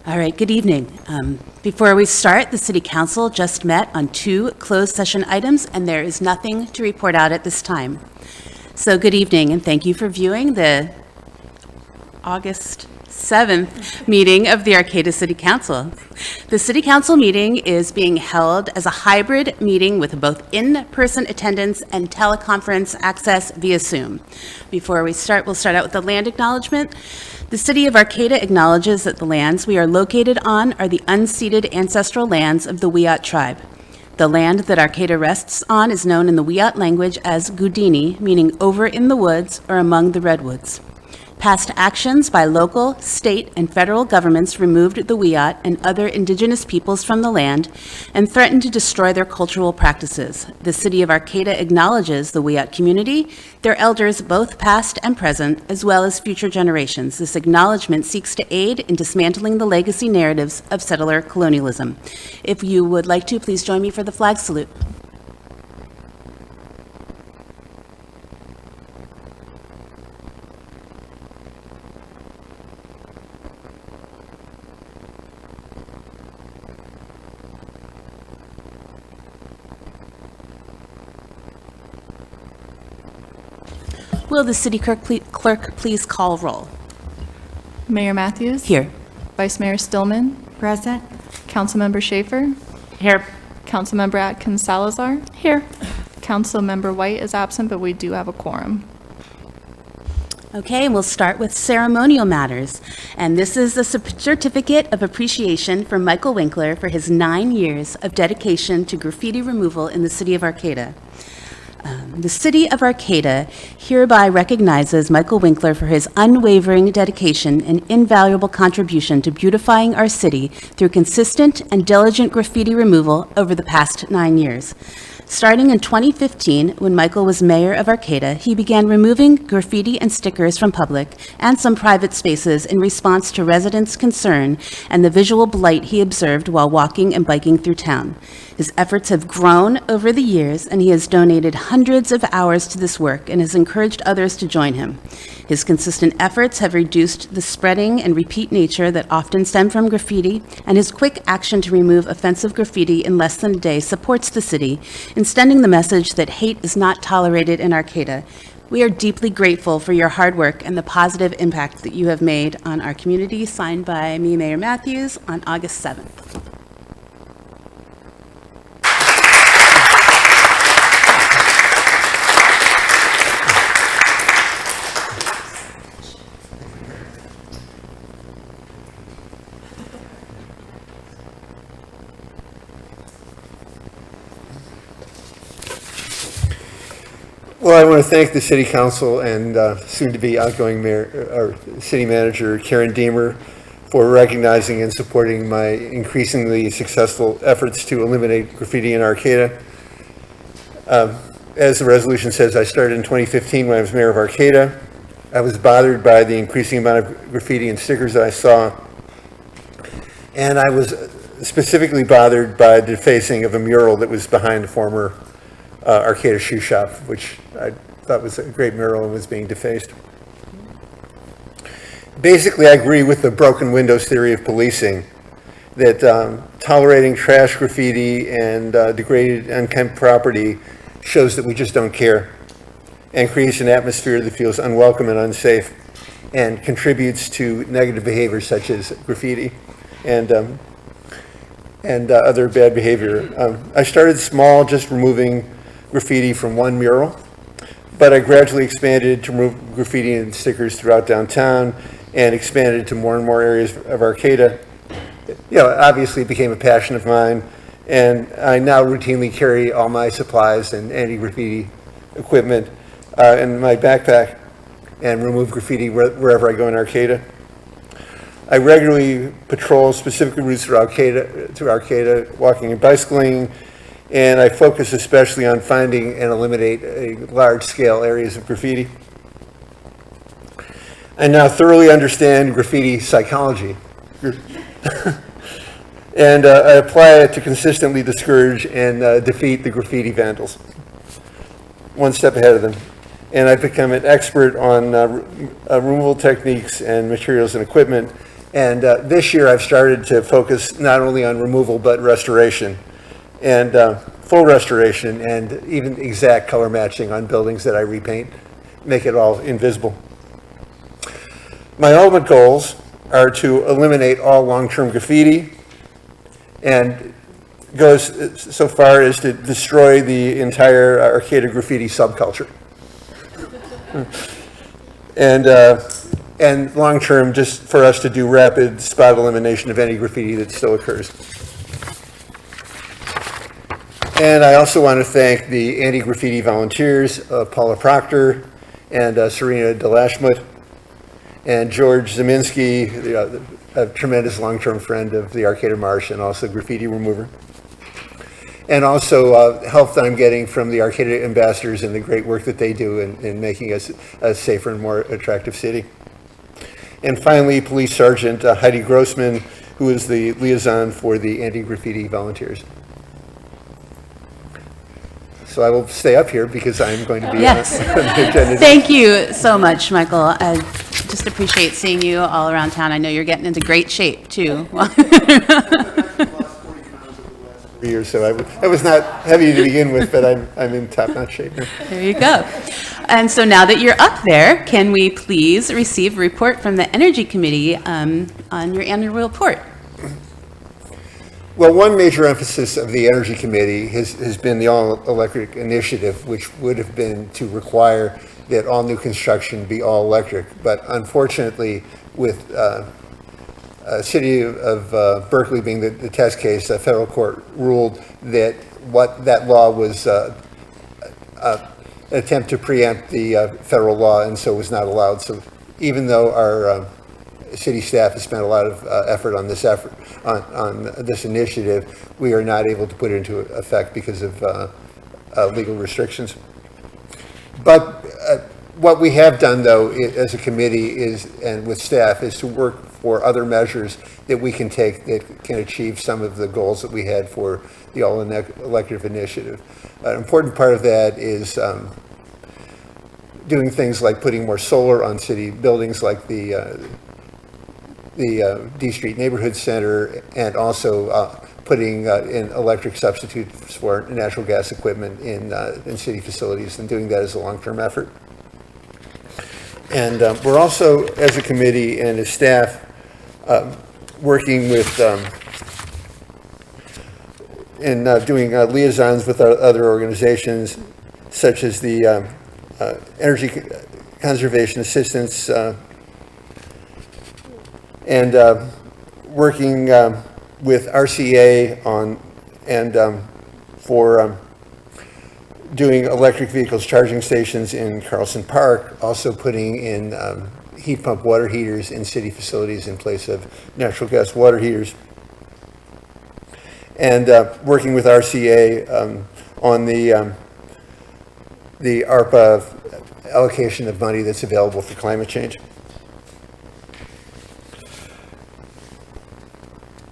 All right, good evening. Before we start, the City Council just met on 2 closed session items, and there is nothing to report out at this time. So good evening, and thank you for viewing the August 7th meeting of the Arcata City Council. The City Council meeting is being held as a hybrid meeting with both in-person attendance and teleconference access via Zoom. Before we start, we'll start out with the land acknowledgement. The City of Arcata acknowledges that the lands we are located on are the unceded ancestral lands of the Wiyot tribe. The land that Arcata rests on is known in the Wiyot language as Gudini, meaning over in the woods or among the redwoods. Past actions by local, state, and federal governments removed the Wiyot and other indigenous peoples from the land and threatened to destroy their cultural practices. The City of Arcata acknowledges the Wiyot community, their elders both past and present, as well as future generations. This acknowledgement seeks to aid in dismantling the legacy narratives of settler colonialism. If you would like to, please join me for the flag salute. Will the city clerk please call roll? Mayor Matthews? Here. Vice Mayor Stillman? Present. Councilmember Schaefer? Here. Councilmember Atkins Salazar? Here. Councilmember White is absent, but we do have a quorum. Okay, and we'll start with ceremonial matters. And this is a certificate of appreciation for Michael Winkler for his 9 years of dedication to graffiti removal in the city of Arcata. The City of Arcata hereby recognizes Michael Winkler for his unwavering dedication and invaluable contribution to beautifying our city through consistent and diligent graffiti removal over the past 9 years. Starting in 2015, when Michael was mayor of Arcata, he began removing graffiti and stickers from public and some private spaces in response to residents' concern and the visual blight he observed while walking and biking through town. His efforts have grown over the years, and he has donated hundreds of hours to this work and has encouraged others to join him. His consistent efforts have reduced the spreading and repeat nature that often stem from graffiti, and his quick action to remove offensive graffiti in less than a day supports the city in sending the message that hate is not tolerated in Arcata. We are deeply grateful for your hard work and the positive impact that you have made on our community. Signed by me, Mayor Matthews, on August 7th. Well, I want to thank the City Council and soon-to-be outgoing Mayor, or City Manager Karen Deemer for recognizing and supporting my increasingly successful efforts to eliminate graffiti in Arcata. As the resolution says, I started in 2015 when I was Mayor of Arcata. I was bothered by the increasing amount of graffiti and stickers that I saw, and I was specifically bothered by the defacing of a mural that was behind the former Arcata shoe shop, which I thought was a great mural and was being defaced. Basically, I agree with the broken windows theory of policing, that tolerating trash, graffiti, and degraded, unkempt property shows that we just don't care and creates an atmosphere that feels unwelcome and unsafe and contributes to negative behaviors such as graffiti and other bad behavior. I started small, just removing graffiti from one mural, but I gradually expanded to remove graffiti and stickers throughout downtown and expanded to more and more areas of Arcata. You know, obviously it became a passion of mine, and I now routinely carry all my supplies and anti-graffiti equipment in my backpack and remove graffiti wherever I go in Arcata. I regularly patrol specific routes through Arcata, walking and bicycling, and I focus especially on finding and eliminate large-scale areas of graffiti. I now thoroughly understand graffiti psychology, and I apply it to consistently discourage and defeat the graffiti vandals, one step ahead of them. And I've become an expert on removal techniques and materials and equipment, And this year I've started to focus not only on removal but restoration, and full restoration, and even exact color matching on buildings that I repaint, make it all invisible. My ultimate goals are to eliminate all long-term graffiti, and goes so far as to destroy the entire Arcata graffiti subculture. And long-term, just for us to do rapid spot elimination of any graffiti that still occurs. And I also want to thank the anti-graffiti volunteers, Paula Proctor and Serena Delashmut, and George Zeminski, a tremendous long-term friend of the Arcata Marsh and also graffiti remover. And also help that I'm getting from the Arcata ambassadors and the great work that they do in making us a safer and more attractive city. And finally, Police Sergeant Heidi Grossman, who is the liaison for the anti-graffiti volunteers. So I will stay up here because I'm going to be Yes. on the agenda. Thank you so much, Michael. I just appreciate seeing you all around town. I know you're getting into great shape, too. Years, so I was not heavy to begin with, but I'm in top-notch shape now. There you go. And so now that you're up there, can we please receive a report from the Energy Committee on your annual report? Well, one major emphasis of the Energy Committee has been the all-electric initiative, which would have been to require that all new construction be all-electric. But unfortunately, with City of Berkeley being the test case, the federal court ruled that that law was an attempt to preempt the federal law, and so was not allowed. So even though our city staff has spent a lot of effort on this initiative, we are not able to put it into effect because of legal restrictions. But what we have done, though, as a committee and with staff, is to work for other measures that we can take that can achieve some of the goals that we had for the all-electric initiative. An important part of that is doing things like putting more solar on city buildings, like the D Street Neighborhood Center, and also putting in electric substitutes for natural gas equipment in city facilities, and doing that as a long-term effort. And we're also, as a committee and as staff, working with doing liaisons with other organizations, such as the Energy Conservation Assistance, and working with RCA on for doing electric vehicles charging stations in Carlson Park, also putting in heat pump water heaters in city facilities in place of natural gas water heaters, and working with RCA on the ARPA allocation of money that's available for climate change.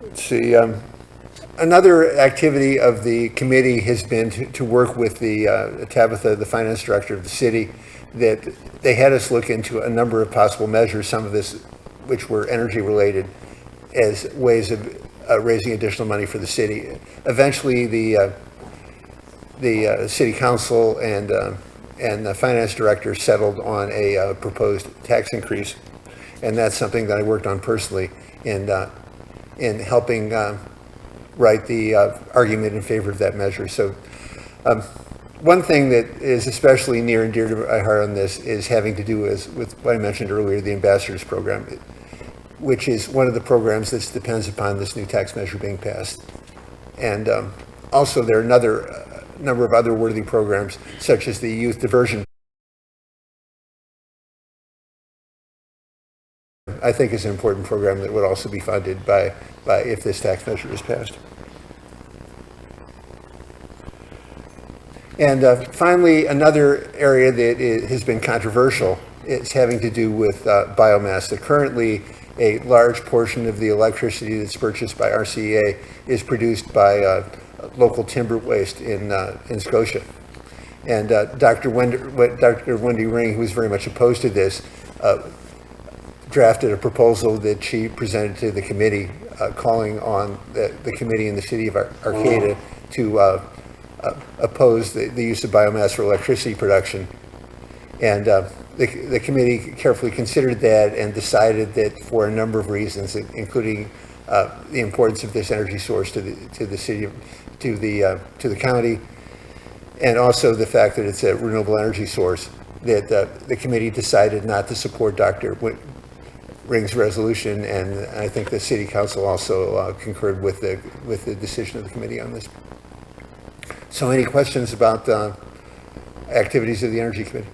Let's see. Another activity of the committee has been to work with the Tabitha, the finance director of the city, that they had us look into a number of possible measures, some of this which were energy related, as ways of raising additional money for the city. Eventually, the city council and the finance director settled on a proposed tax increase, and that's something that I worked on personally in helping write the argument in favor of that measure. So one thing that is especially near and dear to my heart on this is having to do with what I mentioned earlier, the ambassadors program, which is one of the programs that depends upon this new tax measure being passed. And also there are another number of other worthy programs, such as the youth diversion. I think is an important program that would also be funded by if this tax measure is passed. And finally, another area that has been controversial is having to do with biomass. That currently a large portion of the electricity that's purchased by RCEA is produced by local timber waste in Scotia. And Dr. Wendy Ring, who was very much opposed to this, drafted a proposal that she presented to the committee, calling on the committee in the city of Arcata to oppose the use of biomass for electricity production. And the committee carefully considered that and decided that for a number of reasons, including the importance of this energy source to the city, to the county, and also the fact that it's a renewable energy source, that the committee decided not to support Dr. Ring's resolution, and I think the city council also concurred with the decision of the committee on this. So, any questions about activities of the Energy Committee?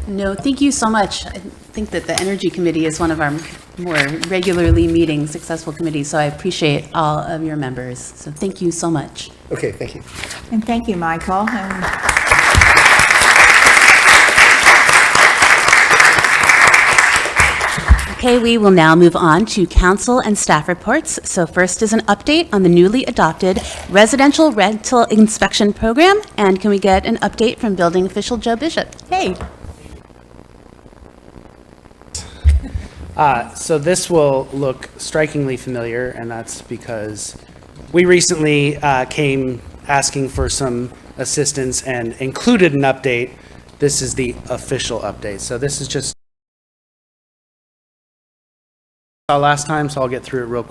No, thank you so much. I think that the Energy Committee is one of our more regularly meeting successful committees, so I appreciate all of your members. So thank you so much. Okay, thank you. And thank you, Michael. Okay, we will now move on to council and staff reports. So first is an update on the newly adopted residential rental inspection program. And can we get an update from building official Joe Bishop? Hey. So this will look strikingly familiar, and that's because we recently came asking for some assistance and included an update. This is the official update. So this is just last time, so I'll get through it real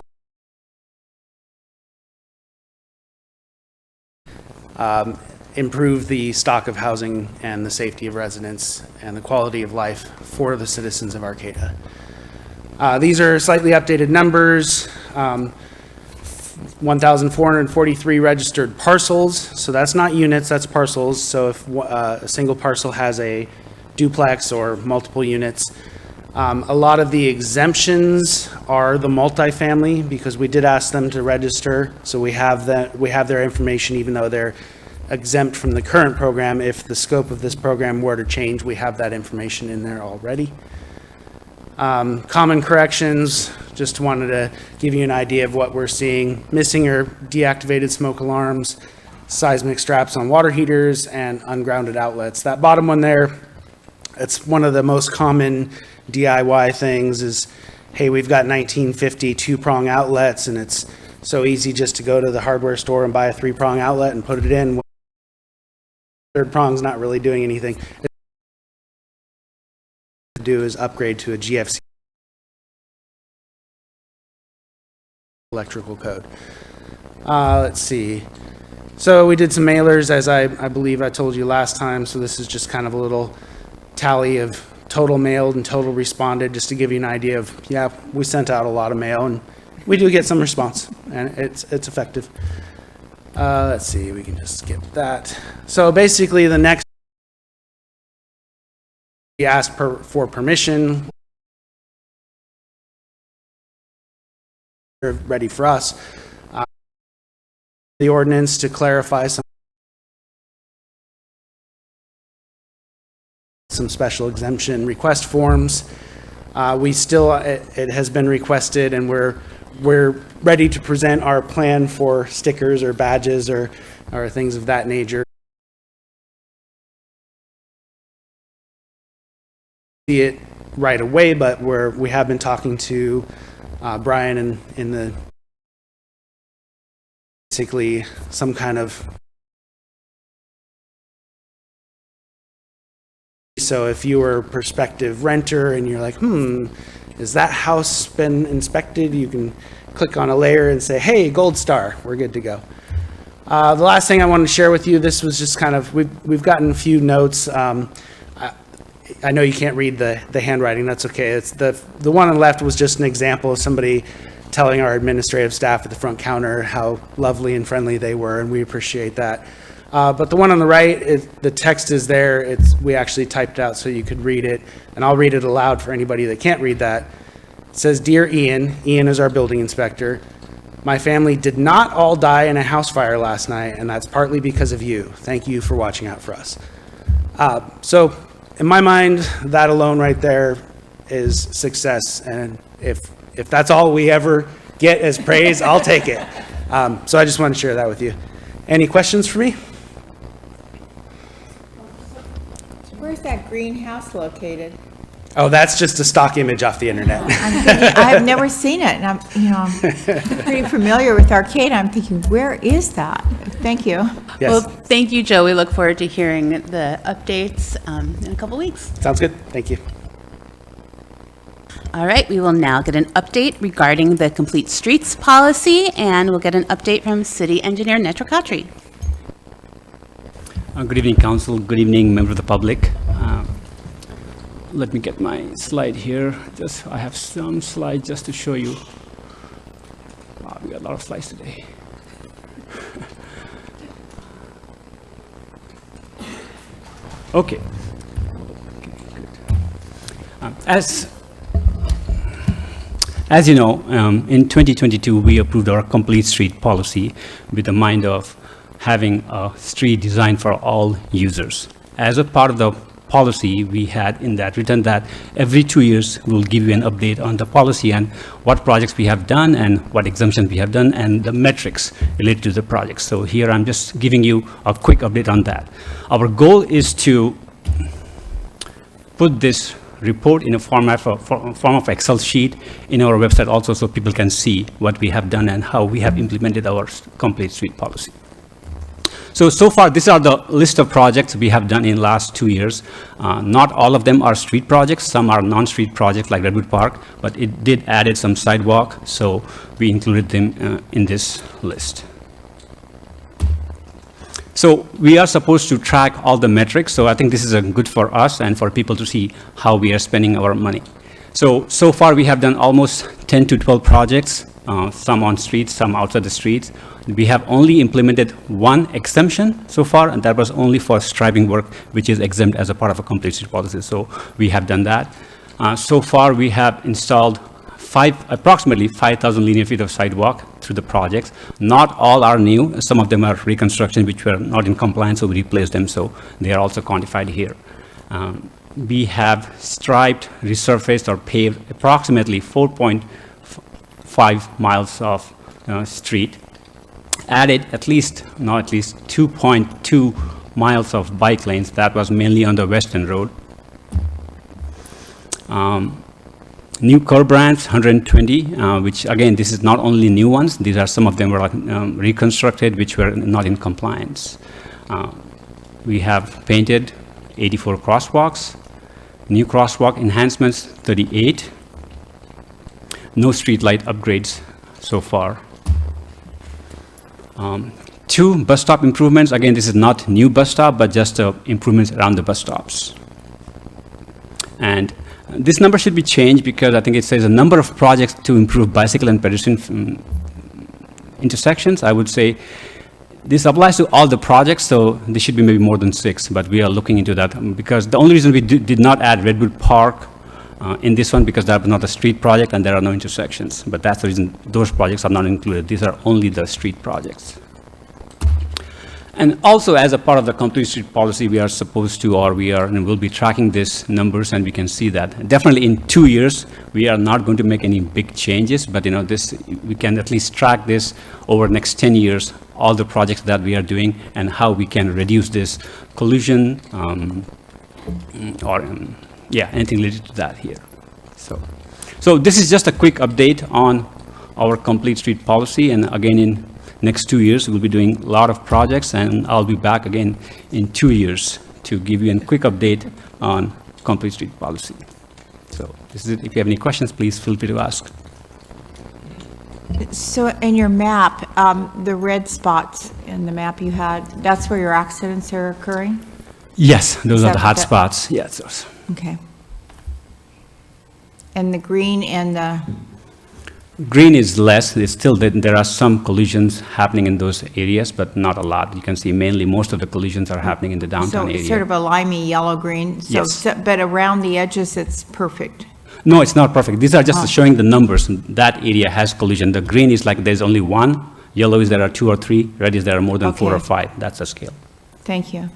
quick. Improve the stock of housing and the safety of residents and the quality of life for the citizens of Arcata. These are slightly updated numbers. 1,443 registered parcels. So that's not units, that's parcels. So if a single parcel has a duplex or multiple units, a lot of the exemptions are the multifamily, because we did ask them to register. So we have their information, even though they're exempt from the current program. If the scope of this program were to change, we have that information in there already. Common corrections, just wanted to give you an idea of what we're seeing. Missing or deactivated smoke alarms, seismic straps on water heaters, and ungrounded outlets. That bottom one there, it's one of the most common DIY things is, hey, we've got 1950 two-prong outlets, and it's so easy just to go to the hardware store and buy a three-prong outlet and put it in. Third prong's not really doing anything. Do is upgrade to a GFC electrical code. Let's see. So we did some mailers, as I believe I told you last time. So this is just kind of a little tally of total mailed and total responded, just to give you an idea of, yeah, we sent out a lot of mail and we do get some response, and it's effective. Let's see, we can just skip that. So basically the next, we asked for permission. They're ready for us. The ordinance to clarify some special exemption request forms. It has been requested, and we're ready to present our plan for stickers or badges or things of that nature. See it right away, but we have been talking to Brian in the basically some kind of. So if you were a prospective renter and you're like, has that house been inspected? You can click on a layer and say, hey, gold star, we're good to go. The last thing I wanted to share with you, this was just kind of, we've gotten a few notes. I know you can't read the handwriting, that's okay. It's the one on the left was just an example of somebody telling our administrative staff at the front counter how lovely and friendly they were, and we appreciate that. But the one on the right, the text is there. We actually typed out so you could read it, and I'll read it aloud for anybody that can't read that. It says, Dear Ian is our building inspector. My family did not all die in a house fire last night, and that's partly because of you. Thank you for watching out for us. So in my mind, that alone right there is success, and if that's all we ever get as praise, I'll take it. So I just want to share that with you. Any questions for me? Where's that greenhouse located? Oh, that's just a stock image off the internet. I'm thinking, I have never seen it, and I'm pretty familiar with Arcata. I'm thinking, where is that? Thank you. Yes. Well, thank you, Joe. We look forward to hearing the updates in a couple weeks. Sounds good. Thank you. All right, we will now get an update regarding the Complete Streets policy, and we'll get an update from City Engineer Netra Khatri. Good evening, Council. Good evening, members of the public. Let me get my slide here. I have some slides just to show you. Wow, we got a lot of slides today. Okay. Good. As you know, in 2022, we approved our complete street policy with the mind of having a street designed for all users. As a part of the policy, we had in that written that every 2 years we'll give you an update on the policy and what projects we have done and what exemptions we have done and the metrics related to the projects. So here I'm just giving you a quick update on that. Our goal is to put this report in a form of Excel sheet in our website also, so people can see what we have done and how we have implemented our complete street policy. So far, these are the list of projects we have done in last 2 years. Not all of them are street projects. Some are non-street projects like Redwood Park, but it did added some sidewalk, so we included them in this list. So we are supposed to track all the metrics, so I think this is good for us and for people to see how we are spending our money. So far we have done almost 10 to 12 projects, some on streets, some outside the streets. We have only implemented one exemption so far, and that was only for striping work, which is exempt as a part of a complete street policy. So we have done that. So far we have installed approximately 5,000 linear feet of sidewalk through the projects. Not all are new. Some of them are reconstruction, which were not in compliance, so we replaced them. So they are also quantified here. We have striped, resurfaced, or paved approximately 4.5 miles of street. Added at least 2.2 miles of bike lanes. That was mainly on the Western Road. New curb ramps, 120, which again, this is not only new ones. These are some of them were reconstructed, which were not in compliance. We have painted 84 crosswalks. New crosswalk enhancements, 38. No street light upgrades so far. 2 bus stop improvements. Again, this is not new bus stop, but just improvements around the bus stops. And this number should be changed because I think it says a number of projects to improve bicycle and pedestrian intersections. I would say this applies to all the projects, so this should be maybe more than 6, but we are looking into that because the only reason we did not add Redwood Park in this one because that was not a street project and there are no intersections. But that's the reason those projects are not included. These are only the street projects. And also, as a part of the complete street policy, we are supposed to, or we are, and we'll be tracking these numbers, and we can see that. Definitely in 2 years, we are not going to make any big changes, but this we can at least track this over the next 10 years, all the projects that we are doing, and how we can reduce this collision, anything related to that here. So this is just a quick update on our complete street policy, and again, in next 2 years, we'll be doing a lot of projects, and I'll be back again in 2 years to give you a quick update on complete street policy. So this is it. If you have any questions, please feel free to ask. So in your map, the red spots in the map you had, that's where your accidents are occurring? Yes, those are the hot that- spots. Yes, those. Okay. And the green and the, Green is less. It's still there are some collisions happening in those areas, but not a lot. You can see mainly most of the collisions are happening in the so downtown it's area. sort of a limey yellow-green? Yes. But around the edges, it's perfect? No, it's not perfect. These are just showing the numbers. That area has collision. The green is like there's only 1. Yellow is there are 2 or 3. Red is there are more than 4 or Okay. 5. That's the scale. Thank you.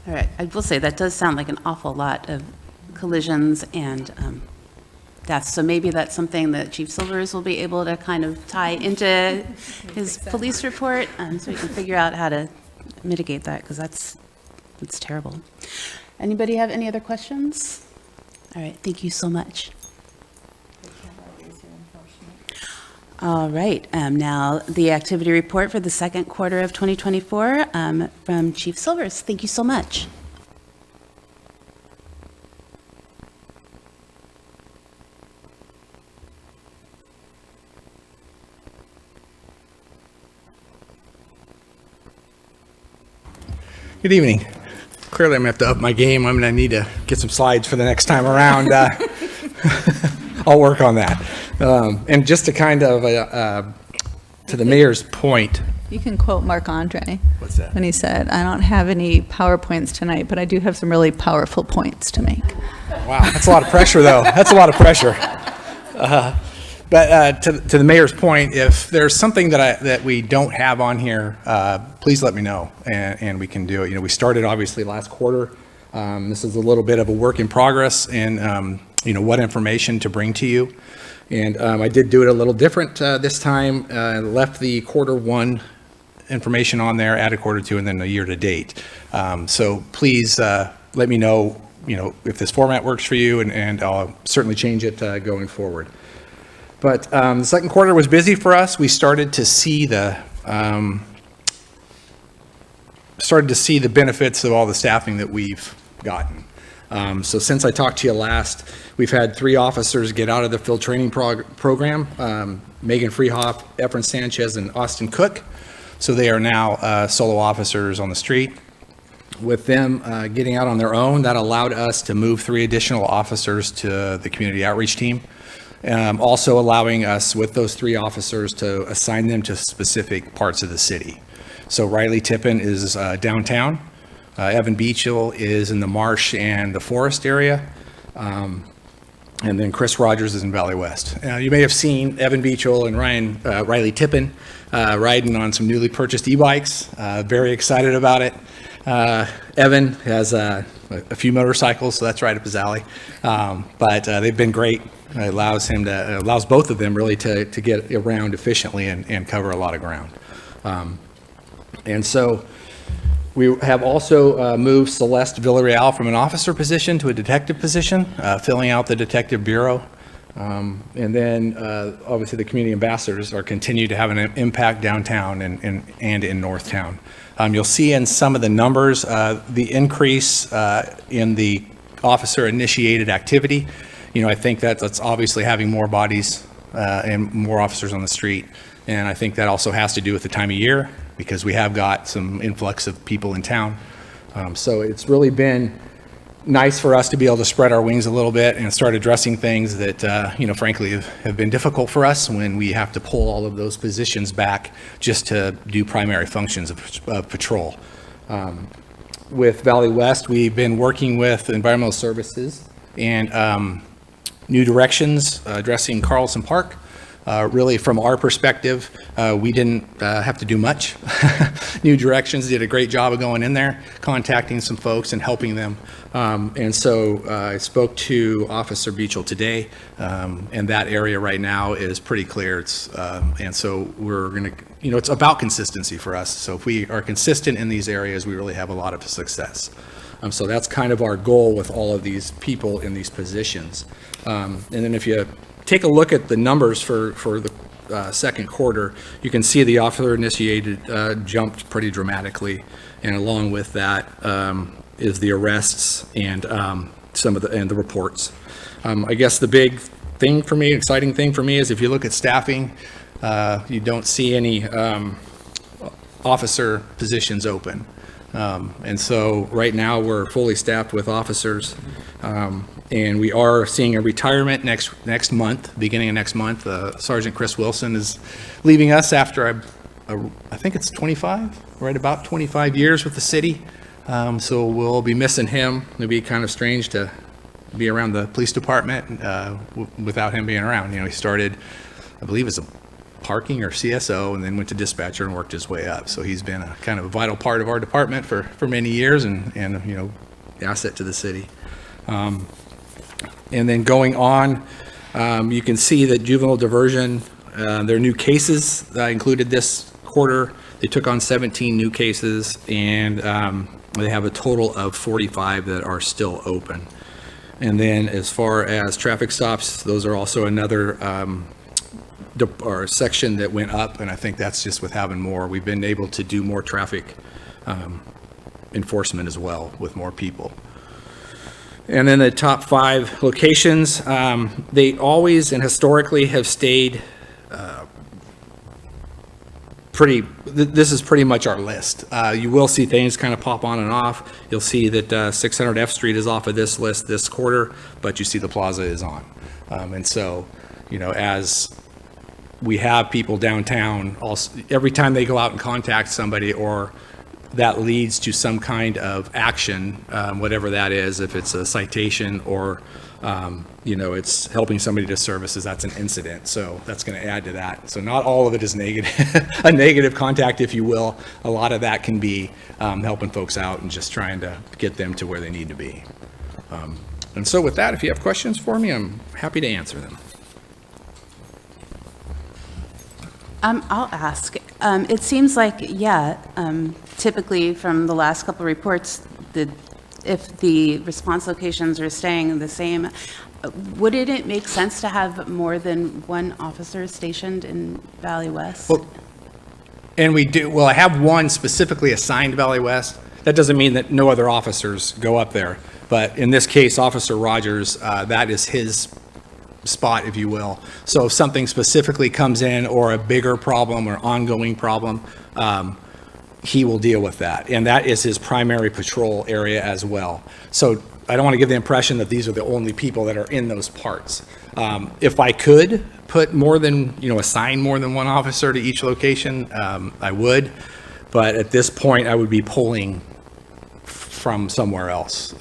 All right, I will say that does sound like an awful lot of collisions and deaths. So maybe that's something that Chief Silvers will be able to kind of tie into his police report, so we can figure out how to mitigate that, because that's terrible. Anybody have any other questions? All right, thank you so much. All right, now the activity report for the second quarter of 2024 from Chief Silvers. Thank you so much. Good evening. Clearly, I'm going to have to up my game. I'm going to need to get some slides for the next time around. I'll work on that. And just to kind of, to the mayor's point. You can quote Marc Andre. What's that? When he said, "I don't have any PowerPoints tonight, but I do have some really powerful points to make." Wow, that's a lot of pressure, though. That's a lot of pressure. But to the mayor's point, if there's something that we don't have on here, please let me know, and we can do it. You know, we started obviously last quarter. This is a little bit of a work in progress, and you know what information to bring to you. And I did do it a little different this time. Left the quarter one information on there, added quarter two, and then the year to date. So please let me know, you know, if this format works for you, and I'll certainly change it going forward. But the second quarter was busy for us. We started to see the benefits of all the staffing that we've gotten. So since I talked to you last, we've had 3 officers get out of the field training program, Megan Freehoff, Efren Sanchez, and Austin Cook. So they are now solo officers on the street. With them getting out on their own, that allowed us to move 3 additional officers to the community outreach team. Also allowing us, with those 3 officers, to assign them to specific parts of the city. So Riley Tippin is downtown. Evan Beachel is in the Marsh and the Forest area. And then Chris Rogers is in Valley West. You may have seen Evan Beachel and Riley Tippin riding on some newly purchased e-bikes. Very excited about it. Evan has a few motorcycles, so that's right up his alley. But they've been great. It allows both of them really to get around efficiently and cover a lot of ground. And so we have also moved Celeste Villarreal from an officer position to a detective position, filling out the detective bureau. And then obviously the community ambassadors are continue to have an impact downtown and in Northtown. You'll see in some of the numbers the increase in the officer initiated activity. You know, I think that's obviously having more bodies and more officers on the street. And I think that also has to do with the time of year, because we have got some influx of people in town. So it's really been nice for us to be able to spread our wings a little bit and start addressing things that, you know, frankly have been difficult for us when we have to pull all of those positions back just to do primary functions of patrol. With Valley West, we've been working with Environmental Services and New Directions addressing Carlson Park. Really, from our perspective, we didn't have to do much. New Directions did a great job of going in there, contacting some folks and helping them. And so I spoke to Officer Beachel today, and that area right now is pretty clear. And so we're going to, you know, it's about consistency for us. So if we are consistent in these areas, we really have a lot of success. So that's kind of our goal with all of these people in these positions. And then if you take a look at the numbers for the second quarter, you can see the officer initiated jumped pretty dramatically, and along with that is the arrests and some of the reports. I guess the big thing for me, exciting thing for me, is if you look at staffing, you don't see any officer positions open. And so right now we're fully staffed with officers, and we are seeing a retirement next month, beginning of next month. Sergeant Chris Wilson is leaving us after I think it's 25, right about 25 years with the city. So we'll be missing him. It'll be kind of strange to be around the police department without him being around. You know, he started, I believe, as a parking or CSO, and then went to dispatcher and worked his way up. So he's been a kind of a vital part of our department for many years, and you know, asset to the city. And then going on, you can see that juvenile diversion, their new cases included this quarter. They took on 17 new cases, and They have a total of 45 that are still open. And then as far as traffic stops, those are also another or section that went up, and I think that's just with having more. We've been able to do more traffic enforcement as well with more people. And then the top 5 locations, they always and historically have stayed this is pretty much our list. You will see things kind of pop on and off. You'll see that 600 F Street is off of this list this quarter, but you see the plaza is on. And so, you know, as we have people downtown, also, every time they go out and contact somebody or that leads to some kind of action, whatever that is, if it's a citation or, you know, it's helping somebody to services, that's an incident. So that's going to add to that. So not all of it is negative, a negative contact, if you will. A lot of that can be helping folks out and just trying to get them to where they need to be. And so with that, if you have questions for me, I'm happy to answer them. I'll ask. It seems like, typically from the last couple of reports, if the response locations are staying the same, wouldn't it make sense to have more than one officer stationed in Valley West? Well, and we do. Well, I have one specifically assigned Valley West. That doesn't mean that no other officers go up there. But in this case, Officer Rogers, that is his spot, if you will. So if something specifically comes in or a bigger problem or ongoing problem, he will deal with that. And that is his primary patrol area as well. So I don't want to give the impression that these are the only people that are in those parts. If I could put more than, assign more than one officer to each location, I would. But at this point, I would be pulling from somewhere else.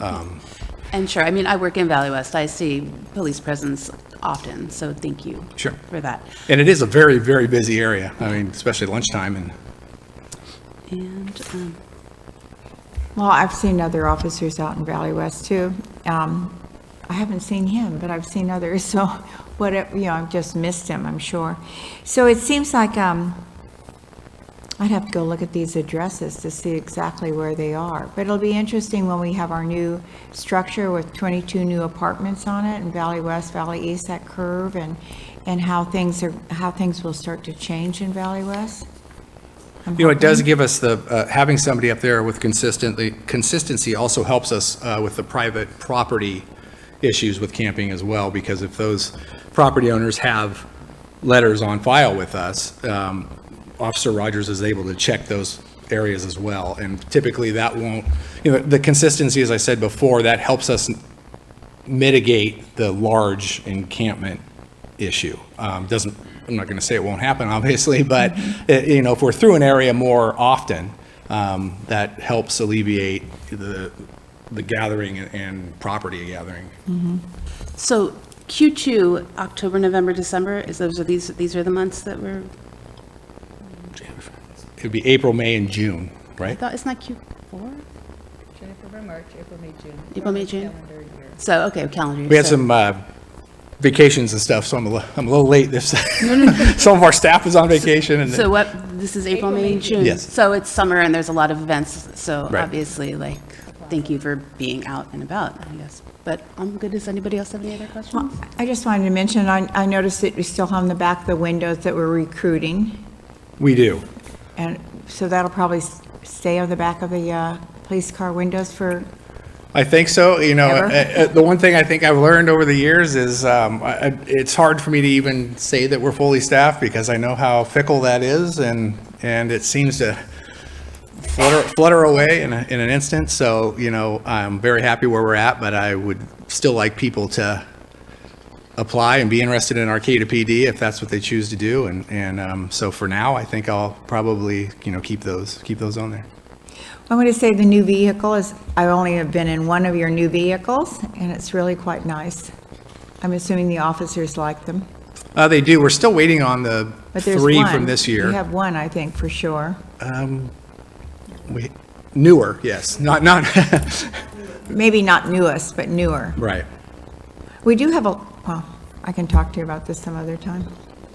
And sure, I mean, I work in Valley West. I see police presence often, so thank you for that. And it is a very, very busy area. I mean, especially lunchtime. Well, I've seen other officers out in Valley West too. I haven't seen him, but I've seen others. So, I've just missed him, I'm sure. So it seems like I'd have to go look at these addresses to see exactly where they are. But it'll be interesting when we have our new structure with 22 new apartments on it, and Valley West, Valley East, that curve, and how things will start to change in Valley West. It does give us having somebody up there with consistency also helps us with the private property issues with camping as well, because if those property owners have letters on file with us, Officer Rogers is able to check those areas as well. And typically that won't, the consistency, as I said before, that helps us mitigate the large encampment issue. I'm not going to say it won't happen, obviously, but if we're through an area more often, that helps alleviate the gathering and property gathering. Mm-hmm. So Q2, October, November, December, these are the months that we're. It would be April, May, and June, right? I thought it's not Q4. January, February, March, April, May, June. April, May, June. So calendar year. We had some vacations and stuff, so I'm a little late. Some of our staff is on vacation. And so this is April, May, June. Yes. So it's summer and there's a lot of events. So Right. obviously, thank you for being out and about, I guess. But I'm good. Does anybody else have any other questions? Well, I just wanted to mention, I noticed that we still have on the back of the windows that we're recruiting. We do. And so that'll probably stay on the back of the police car windows for. I think so. Ever? The one thing I think I've learned over the years is it's hard for me to even say that we're fully staffed because I know how fickle that is, and it seems to flutter away in an instant. So, I'm very happy where we're at, but I would still like people to apply and be interested in Arcata PD if that's what they choose to do. And so for now, I think I'll probably, keep those on there. I'm going to say the new vehicle is, I only have been in one of your new vehicles, and it's really quite nice. I'm assuming the officers like them. They do. We're still waiting on the But there's 3 one. from this year. You have one, I think, for sure. Newer, yes. Not Maybe not newest, but newer. right. We do have well, I can talk to you about this some other time.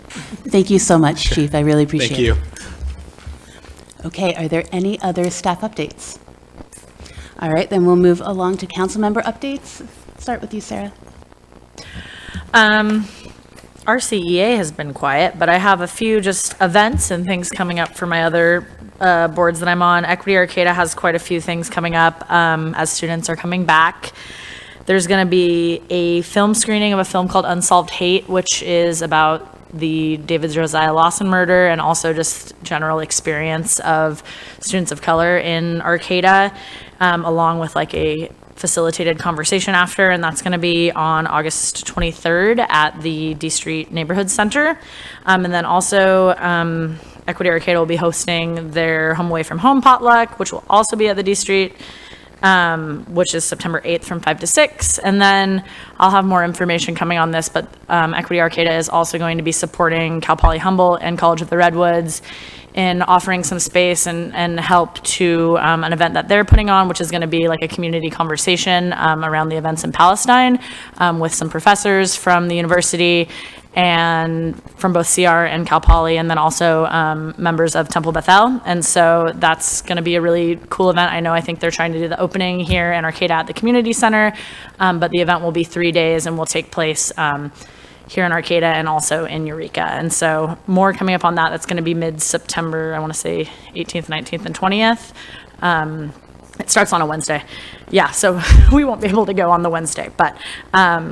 Thank you so much, Chief. I really appreciate Thank you. it. Okay, are there any other staff updates? All right, then we'll move along to council member updates. Start with you, Sarah. Our CEA has been quiet, but I have a few just events and things coming up for my other boards that I'm on. Equity Arcata has quite a few things coming up as students are coming back. There's going to be a film screening of a film called Unsolved Hate, which is about the David Josiah Lawson murder and also just general experience of students of color in Arcata, along with like a facilitated conversation after, and that's going to be on August 23rd at the D Street Neighborhood Center. And then also Equity Arcata will be hosting their Home Away from Home potluck, which will also be at the D Street, which is September 8th from 5 to 6. And then I'll have more information coming on this, but Equity Arcata is also going to be supporting Cal Poly Humboldt and College of the Redwoods in offering some space and help to an event that they're putting on, which is going to be like a community conversation around the events in Palestine with some professors from the university and from both CR and Cal Poly, and then also members of Temple Bethel. And so that's going to be a really cool event. I think they're trying to do the opening here in Arcata at the community center, but the event will be 3 days and will take place here in Arcata and also in Eureka. And so more coming up on that. That's going to be mid-September, I want to say 18th, 19th, and 20th. It starts on a Wednesday. Yeah, so we won't be able to go on the Wednesday. But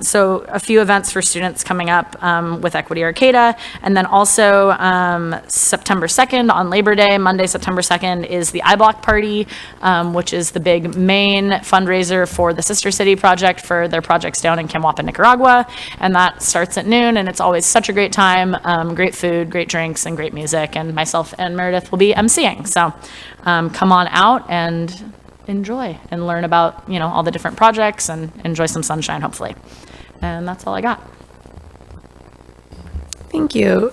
so a few events for students coming up with Equity Arcata. And then also September 2nd on Labor Day, Monday, September 2nd, is the iBlock Party, which is the big main fundraiser for the Sister City Project for their projects down in Camuapa, Nicaragua. And that starts at noon, and it's always such a great time. Great food, great drinks, and great music. And myself and Meredith will be emceeing. So come on out and enjoy and learn about, all the different projects and enjoy some sunshine, hopefully. And that's all I got. Thank you.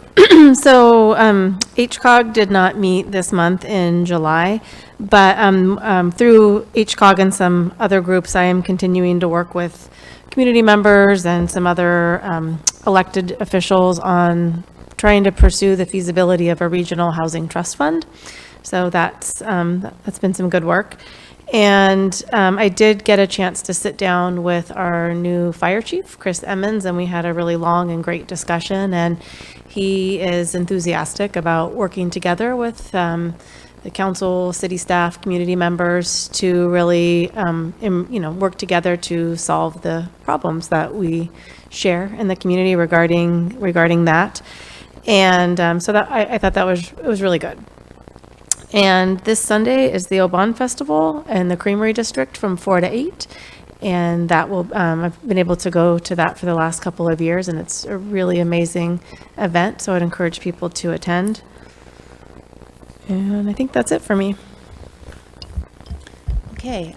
So HCOG did not meet this month in July, but through HCOG and some other groups, I am continuing to work with community members and some other elected officials on trying to pursue the feasibility of a regional housing trust fund. So that's been some good work. And I did get a chance to sit down with our new fire chief, Chris Emmons, and we had a really long and great discussion. And he is enthusiastic about working together with the council, city staff, community members to really, work together to solve the problems that we share in the community regarding that. And so that I thought it was really good. And this Sunday is the Aubon Festival in the Creamery District from 4 to 8. And that will, I've been able to go to that for the last couple of years, and it's a really amazing event. So I'd encourage people to attend. And I think that's it for me. Okay.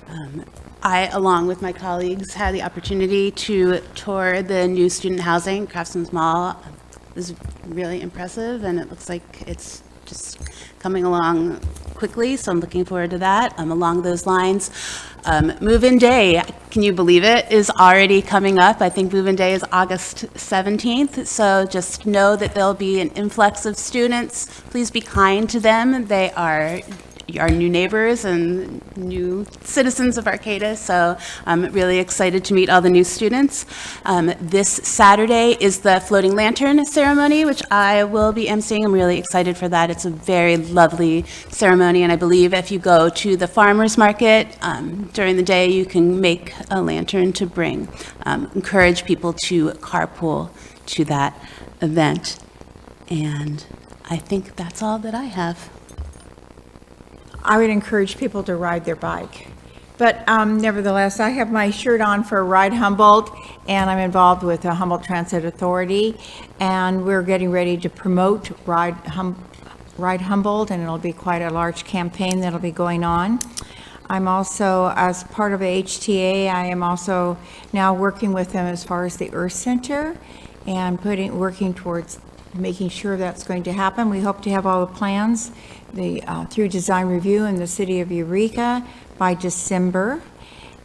I, along with my colleagues, had the opportunity to tour the new student housing, Craftsman's Mall. It was really impressive, and it looks like it's just coming along quickly, so I'm looking forward to that. Along those lines, move-in day, can you believe it, is already coming up. I think move-in day is August 17th, so just know that there'll be an influx of students. Please be kind to them. They are our new neighbors and new citizens of Arcata, so I'm really excited to meet all the new students. This Saturday is the floating lantern ceremony, which I will be emceeing. I'm really excited for that. It's a very lovely ceremony, and I believe if you go to the farmers market during the day, you can make a lantern to bring. Encourage people to carpool to that event. And I think that's all that I have. I would encourage people to ride their bike. But nevertheless, I have my shirt on for Ride Humboldt, and I'm involved with the Humboldt Transit Authority, and we're getting ready to promote Ride Humboldt, and it'll be quite a large campaign that'll be going on. I'm also, as part of HTA, I am also now working with them as far as the Earth Center and working towards making sure that's going to happen. We hope to have all the plans through design review in the city of Eureka by December.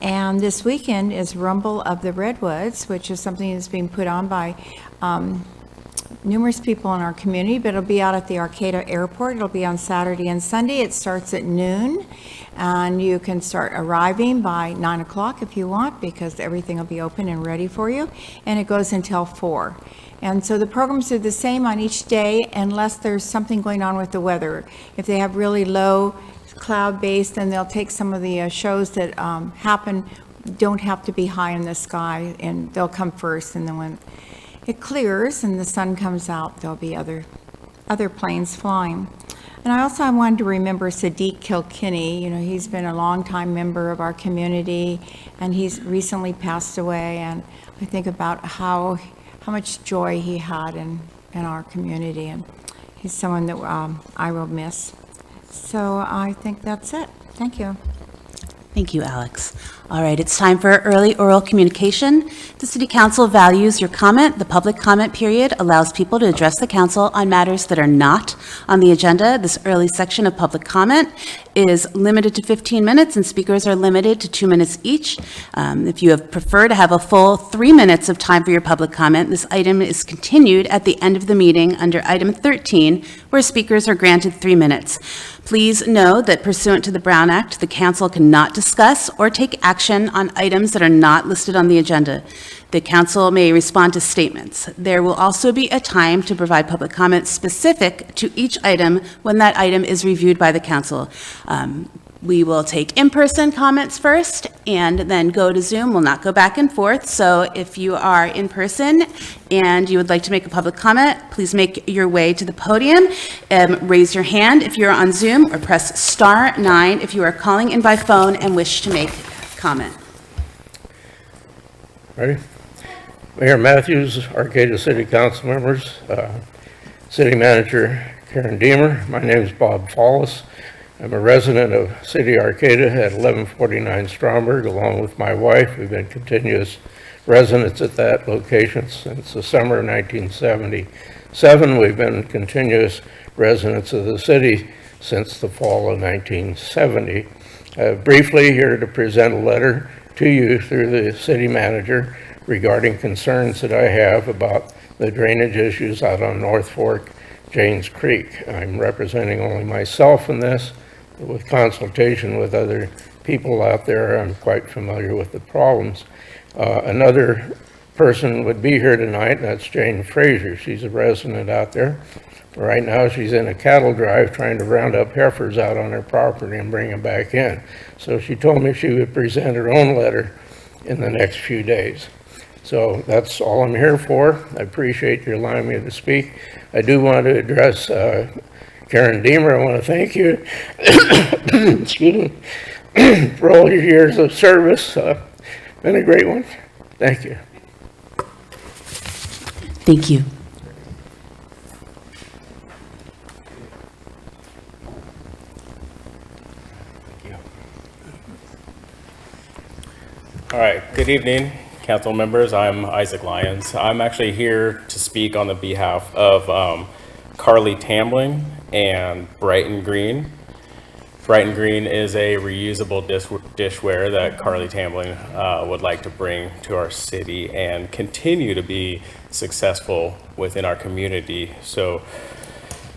And this weekend is Rumble of the Redwoods, which is something that's being put on by numerous people in our community, but it'll be out at the Arcata Airport. It'll be on Saturday and Sunday. It starts at noon, And you can start arriving by 9 o'clock if you want, because everything will be open and ready for you. And it goes until 4. And so the programs are the same on each day unless there's something going on with the weather. If they have really low cloud base, then they'll take some of the shows that don't have to be high in the sky, and they'll come first. And then when it clears and the sun comes out, there'll be other planes flying. And I wanted to remember Sadiq Kilkenny. You know, he's been a longtime member of our community, and he's recently passed away. And I think about how much joy he had in our community, and he's someone that I will miss. So I think that's it. Thank you. Thank you, Alex. All right, it's time for early oral communication. The City Council values your comment. The public comment period allows people to address the council on matters that are not on the agenda. This early section of public comment is limited to 15 minutes, and speakers are limited to 2 minutes each. If you prefer to have a full 3 minutes of time for your public comment, this item is continued at the end of the meeting under item 13, where speakers are granted 3 minutes. Please know that pursuant to the Brown Act, the council cannot discuss or take action on items that are not listed on the agenda. The council may respond to statements. There will also be a time to provide public comments specific to each item when that item is reviewed by the council. We will take in-person comments first and then go to Zoom. We'll not go back and forth. So if you are in person and you would like to make a public comment, please make your way to the podium. Raise your hand if you're on Zoom, or press *9 if you are calling in by phone and wish to make comment. Ready? Mayor Matthews, Arcata City Council members, City Manager Karen Deemer. My name is Bob Follis. I'm a resident of City Arcata at 1149 Stromberg, along with my wife. We've been continuous residents at that location since the summer of 1977. We've been continuous residents of the city since the fall of 1970. Briefly here to present a letter to you through the city manager regarding concerns that I have about the drainage issues out on North Fork, Janes Creek. I'm representing only myself in this. With consultation with other people out there, I'm quite familiar with the problems. Another person would be here tonight, and that's Jane Frazier. She's a resident out there. Right now, she's in a cattle drive trying to round up heifers out on her property and bring them back in. So she told me she would present her own letter in the next few days. So that's all I'm here for. I appreciate you allowing me to speak. I do want to address Karen Deemer. I want to thank you excuse me, for all your years of service. Been a great one. Thank you. Thank you. All right, good evening, council members. I'm Isaac Lyons. I'm actually here to speak on the behalf of Carly Tambling and Brighton Green. Brighton Green is a reusable dishware that Carly Tambling would like to bring to our city and continue to be successful within our community. So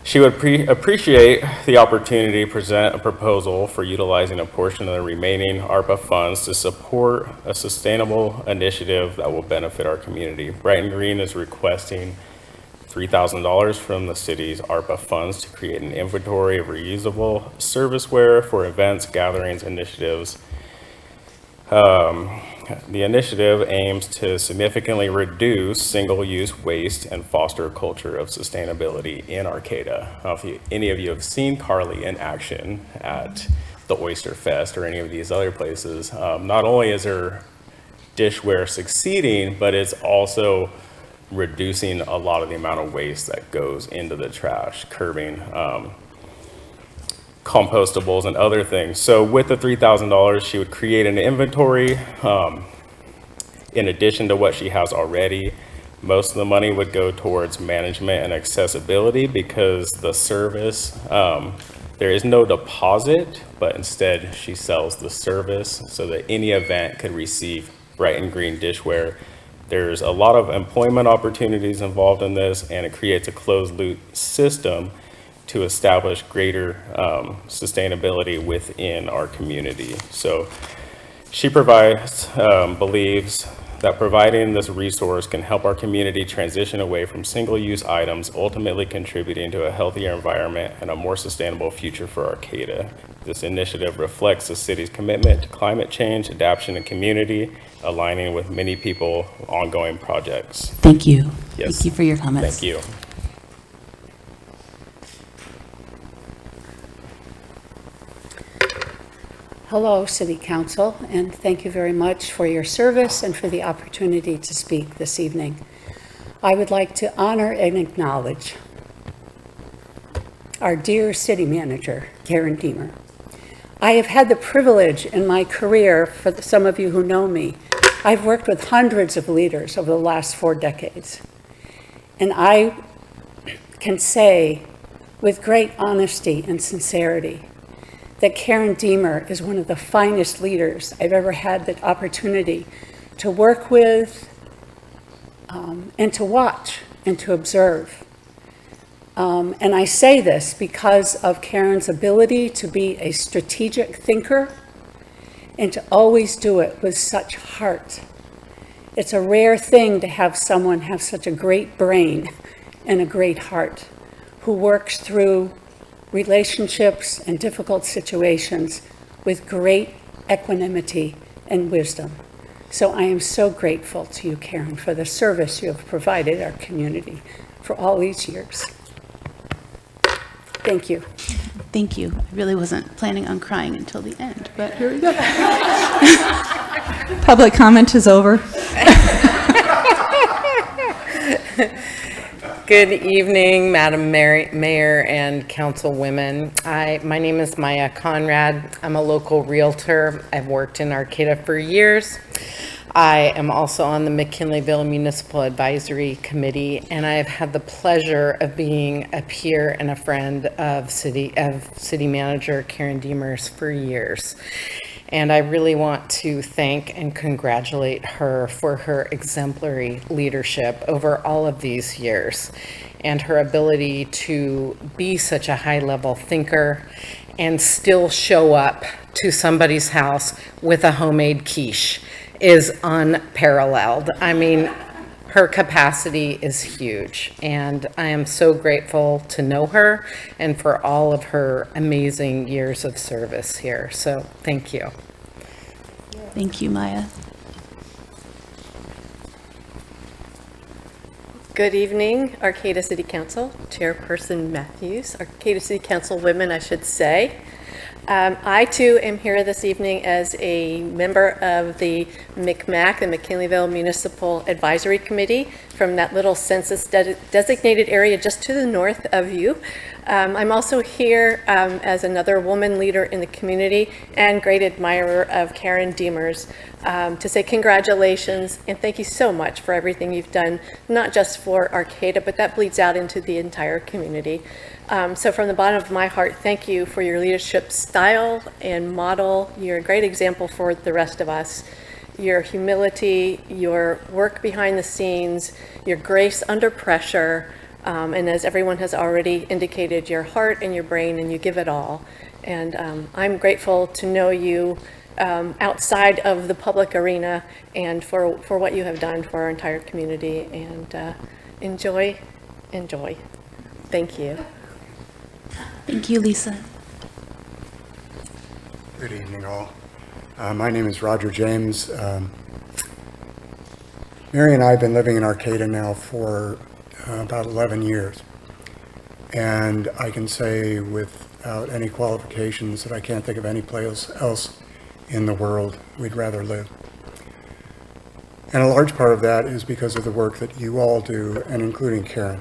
she would appreciate the opportunity to present a proposal for utilizing a portion of the remaining ARPA funds to support a sustainable initiative that will benefit our community. Brighton Green is requesting $3,000 from the city's ARPA funds to create an inventory of reusable serviceware for events, gatherings, initiatives. The initiative aims to significantly reduce single-use waste and foster a culture of sustainability in Arcata. If any of you have seen Carly in action at the Oyster Fest or any of these other places, not only is her dishware succeeding, but it's also reducing a lot of the amount of waste that goes into the trash, curbing compostables and other things. So with the $3,000, she would create an inventory in addition to what she has already. Most of the money would go towards management and accessibility because the service, there is no deposit, but instead she sells the service so that any event could receive Brighton Green dishware. There's a lot of employment opportunities involved in this, and it creates a closed loop system to establish greater sustainability within our community. So she believes that providing this resource can help our community transition away from single-use items, ultimately contributing to a healthier environment and a more sustainable future for Arcata. This initiative reflects the city's commitment to climate change, adaptation, and community, aligning with many people ongoing projects. Thank you. Yes. Thank you for your comments. Thank you. Hello, City Council, and thank you very much for your service and for the opportunity to speak this evening. I would like to honor and acknowledge our dear City Manager, Karen Deemer. I have had the privilege in my career, for some of you who know me, I've worked with hundreds of leaders over the last 4 decades. And I can say with great honesty and sincerity that Karen Deemer is one of the finest leaders I've ever had the opportunity to work with and to watch and to observe. And I say this because of Karen's ability to be a strategic thinker and to always do it with such heart. It's a rare thing to have someone have such a great brain and a great heart who works through relationships and difficult situations with great equanimity and wisdom. So I am so grateful to you, Karen, for the service you have provided our community for all these years. Thank you. Thank you. I really wasn't planning on crying until the end, but here we go. Public comment is over. Good evening, Madam Mayor and Councilwomen. My name is Maya Conrad. I'm a local realtor. I've worked in Arcata for years. I am also on the McKinleyville Municipal Advisory Committee, and I have had the pleasure of being a peer and a friend of City Manager Karen Deemer's for years. And I really want to thank and congratulate her for her exemplary leadership over all of these years and her ability to be such a high-level thinker and still show up to somebody's house with a homemade quiche is unparalleled. I mean, her capacity is huge, and I am so grateful to know her and for all of her amazing years of service here. So thank you. Thank you, Maya. Good evening, Arcata City Council, Chairperson Matthews, Arcata City Council women, I should say. I too am here this evening as a member of the McMac, the McKinleyville Municipal Advisory Committee, from that little census designated area just to the north of you. I'm also here as another woman leader in the community and great admirer of Karen Deemer's to say congratulations and thank you so much for everything you've done, not just for Arcata, but that bleeds out into the entire community. So from the bottom of my heart, thank you for your leadership style and model. You're a great example for the rest of us. Your humility, your work behind the scenes, your grace under pressure, and as everyone has already indicated, your heart and your brain, and you give it all. And I'm grateful to know you outside of the public arena and for what you have done for our entire community. And enjoy. Thank you. Thank you, Lisa. Good evening, all. My name is Roger James. Mary and I have been living in Arcata now for about 11 years. And I can say without any qualifications that I can't think of any place else in the world we'd rather live. And a large part of that is because of the work that you all do, and including Karen.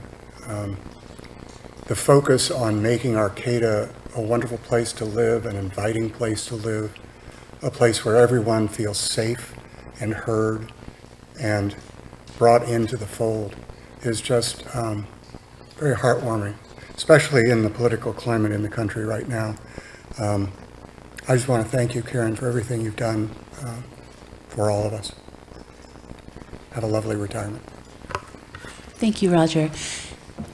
The focus on making Arcata a wonderful place to live, an inviting place to live, a place where everyone feels safe and heard and brought into the fold is just very heartwarming, especially in the political climate in the country right now. I just want to thank you, Karen, for everything you've done for all of us. Have a lovely retirement. Thank you, Roger.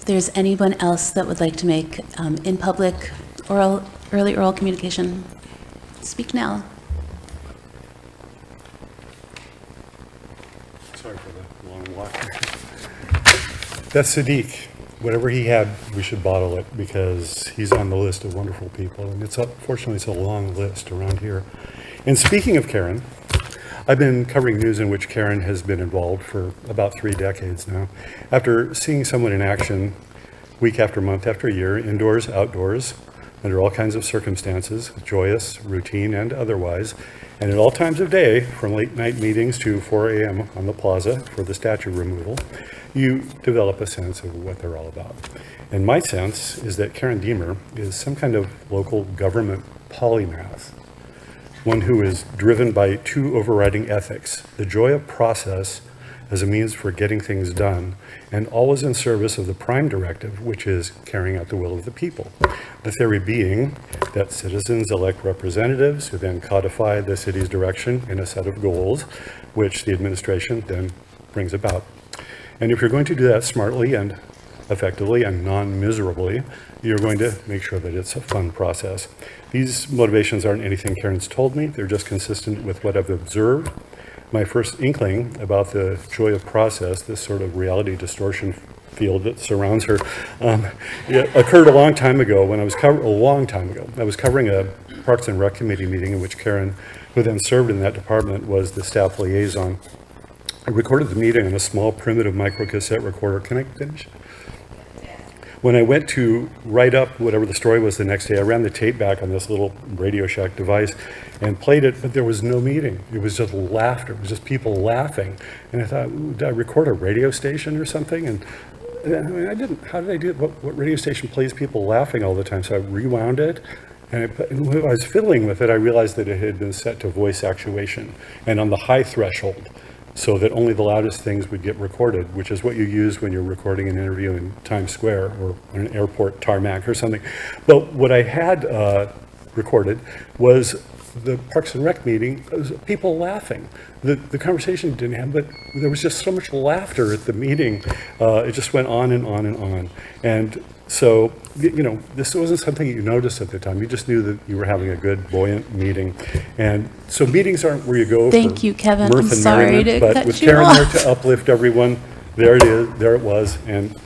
there's anyone else that would like to make in public early oral communication, speak now. Sorry for the long walk. That's Sadiq. Whatever he had, we should bottle it because he's on the list of wonderful people. And fortunately, it's a long list around here. And speaking of Karen, I've been covering news in which Karen has been involved for about 3 decades now. After seeing someone in action week after month after year, indoors, outdoors, under all kinds of circumstances, joyous, routine, and otherwise, and at all times of day, from late night meetings to 4 a.m. on the plaza for the statue removal, you develop a sense of what they're all about. And my sense is that Karen Deemer is some kind of local government polymath, one who is driven by 2 overriding ethics: the joy of process as a means for getting things done, and always in service of the prime directive, which is carrying out the will of the people. The theory being that citizens elect representatives who then codify the city's direction in a set of goals, which the administration then brings about. And if you're going to do that smartly and effectively and non-miserably, you're going to make sure that it's a fun process. These motivations aren't anything Karen's told me. They're just consistent with what I've observed. My first inkling about the joy of process, this sort of reality distortion field that surrounds her, it occurred a long time ago when I was covering a Parks and Rec Committee meeting in which Karen, who then served in that department, was the staff liaison. I recorded the meeting on a small primitive microcassette recorder. Can I finish? When I went to write up whatever the story was the next day, I ran the tape back on this little Radio Shack device and played it, but there was no meeting. It was just laughter. It was just people laughing. And I thought, did I record a radio station or something? And I mean, I didn't. How did I do it? What radio station plays people laughing all the time? So I rewound it. And when I was fiddling with it, I realized that it had been set to voice actuation and on the high threshold, so that only the loudest things would get recorded, which is what you use when you're recording an interview in Times Square or an airport tarmac or something. But what I had recorded was the Parks and Rec meeting, people laughing. The conversation didn't have, but there was just so much laughter at the meeting. It just went on and on and on. And so, you know, this wasn't something you noticed at the time. You just knew that you were having a good, buoyant meeting. And so meetings aren't where you go Thank for you, Kevin. mirth I'm and sorry merriment, to but cut with you Karen there off. to uplift everyone, there it is, there it was, and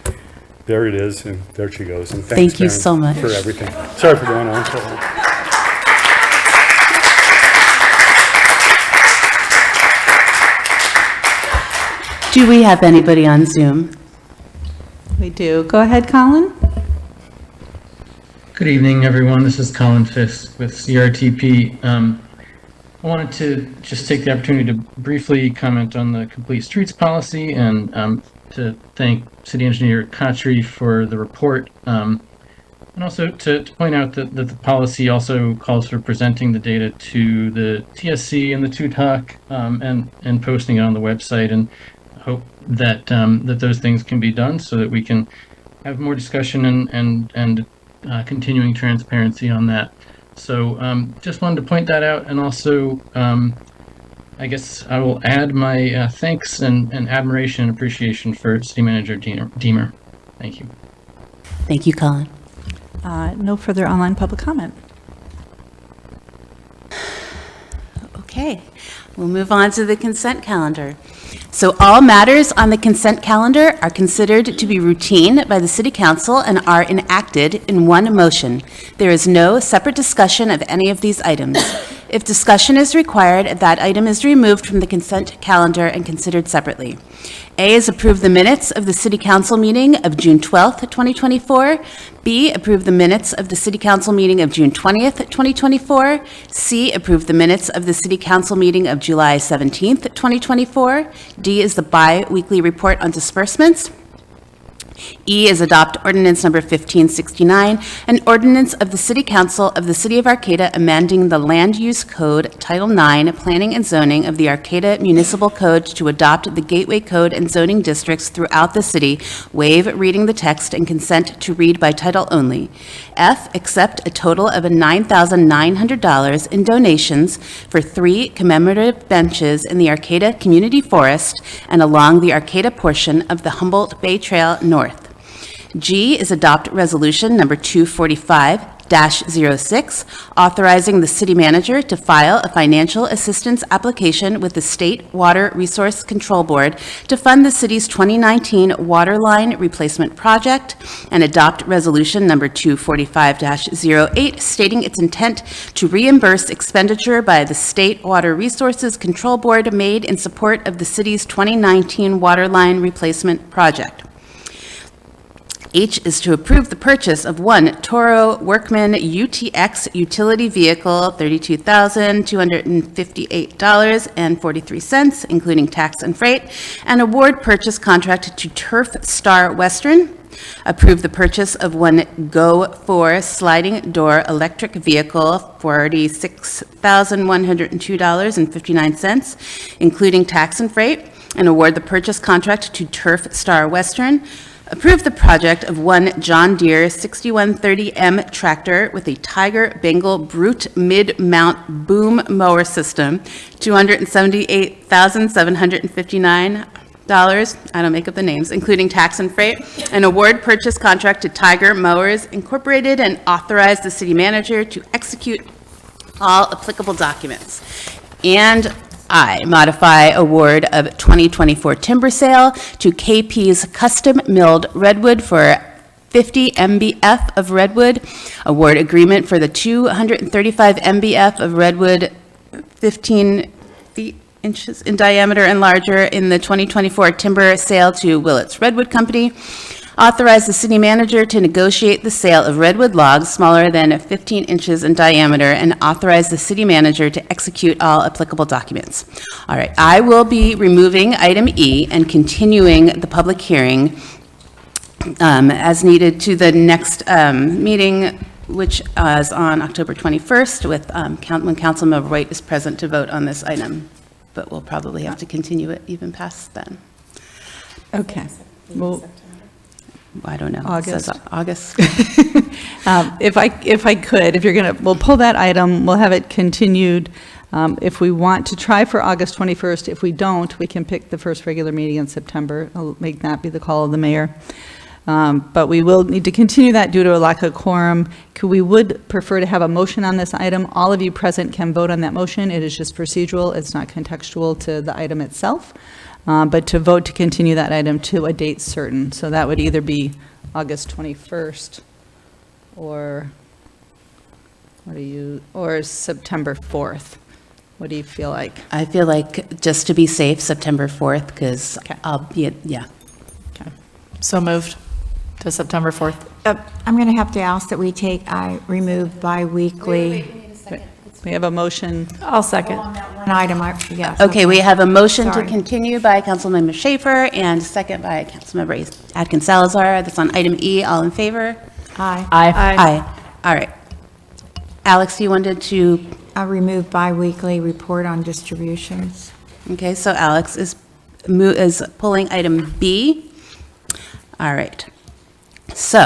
there it is, and there she goes. And thanks, Thank you Karen, so much. for everything. Sorry for going on so long. Do we have anybody on Zoom? We do. Go ahead, Colin. Good evening, everyone. This is Colin Fisk with CRTP. I wanted to just take the opportunity to briefly comment on the Complete Streets policy and to thank City Engineer Khatri for the report. And also to point out that the policy also calls for presenting the data to the TSC and the TUTOC and posting it on the website, and hope that that those things can be done so that we can have more discussion and continuing transparency on that. So just wanted to point that out, and also I guess I will add my thanks and admiration and appreciation for City Manager Deemer. Thank you. Thank you, Colin. No further online public comment. Okay, we'll move on to the consent calendar. So all matters on the consent calendar are considered to be routine by the City Council and are enacted in one motion. There is no separate discussion of any of these items. If discussion is required, that item is removed from the consent calendar and considered separately. A is approve the minutes of the City Council meeting of June 12th, 2024. B, approve the minutes of the City Council meeting of June 20th, 2024. C, approve the minutes of the City Council meeting of July 17th, 2024. D is the bi-weekly report on disbursements. E is adopt ordinance number 1569, an ordinance of the City Council of the City of Arcata amending the Land Use Code, Title IX, Planning and Zoning of the Arcata Municipal Code to adopt the Gateway Code and zoning districts throughout the city, waive reading the text, and consent to read by title only. F, accept a total of $9,900 in donations for 3 commemorative benches in the Arcata Community Forest and along the Arcata portion of the Humboldt Bay Trail North. G is adopt resolution number 245-06, authorizing the city manager to file a financial assistance application with the State Water Resource Control Board to fund the city's 2019 water line replacement project, and adopt resolution number 245-08, stating its intent to reimburse expenditure by the State Water Resources Control Board made in support of the city's 2019 water line replacement project. H is to approve the purchase of one Toro Workman UTX utility vehicle, $32,258.43, including tax and freight, and award purchase contract to Turf Star Western. Approve the purchase of one Go 4 sliding door electric vehicle, $46,102.59, including tax and freight, and award the purchase contract to Turf Star Western. Approve the project of one John Deere 6130M tractor with a Tiger Bengal Brute Mid-Mount Boom Mower System, $278,759. I don't make up the names, including tax and freight, and award purchase contract to Tiger Mowers Incorporated, and authorize the city manager to execute all applicable documents. And I, modify award of 2024 timber sale to KP's Custom Milled Redwood for 50 MBF of redwood. Award agreement for the 235 MBF of redwood 15 feet inches in diameter and larger in the 2024 timber sale to Willett's Redwood Company. Authorize the city manager to negotiate the sale of redwood logs smaller than 15 inches in diameter, and authorize the city manager to execute all applicable documents. All right, I will be removing item E and continuing the public hearing as needed to the next meeting, which is on October 21st, with when Councilmember White is present to vote on this item. But we'll probably have to continue it even past then. Okay. Well, I don't know. August. It says August. If I could, if you're going to, we'll pull that item, we'll have it continued. If we want to try for August 21st, if we don't, we can pick the first regular meeting in September. I'll make that be the call of the mayor. But we will need to continue that due to a lack of quorum. We would prefer to have a motion on this item. All of you present can vote on that motion. It is just procedural. It's not contextual to the item itself. But to vote to continue that item to a date certain. So that would either be August 21st or or September 4th. What do you feel like? I feel like, just to be safe, September 4th, because I'll be, yeah. Okay. So moved to September 4th. I'm going to have to ask that we remove bi-weekly. We have a motion. I'll second. One item, yes. Okay, we have a motion to Sorry. continue by Councilmember Schaefer and second by Councilmember Atkins Salazar. That's on item E. All in favor? Aye. Aye. All right. Alex, you wanted to? Remove bi-weekly report on distributions. Okay, so Alex is pulling item B. All right. So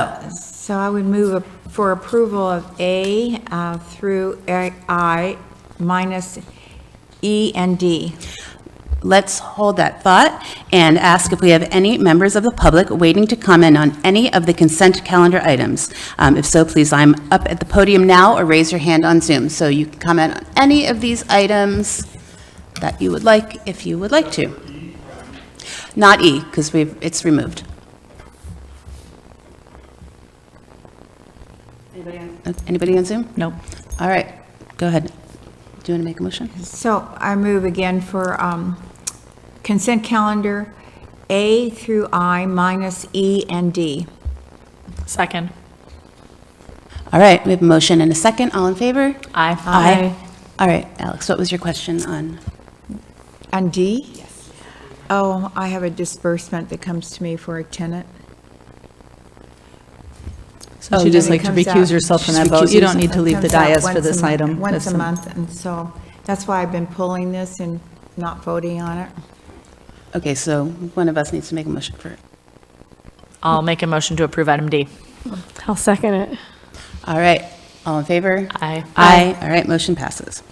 I would move for approval of A through I minus E and D. let's hold that thought and ask if we have any members of the public waiting to comment on any of the consent calendar items. If so, please, I'm up at the podium now, or raise your hand on Zoom. So you can comment on any of these items that you would like, if you would like to. Not E, because it's removed. Anybody on Zoom? No. All right, go ahead. Do you want to make a motion? So I move again for consent calendar A through I minus E and D. Second. All right, we have a motion and a second. All in favor? Aye. Aye. All right, Alex, what was your question on? On D? Yes. Oh, I have a disbursement that comes to me for a tenant. So you'd just like to recuse yourself from that vote. You don't need to leave the dais for this item. Once a month, and so that's why I've been pulling this and not voting on it. Okay, so one of us needs to make a motion for it. I'll make a motion to approve item D. I'll second it. All right, all in favor? Aye. Aye. All right, motion passes.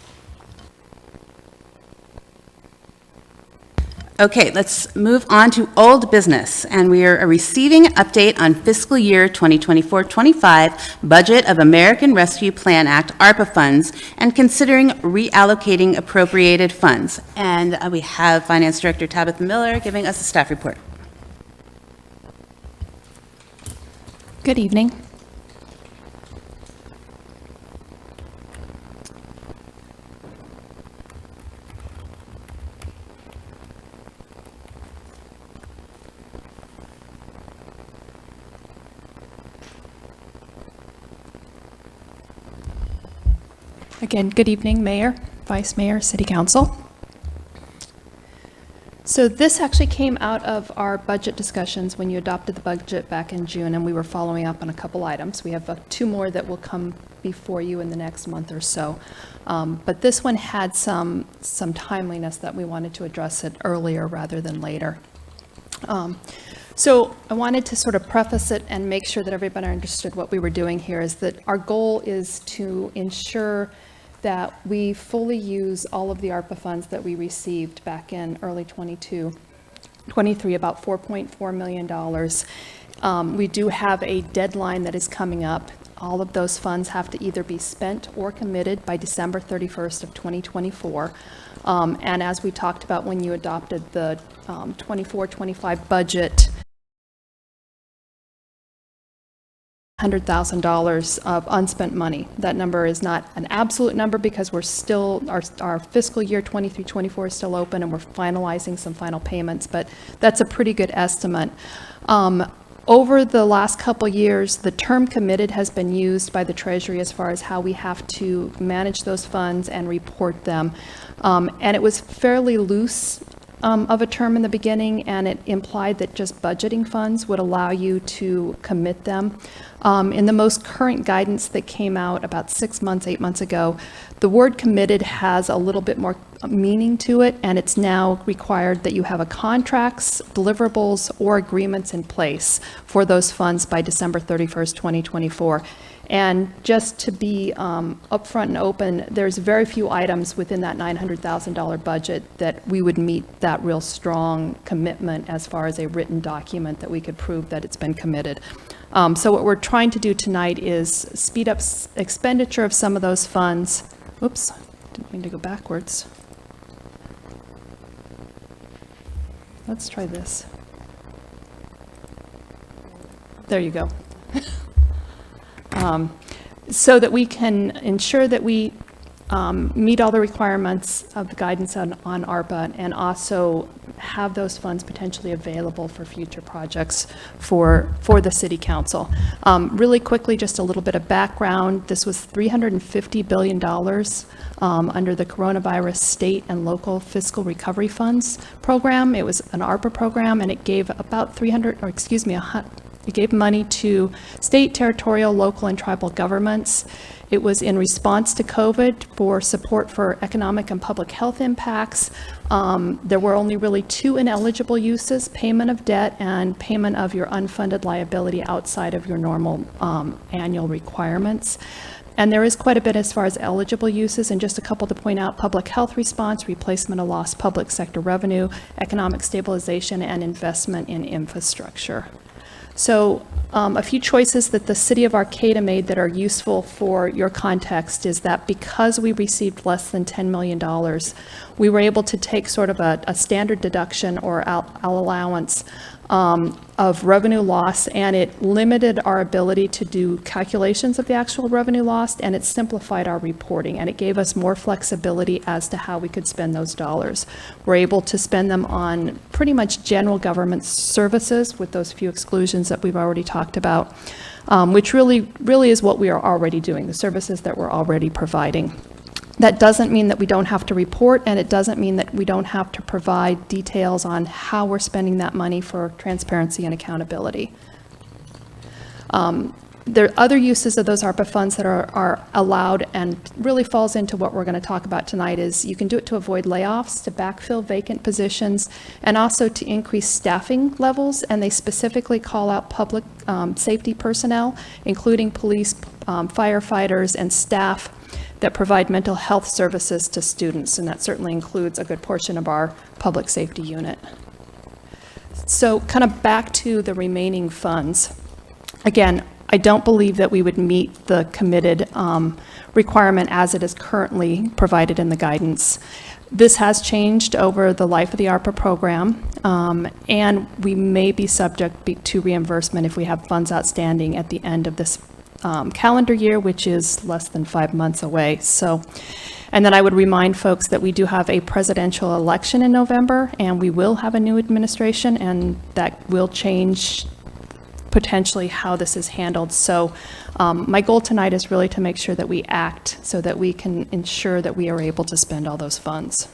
Okay, let's move on to old business, and we are receiving an update on fiscal year 2024-25 budget of American Rescue Plan Act ARPA funds and considering reallocating appropriated funds. And we have Finance Director Tabitha Miller giving us a staff report. Good evening. Again, good evening, Mayor, Vice Mayor, City Council. So this actually came out of our budget discussions when you adopted the budget back in June, and we were following up on a couple items. We have 2 more that will come before you in the next month or so. But this one had some timeliness that we wanted to address it earlier rather than later. So I wanted to sort of preface it and make sure that everybody understood what we were doing here, is that our goal is to ensure that we fully use all of the ARPA funds that we received back in early 23, about $4.4 million. We do have a deadline that is coming up. All of those funds have to either be spent or committed by December 31st of 2024. And as we talked about when you adopted the 24-25 budget, $100,000 of unspent money. That number is not an absolute number because we're still, our fiscal year 23-24 is still open and we're finalizing some final payments, but that's a pretty good estimate. Over the last couple years, the term committed has been used by the Treasury as far as how we have to manage those funds and report them. And it was fairly loose of a term in the beginning, and it implied that just budgeting funds would allow you to commit them. In the most current guidance that came out about 6 months, 8 months ago, the word committed has a little bit more meaning to it, and it's now required that you have a contracts, deliverables, or agreements in place for those funds by December 31st, 2024. And just to be upfront and open, there's very few items within that $900,000 budget that we would meet that real strong commitment as far as a written document that we could prove that it's been committed. So what we're trying to do tonight is speed up expenditure of some of those funds. Oops, didn't mean to go backwards. Let's try this. There you go. So that we can ensure that we meet all the requirements of the guidance on ARPA and also have those funds potentially available for future projects for the City Council. Really quickly, just a little bit of background. This was $350 billion under the Coronavirus State and Local Fiscal Recovery Funds program. It was an ARPA program, and it gave about it gave money to state, territorial, local, and tribal governments. It was in response to COVID for support for economic and public health impacts. There were only really 2 ineligible uses: payment of debt and payment of your unfunded liability outside of your normal annual requirements. And there is quite a bit as far as eligible uses, and just a couple to point out: public health response, replacement of lost public sector revenue, economic stabilization, and investment in infrastructure. So a few choices that the City of Arcata made that are useful for your context is that because we received less than $10 million, we were able to take sort of a standard deduction or allowance of revenue loss, and it limited our ability to do calculations of the actual revenue lost, and it simplified our reporting, and it gave us more flexibility as to how we could spend those dollars. We're able to spend them on pretty much general government services with those few exclusions that we've already talked about, which really is what we are already doing, the services that we're already providing. That doesn't mean that we don't have to report, and it doesn't mean that we don't have to provide details on how we're spending that money for transparency and accountability. There are other uses of those ARPA funds that are allowed, and really falls into what we're going to talk about tonight. Is you can do it to avoid layoffs, to backfill vacant positions, and also to increase staffing levels, and they specifically call out public safety personnel, including police, firefighters, and staff that provide mental health services to students, and that certainly includes a good portion of our public safety unit. So kind of back to the remaining funds. Again, I don't believe that we would meet the committed requirement as it is currently provided in the guidance. This has changed over the life of the ARPA program, and we may be subject to reimbursement if we have funds outstanding at the end of this calendar year, which is less than 5 months away. So, and then I would remind folks that we do have a presidential election in November, and we will have a new administration, and that will change potentially how this is handled. So my goal tonight is really to make sure that we act so that we can ensure that we are able to spend all those funds.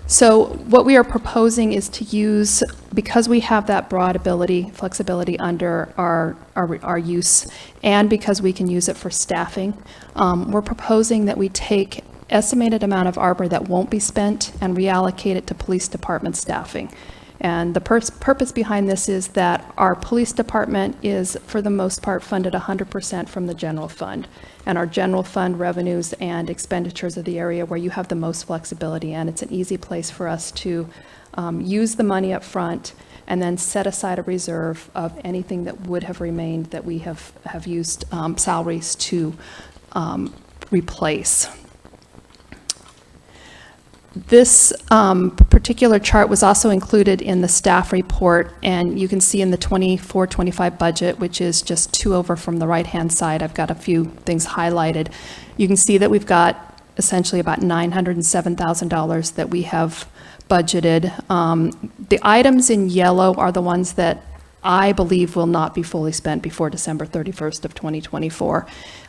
So what we are proposing is to use, because we have that broad ability, flexibility under our use, and because we can use it for staffing, we're proposing that we take estimated amount of ARPA that won't be spent and reallocate it to police department staffing. And the purpose behind this is that our police department is, for the most part, funded 100% from the general fund. And our general fund revenues and expenditures are the area where you have the most flexibility, and it's an easy place for us to use the money up front and then set aside a reserve of anything that would have remained that we have used salaries to replace. This particular chart was also included in the staff report, and you can see in the 24-25 budget, which is just 2 over from the right-hand side, I've got a few things highlighted. You can see that we've got essentially about $907,000 that we have budgeted. The items in yellow are the ones that I believe will not be fully spent before December 31st of 2024.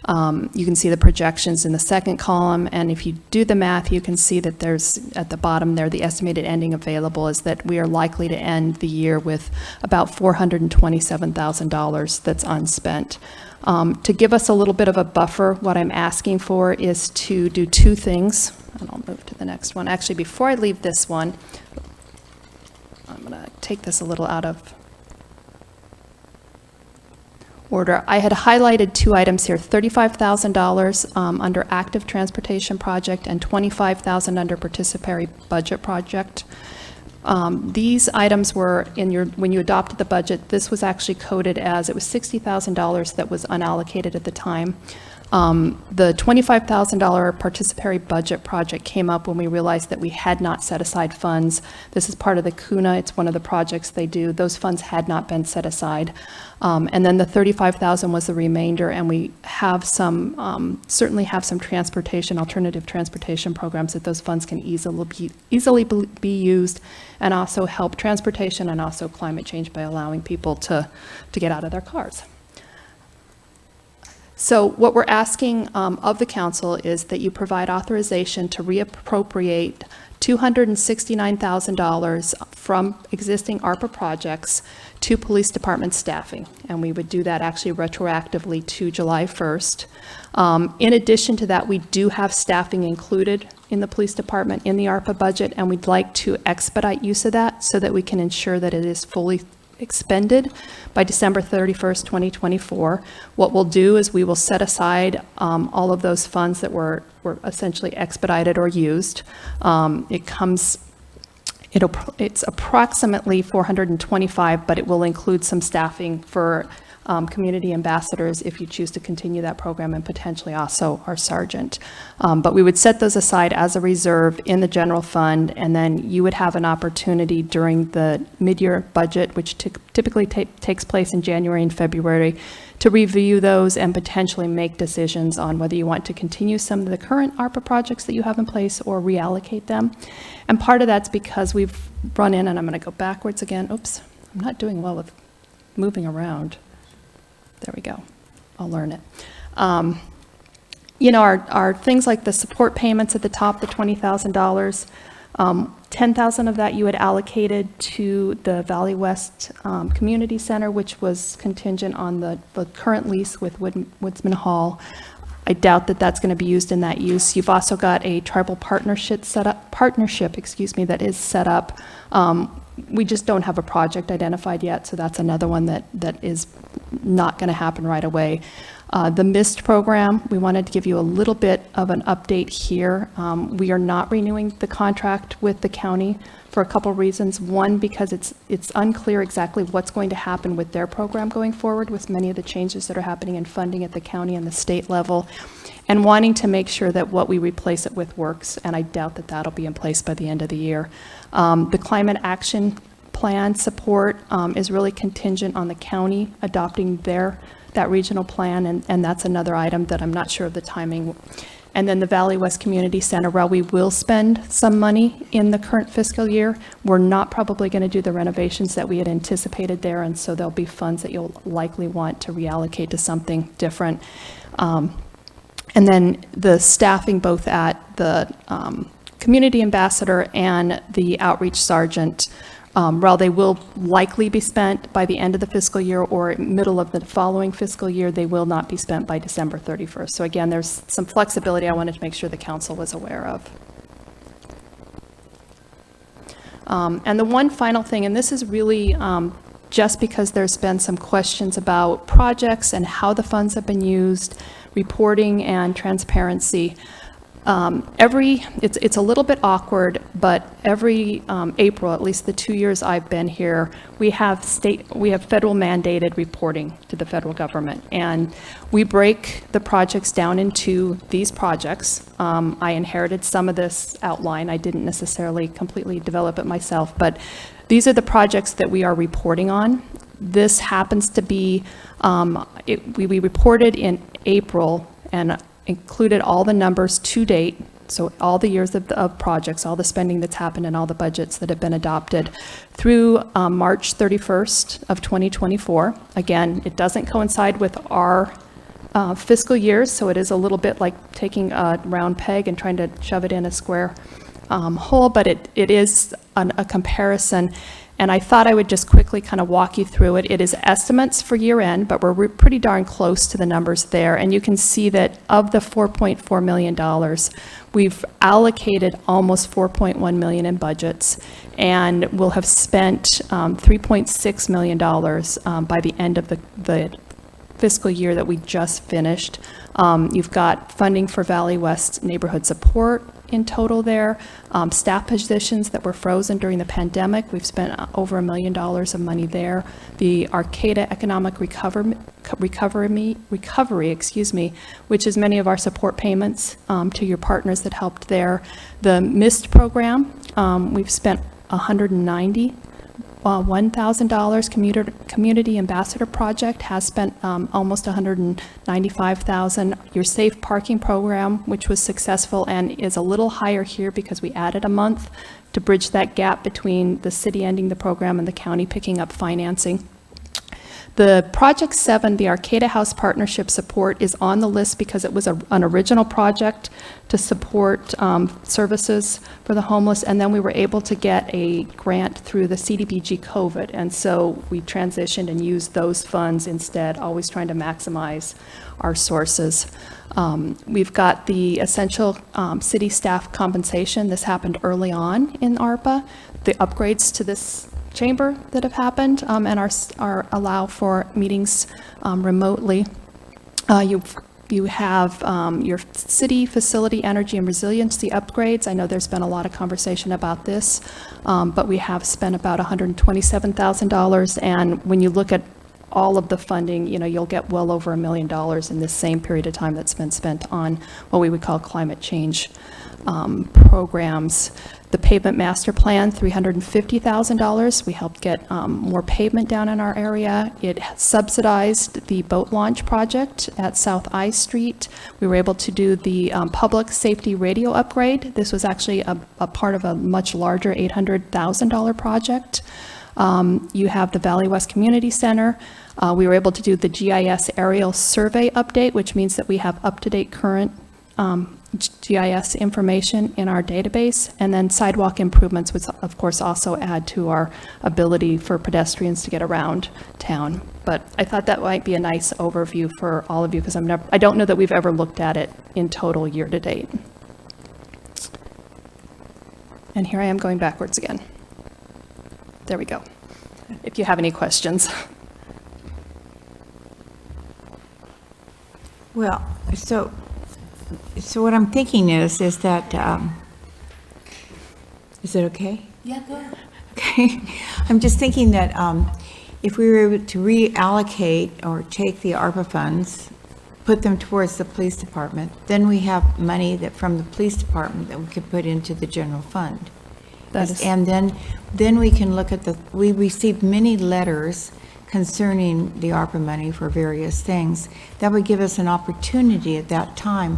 You can see the projections in the second column, and if you do the math, you can see that there's, at the bottom there, the estimated ending available is that we are likely to end the year with about $427,000 that's unspent. To give us a little bit of a buffer, what I'm asking for is to do 2 things, and I'll move to the next one. Actually, before I leave this one, I'm going to take this a little out of order. I had highlighted 2 items here, $35,000 under active transportation project and $25,000 under participatory budget project. These items were in your, when you adopted the budget, this was actually coded as, it was $60,000 that was unallocated at the time. The $25,000 participatory budget project came up when we realized that we had not set aside funds. This is part of the CUNA. It's one of the projects they do. Those funds had not been set aside. And then the $35,000 was the remainder, and we have some, certainly have some transportation, alternative transportation programs that those funds can easily be used, and also help transportation and also climate change by allowing people to get out of their cars. So what we're asking of the council is that you provide authorization to reappropriate $269,000 from existing ARPA projects to police department staffing. And we would do that actually retroactively to July 1st. In addition to that, we do have staffing included in the police department in the ARPA budget, and we'd like to expedite use of that so that we can ensure that it is fully expended by December 31st, 2024. What we'll do is we will set aside all of those funds that were essentially expedited or used. It's approximately $425, but it will include some staffing for community ambassadors if you choose to continue that program, and potentially also our sergeant. But we would set those aside as a reserve in the general fund, and then you would have an opportunity during the mid-year budget, which typically takes place in January and February, to review those and potentially make decisions on whether you want to continue some of the current ARPA projects that you have in place or reallocate them. And part of that's because we've run in, and I'm going to go backwards again. Oops, I'm not doing well with moving around. There we go. I'll learn it. You know, our things like the support payments at the top, the $20,000, 10,000 of that you had allocated to the Valley West Community Center, which was contingent on the current lease with Woodsman Hall. I doubt that that's going to be used in that use. You've also got a tribal partnership that is set up. We just don't have a project identified yet, so that's another one that is not going to happen right away. The MIST program, we wanted to give you a little bit of an update here. We are not renewing the contract with the county for a couple reasons. One, because it's unclear exactly what's going to happen with their program going forward with many of the changes that are happening in funding at the county and the state level, and wanting to make sure that what we replace it with works, and I doubt that that'll be in place by the end of the year. The climate action plan support is really contingent on the county adopting that regional plan, and that's another item that I'm not sure of the timing. And then the Valley West Community Center, while we will spend some money in the current fiscal year, we're not probably going to do the renovations that we had anticipated there, and so there'll be funds that you'll likely want to reallocate to something different. And then the staffing both at the community ambassador and the outreach sergeant, while they will likely be spent by the end of the fiscal year or middle of the following fiscal year, they will not be spent by December 31st. So again, there's some flexibility I wanted to make sure the council was aware of. And the one final thing, and this is really just because there's been some questions about projects and how the funds have been used, reporting and transparency. It's a little bit awkward, but every April, at least the 2 years I've been here, we have federal mandated reporting to the federal government, and we break the projects down into these projects. I inherited some of this outline. I didn't necessarily completely develop it myself, but these are the projects that we are reporting on. This happens to be, we reported in April and included all the numbers to date, so all the years of projects, all the spending that's happened and all the budgets that have been adopted through March 31st of 2024. Again, it doesn't coincide with our fiscal years, so it is a little bit like taking a round peg and trying to shove it in a square hole, but it is a comparison. And I thought I would just quickly kind of walk you through it. It is estimates for year end, but we're pretty darn close to the numbers there. And you can see that of the $4.4 million, we've allocated almost $4.1 million in budgets, and we'll have spent $3.6 million by the end of the fiscal year that we just finished. You've got funding for Valley West neighborhood support in total there, staff positions that were frozen during the pandemic. We've spent over $1 million of money there. The Arcata economic recovery, which is many of our support payments to your partners that helped there. The MIST program, we've spent $1,000. Community Ambassador Project has spent almost $195,000. Your Safe Parking Program, which was successful and is a little higher here because we added a month to bridge that gap between the city ending the program and the county picking up financing. The Project 7, the Arcata House Partnership support, is on the list because it was an original project to support services for the homeless, and then we were able to get a grant through the CDBG COVID, and so we transitioned and used those funds instead, always trying to maximize our sources. We've got the essential city staff compensation. This happened early on in ARPA. The upgrades to this chamber that have happened and are allow for meetings remotely. You have your city facility energy and resiliency upgrades. I know there's been a lot of conversation about this, but we have spent about $127,000, and when you look at all of the funding, you'll get well over $1 million in this same period of time that's been spent on what we would call climate change programs. The pavement master plan, $350,000. We helped get more pavement down in our area. It subsidized the boat launch project at South I Street. We were able to do the public safety radio upgrade. This was actually a part of a much larger $800,000 project. You have the Valley West Community Center. We were able to do the GIS aerial survey update, which means that we have up-to-date current GIS information in our database, and then sidewalk improvements, which of course also add to our ability for pedestrians to get around town. But I thought that might be a nice overview for all of you, because I don't know that we've ever looked at it in total year to date. And here I am going backwards again. There we go. If you have any questions. Well, so what I'm thinking is that, is it okay? Yeah, go ahead. Okay. I'm just thinking that if we were able to reallocate or take the ARPA funds, put them towards the police department, then we have money that from the police department that we could put into the general fund. And then we can look at we received many letters concerning the ARPA money for various things. That would give us an opportunity at that time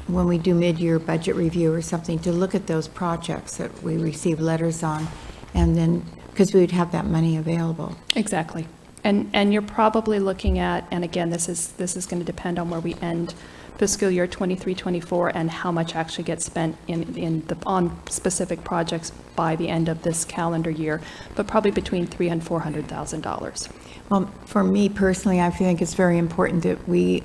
when we do mid-year budget review or something to look at those projects that we receive letters on, and then, because we would have that money available. Exactly. And you're probably looking at, and again, this is going to depend on where we end fiscal year 23-24 and how much actually gets spent on specific projects by the end of this calendar year, but probably between $300,000 and $400,000. Well, for me personally, I think it's very important that we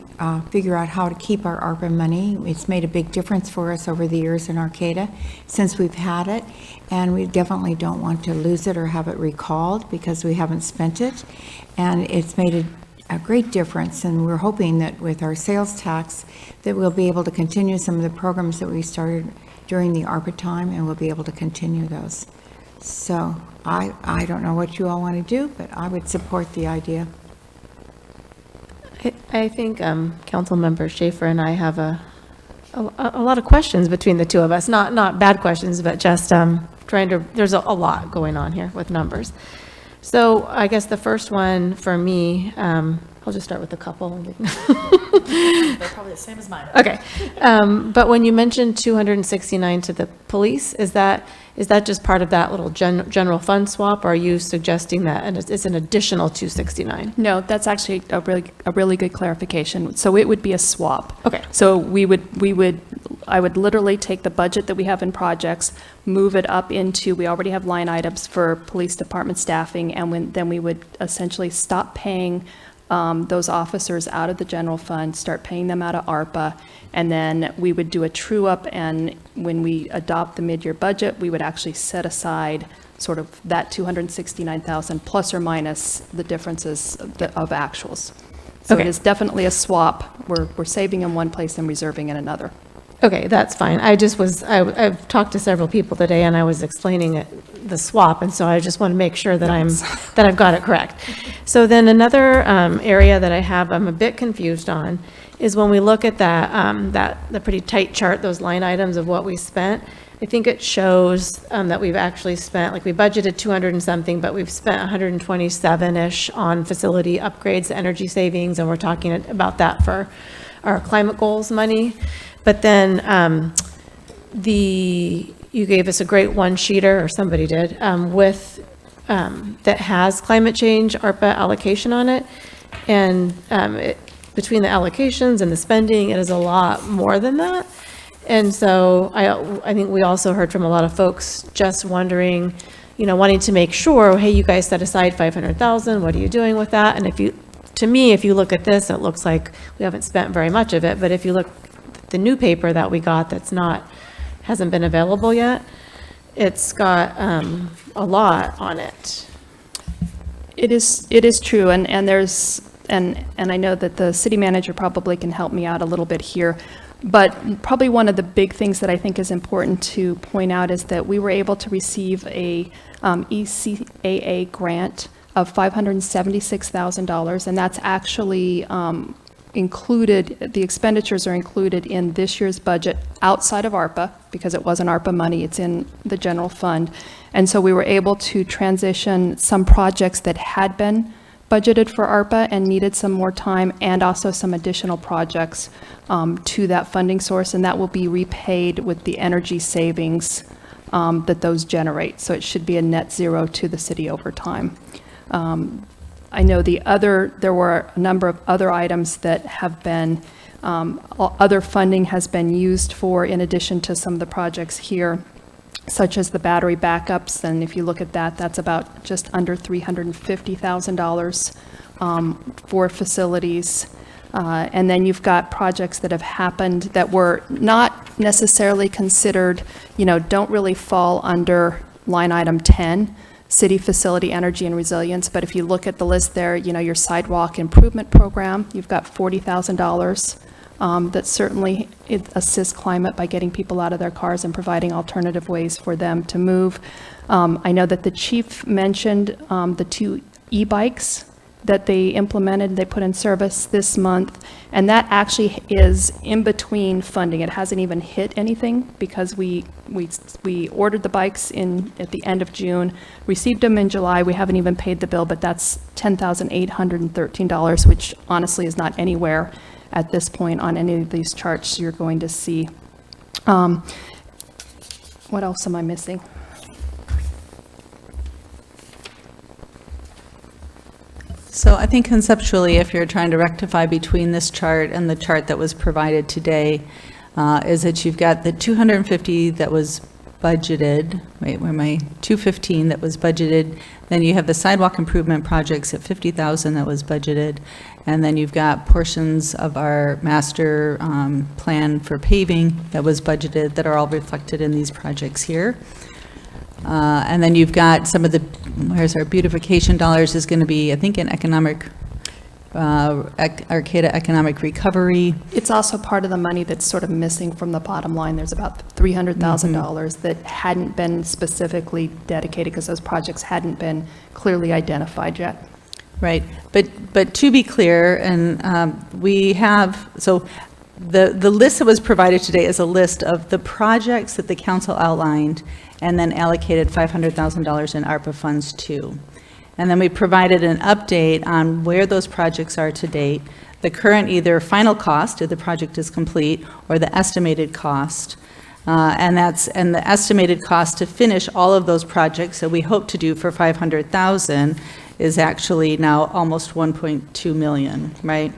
figure out how to keep our ARPA money. It's made a big difference for us over the years in Arcata since we've had it, and we definitely don't want to lose it or have it recalled because we haven't spent it. And it's made a great difference, and we're hoping that with our sales tax that we'll be able to continue some of the programs that we started during the ARPA time, and we'll be able to continue those. So I don't know what you all want to do, but I would support the idea. I think Councilmember Schaefer and I have a lot of questions between the two of us. Not bad questions, but just trying to, there's a lot going on here with numbers. So I guess the first one for me, I'll just start with a couple. They're probably the same as mine. Okay. But when you mentioned 269 to the police, is that just part of that little general fund swap, or are you suggesting that it's an additional 269? No, that's actually a really good clarification. So it would be a swap. Okay. So I would literally take the budget that we have in projects, move it up into, we already have line items for police department staffing, and then we would essentially stop paying those officers out of the general fund, start paying them out of ARPA, and then we would do a true up, and when we adopt the mid-year budget, we would actually set aside sort of that 269,000 plus or minus the differences of actuals. So Okay. it is definitely a swap. We're saving in one place and reserving in another. Okay, that's fine. I've talked to several people today, and I was explaining the swap, and so I just want to make sure that I've got it correct. So then another area that I'm a bit confused on is when we look at the pretty tight chart, those line items of what we spent. I think it shows that we've actually spent, like we budgeted 200 and something, but we've spent 127-ish on facility upgrades, energy savings, and we're talking about that for our climate goals money. But then you gave us a great one-sheeter, or somebody did, that has climate change ARPA allocation on it. And between the allocations and the spending, it is a lot more than that. And so I think we also heard from a lot of folks just wondering, wanting to make sure, hey, you guys set aside 500,000, what are you doing with that? And if you look at this, it looks like we haven't spent very much of it, but if you look at the new paper that we got hasn't been available yet, it's got a lot on it. It is true, and there's, and I know that the city manager probably can help me out a little bit here, but probably one of the big things that I think is important to point out is that we were able to receive a ECAA grant of $576,000, and that's actually included, the expenditures are included in this year's budget outside of ARPA, because it wasn't ARPA money, it's in the general fund. And so we were able to transition some projects that had been budgeted for ARPA and needed some more time, and also some additional projects to that funding source, and that will be repaid with the energy savings that those generate. So it should be a net zero to the city over time. I know there were a number of other items that have been, other funding has been used for, in addition to some of the projects here, such as the battery backups. And if you look at that, that's about just under $350,000 for facilities. And then you've got projects that have happened that were not necessarily considered, don't really fall under line item 10, city facility energy and resilience. But if you look at the list there, your sidewalk improvement program, you've got $40,000. that certainly it assists climate by getting people out of their cars and providing alternative ways for them to move. I know that the chief mentioned the 2 e-bikes that they implemented, they put in service this month, and that actually is in between funding. It hasn't even hit anything because we ordered the bikes in at the end of June, received them in July. We haven't even paid the bill, but that's $10,813, which honestly is not anywhere at this point on any of these charts you're going to see. What else am I missing? So I think conceptually, if you're trying to rectify between this chart and the chart that was provided today, is that you've got the 250 that was budgeted, wait, where am I? 215 that was budgeted, then you have the sidewalk improvement projects at 50,000 that was budgeted, and then you've got portions of our master plan for paving that was budgeted that are all reflected in these projects here. And then you've got some of the, where's our beautification dollars is going to be, I think, in economic, Arcata economic recovery. It's also part of the money that's sort of missing from the bottom line. There's about $300,000 that hadn't been specifically dedicated because those projects hadn't been clearly identified yet. Right, but to be clear, and we have, so the list that was provided today is a list of the projects that the council outlined and then allocated $500,000 in ARPA funds to. And then we provided an update on where those projects are to date, the current either final cost, if the project is complete, or the estimated cost. And the estimated cost to finish all of those projects that we hope to do for $500,000 is actually now almost 1.2 million, right?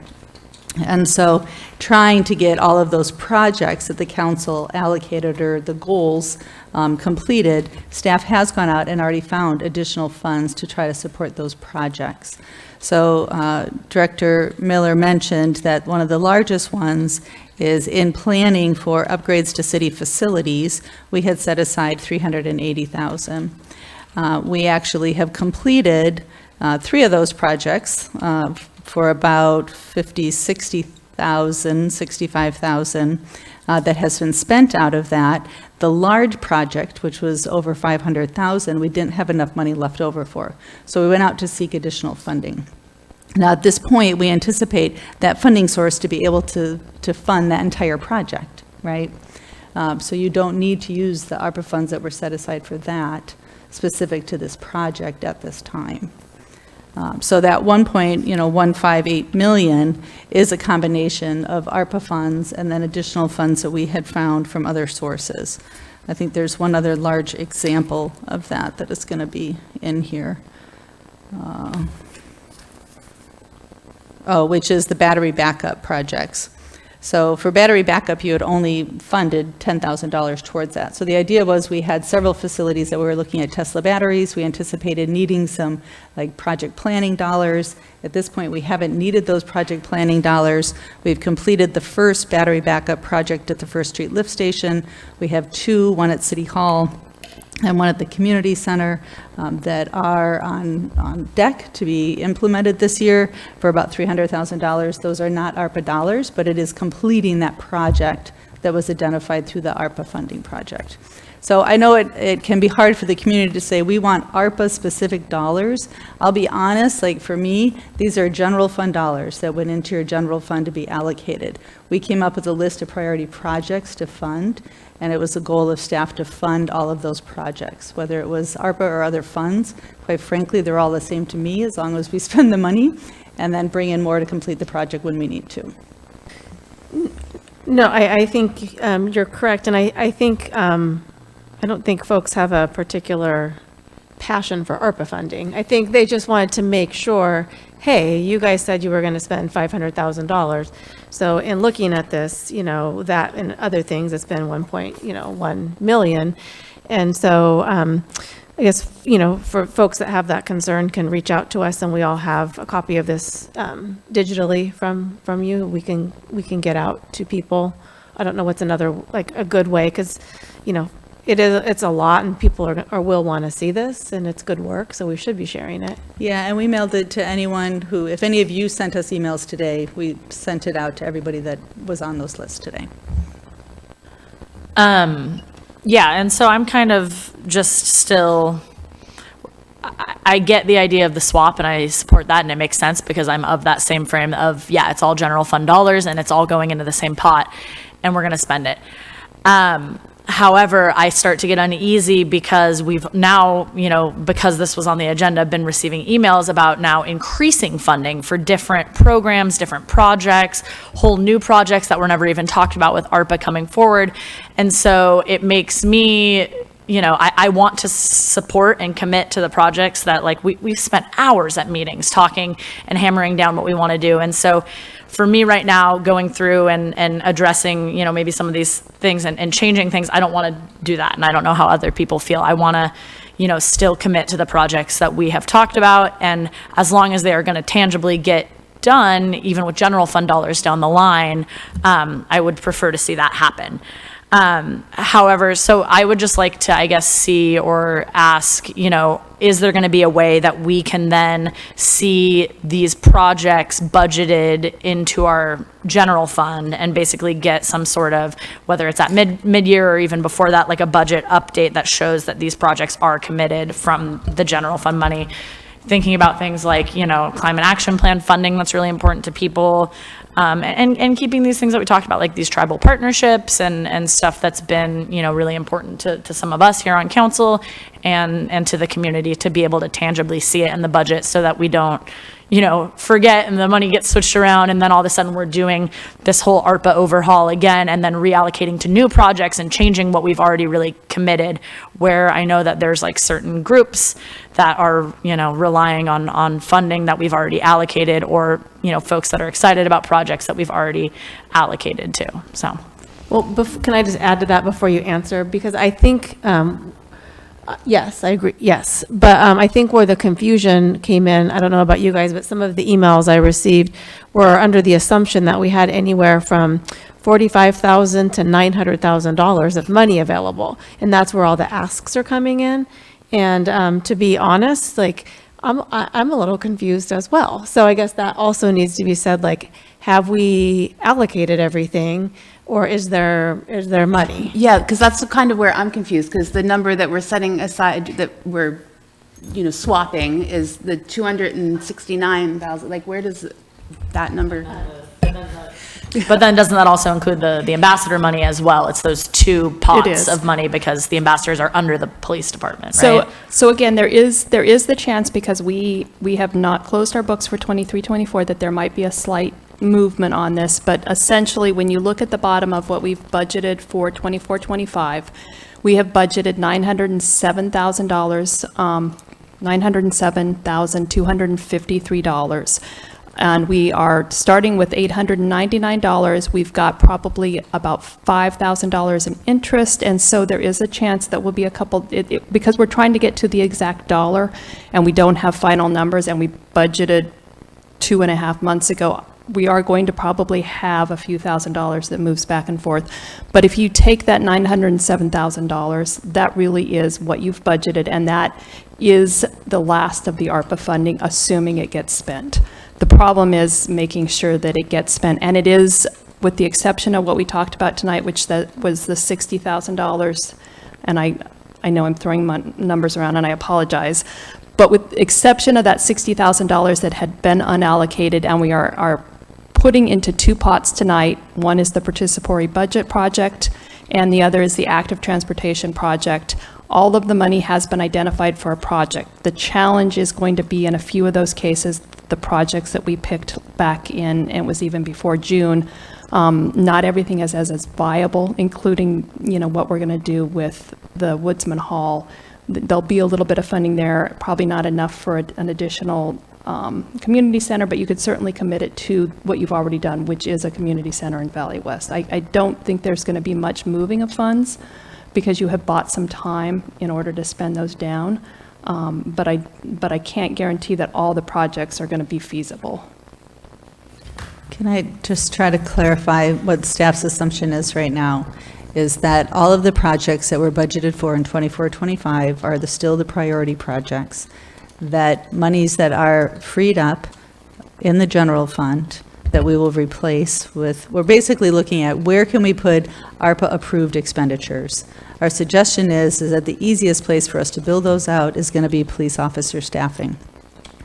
And so trying to get all of those projects that the council allocated or the goals completed, staff has gone out and already found additional funds to try to support those projects. So Director Miller mentioned that one of the largest ones is in planning for upgrades to city facilities. We had set aside $380,000. We actually have completed 3 of those projects for about 65,000 that has been spent out of that. The large project, which was over 500,000, we didn't have enough money left over for. So we went out to seek additional funding. Now, at this point, we anticipate that funding source to be able to fund that entire project, right? So you don't need to use the ARPA funds that were set aside for that specific to this project at this time. So that 1.158 million is a combination of ARPA funds and then additional funds that we had found from other sources. I think there's one other large example of that that is going to be in here. Which is the battery backup projects. So for battery backup, you had only funded $10,000 towards that. So the idea was we had several facilities that we were looking at Tesla batteries. We anticipated needing some like project planning dollars. At this point, we haven't needed those project planning dollars. We've completed the first battery backup project at the First Street lift station. We have 2, one at City Hall and one at the community center that are on deck to be implemented this year for about $300,000. Those are not ARPA dollars, but it is completing that project that was identified through the ARPA funding project. So I know it can be hard for the community to say, we want ARPA-specific dollars. I'll be honest, like for me, these are general fund dollars that went into your general fund to be allocated. We came up with a list of priority projects to fund, and it was the goal of staff to fund all of those projects, whether it was ARPA or other funds. Quite frankly, they're all the same to me as long as we spend the money and then bring in more to complete the project when we need to. No, I think you're correct, and I think I don't think folks have a particular passion for ARPA funding. I think they just wanted to make sure, hey, you guys said you were going to spend $500,000. So in looking at this, that and other things, it's been 1 million. And so I guess, for folks that have that concern can reach out to us, and we all have a copy of this digitally from you. We can get out to people. I don't know what's another, like a good way, because, it's a lot, and people will want to see this, and it's good work, so we should be sharing it. Yeah, and we mailed it to anyone who, if any of you sent us emails today, we sent it out to everybody that was on those lists today. Yeah, and so I'm kind of just still, I get the idea of the swap and I support that, and it makes sense because I'm of that same frame of, yeah, it's all general fund dollars and it's all going into the same pot and we're going to spend it. However, I start to get uneasy because we've now, because this was on the agenda, been receiving emails about now increasing funding for different programs, different projects, whole new projects that were never even talked about with ARPA coming forward. And so it makes me, I want to support and commit to the projects that we've spent hours at meetings talking and hammering down what we want to do. And so for me right now, going through and addressing, maybe some of these things and changing things, I don't want to do that. And I don't know how other people feel. I want to, still commit to the projects that we have talked about. And as long as they are going to tangibly get done, even with general fund dollars down the line, I would prefer to see that happen. However, so I would just like to, I guess, see or ask, is there going to be a way that we can then see these projects budgeted into our general fund and basically get some sort of, whether it's at mid-year or even before that, like a budget update that shows that these projects are committed from the general fund money? Thinking about things like, climate action plan funding, that's really important to people. And keeping these things that we talked about, like these tribal partnerships and stuff that's been, really important to some of us here on council and to the community to be able to tangibly see it in the budget so that we don't, forget and the money gets switched around and then all of a sudden we're doing this whole ARPA overhaul again and then reallocating to new projects and changing what we've already really committed, where I know that there's certain groups that are, relying on funding that we've already allocated or, folks that are excited about projects that we've already allocated to, so. Well, can I just add to that before you answer? Because I think, yes, I agree, yes. But I think where the confusion came in, I don't know about you guys, but some of the emails I received were under the assumption that we had anywhere from $45,000 to $900,000 of money available. And that's where all the asks are coming in. And to be honest, I'm a little confused as well. So I guess that also needs to be said, have we allocated everything? Or is there money? Yeah, because that's kind of where I'm confused, because the number that we're setting aside, that we're, swapping is the 269,000. Where does that number? But then doesn't that also include the ambassador money as well? It's those two pots of money because the ambassadors are under the police department, right? So again, there is the chance, because we have not closed our books for 23-24, that there might be a slight movement on this, but essentially when you look at the bottom of what we've budgeted for 24-25, we have budgeted $907,000, $907,253. And we are starting with $899. We've got probably about $5,000 in interest, and so there is a chance that will be a couple, because we're trying to get to the exact dollar, and we don't have final numbers, and we budgeted 2.5 months ago. We are going to probably have a few $1,000s that moves back and forth. But if you take that $907,000, that really is what you've budgeted, and that is the last of the ARPA funding, assuming it gets spent. The problem is making sure that it gets spent, and it is, with the exception of what we talked about tonight, which was the $60,000, and I know I'm throwing my numbers around and I apologize, but with the exception of that $60,000 that had been unallocated, and we are putting into two pots tonight. One is the participatory budget project, and the other is the active transportation project. All of the money has been identified for a project. The challenge is going to be, in a few of those cases, the projects that we picked back in, and it was even before June. Not everything is as viable, including, what we're going to do with the Woodsman Hall. There'll be a little bit of funding there, probably not enough for an additional community center, but you could certainly commit it to what you've already done, which is a community center in Valley West. I don't think there's going to be much moving of funds, because you have bought some time in order to spend those down. But I can't guarantee that all the projects are going to be feasible. Can I just try to clarify what staff's assumption is right now? is that all of the projects that were budgeted for in 24-25 are still the priority projects, that monies that are freed up in the general fund that we will replace with, we're basically looking at where can we put ARPA-approved expenditures. Our suggestion is that the easiest place for us to build those out is going to be police officer staffing,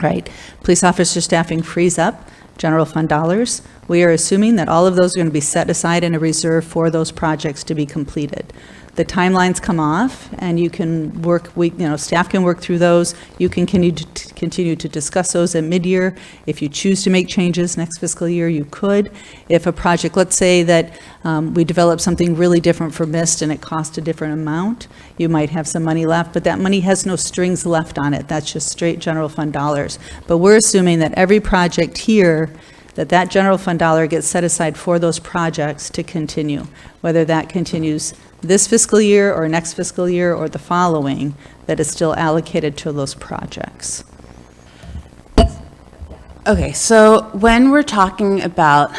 right? Police officer staffing frees up general fund dollars. We are assuming that all of those are going to be set aside in a reserve for those projects to be completed. The timelines come off, and you can work, staff can work through those. You can continue to discuss those at mid-year. If you choose to make changes next fiscal year, you could. If a project, let's say that we develop something really different for MIST and it costs a different amount, you might have some money left, but that money has no strings left on it. That's just straight general fund dollars. But we're assuming that every project here, that general fund dollar gets set aside for those projects to continue, whether that continues this fiscal year or next fiscal year or the following, that is still allocated to those projects. Okay, so when we're talking about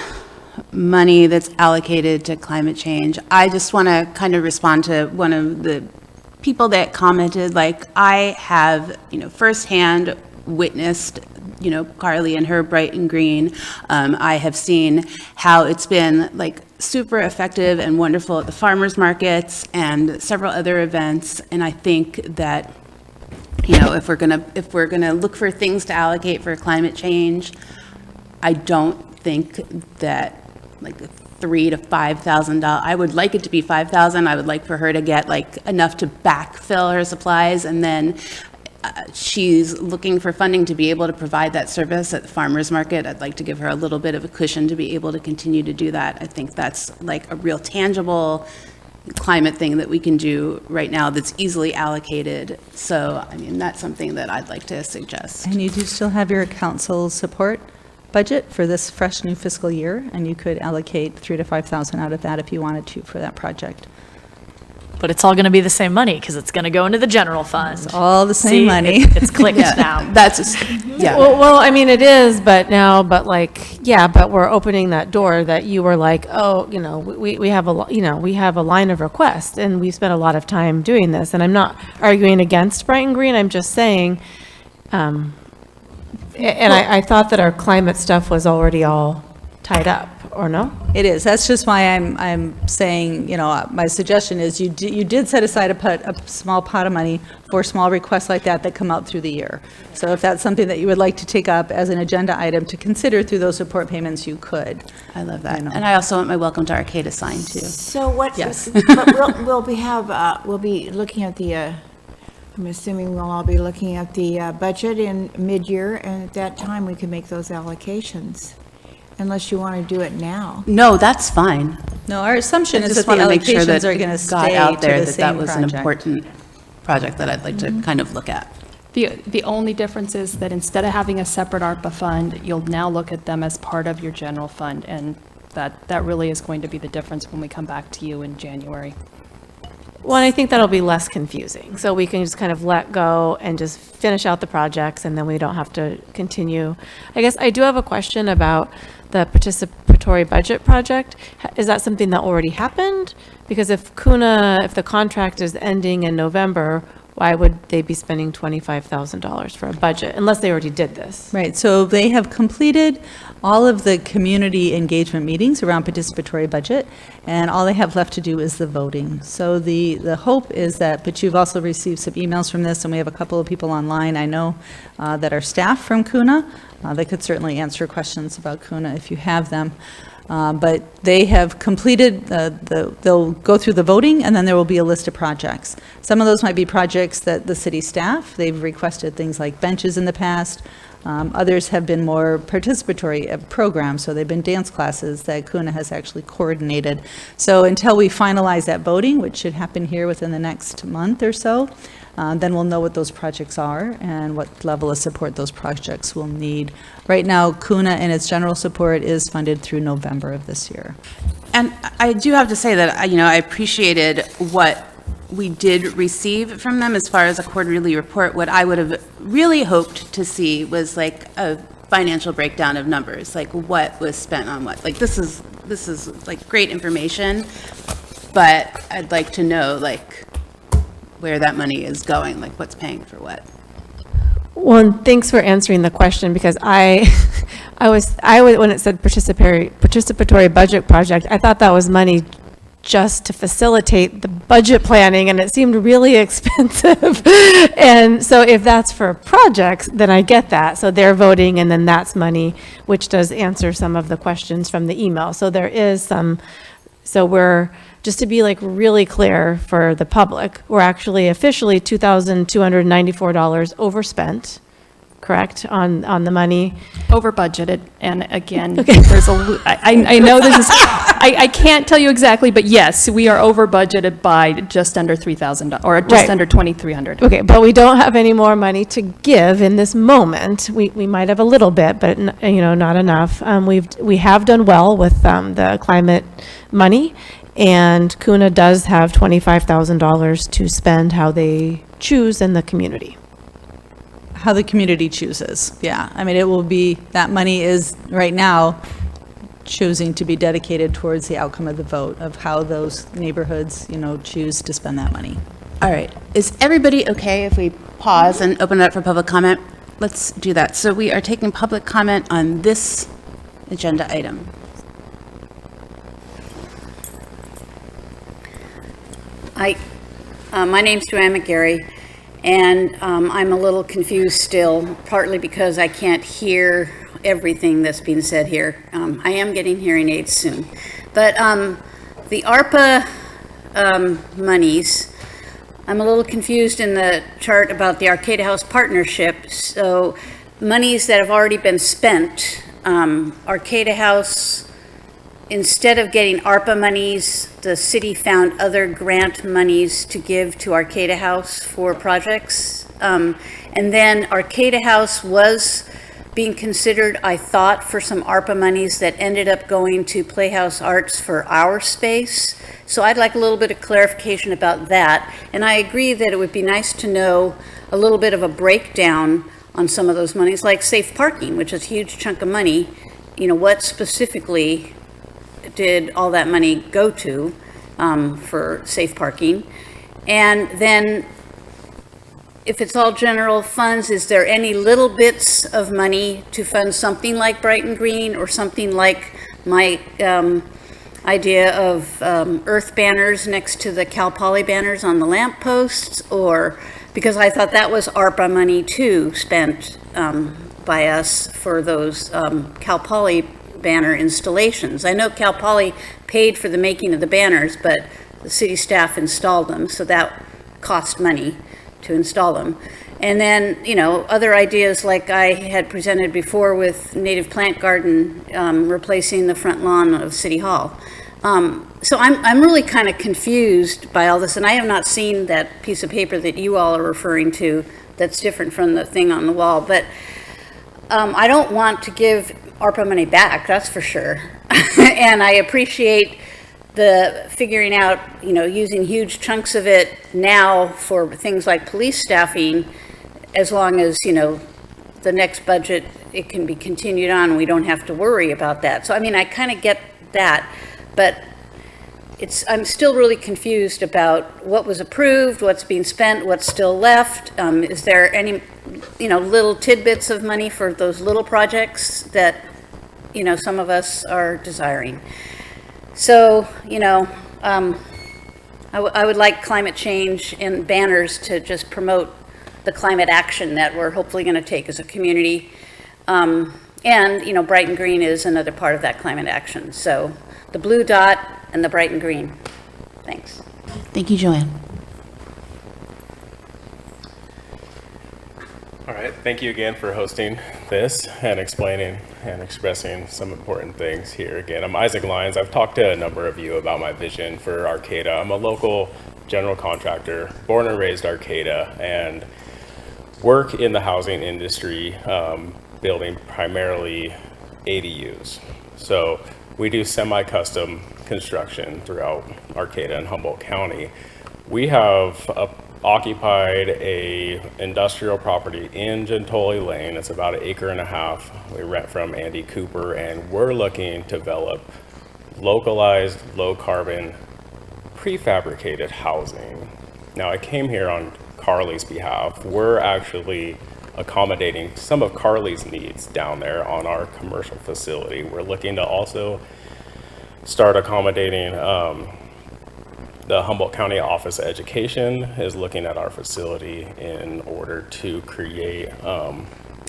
money that's allocated to climate change, I just want to kind of respond to one of the people that commented, like, I have, firsthand witnessed, Carly and her Bright and Green. I have seen how it's been like super effective and wonderful at the farmers markets and several other events. And I think that, if we're gonna look for things to allocate for climate change, I don't think that like $3,000 to $5,000. I would like it to be $5,000. I would like for her to get like enough to backfill her supplies, and then she's looking for funding to be able to provide that service at the farmer's market. I'd like to give her a little bit of a cushion to be able to continue to do that. I think that's like a real tangible climate thing that we can do right now that's easily allocated. So, that's something that I'd like to suggest. And you do still have your council support budget for this fresh new fiscal year, and you could allocate $3,000 to $5,000 out of that if you wanted to for that project. But it's all going to be the same money because it's going to go into the general fund. It's all the same money. It's clicked now. That's yeah. Well, it is, but we're opening that door that you were like, we have a line of requests, and we spent a lot of time doing this. And I'm not arguing against Bright and Green. I'm just saying, I thought that our climate stuff was already all tied up. Or no? It is. That's just why I'm saying, my suggestion is you did set aside a small pot of money for small requests like that come out through the year. So if that's something that you would like to take up as an agenda item to consider through those support payments, you could. I love that. And I also want my Welcome to Arcata sign too. So what? Yes. But we'll be looking at the. I'm assuming we'll all be looking at the budget in mid-year, and at that time we can make those allocations. Unless you want to do it now. No, that's fine. No, our assumption is that the make sure allocations that are going to stay out there to the that same was project. an important project that I'd like to kind of look at. The only difference is that instead of having a separate ARPA fund, you'll now look at them as part of your general fund, and that really is going to be the difference when we come back to you in January. Well, and I think that'll be less confusing. So we can just kind of let go and just finish out the projects, and then we don't have to continue. I guess I do have a question about the participatory budget project. Is that something that already happened? Because if the contract is ending in November, why would they be spending $25,000 for a budget unless they already did this? Right, so they have completed all of the community engagement meetings around participatory budget, and all they have left to do is the voting. So the hope is that, but you've also received some emails from this, and we have a couple of people online, I know, that are staff from CUNA. They could certainly answer questions about CUNA if you have them. But they have completed, they'll go through the voting, and then there will be a list of projects. Some of those might be projects that the city staff, they've requested things like benches in the past. Others have been more participatory programs, so they've been dance classes that CUNA has actually coordinated. So until we finalize that voting, which should happen here within the next month or so, then we'll know what those projects are and what level of support those projects will need. Right now, CUNA and its general support is funded through November of this year. And I do have to say that, I appreciated what we did receive from them as far as a quarterly report. What I would have really hoped to see was like a financial breakdown of numbers, like what was spent on what. Like this is like great information. but I'd like to know, like, where that money is going, like what's paying for what. Well, and thanks for answering the question, because I was, when it said participatory budget project, I thought that was money just to facilitate the budget planning, and it seemed really expensive. And so if that's for projects, then I get that. So they're voting, and then that's money, which does answer some of the questions from the email. So there is some, so we're, just to be like really clear for the public, we're actually officially $2,294 overspent, correct, on the money? Over budgeted, and again, there's I know this is, I can't tell you exactly, but yes, we are over budgeted by just under $3,000, or just Right. under $2,300. Okay, but we don't have any more money to give in this moment. We might have a little bit, but not enough. We have done well with the climate money, and CUNA does have $25,000 to spend how they choose in the community. How the community chooses, yeah. I mean, it will be, that money is right now choosing to be dedicated towards the outcome of the vote of how those neighborhoods, choose to spend that money. All right, is everybody okay if we pause and open it up for public comment? Let's do that. So we are taking public comment on this agenda item. My name's Joanne McGarry, and I'm a little confused still, partly because I can't hear everything that's being said here. I am getting hearing aids soon. But the ARPA monies, I'm a little confused in the chart about the Arcata House partnership. So monies that have already been spent, Arcata House, instead of getting ARPA monies, the city found other grant monies to give to Arcata House for projects. And then Arcata House was being considered, I thought, for some ARPA monies that ended up going to Playhouse Arts for our space. So I'd like a little bit of clarification about that. And I agree that it would be nice to know a little bit of a breakdown on some of those monies, like safe parking, which is a huge chunk of money. What specifically did all that money go to for safe parking? And then if it's all general funds, is there any little bits of money to fund something like Brighton Green, or something like my idea of earth banners next to the Cal Poly banners on the lamp posts? Or, because I thought that was ARPA money too, spent by us for those Cal Poly banner installations. I know Cal Poly paid for the making of the banners, but the city staff installed them, so that cost money to install them. And then, other ideas like I had presented before with native plant garden, replacing the front lawn of City Hall. So I'm really kind of confused by all this, and I have not seen that piece of paper that you all are referring to that's different from the thing on the wall. But I don't want to give ARPA money back, that's for sure. And I appreciate the figuring out, using huge chunks of it now for things like police staffing, as long as, the next budget, it can be continued on, we don't have to worry about that. So, I kind of get that, but I'm still really confused about what was approved, what's being spent, what's still left. Is there any, little tidbits of money for those little projects that, some of us are desiring? So, I would like climate change and banners to just promote the climate action that we're hopefully going to take as a community. And, Brighton Green is another part of that climate action. So the blue dot and the Brighton Green. Thanks. Thank you, Joanne. All right, thank you again for hosting this and explaining and expressing some important things here. Again, I'm Isaac Lyons. I've talked to a number of you about my vision for Arcata. I'm a local general contractor, born and raised Arcata, and work in the housing industry, building primarily ADUs. So we do semi-custom construction throughout Arcata and Humboldt County. We have occupied a industrial property in Gentoli Lane. It's about 1.5 acres. We rent from Andy Cooper, and we're looking to develop localized, low carbon prefabricated housing. Now, I came here on Carly's behalf. We're actually accommodating some of Carly's needs down there on our commercial facility. We're looking to also start accommodating the Humboldt County Office of Education is looking at our facility in order to create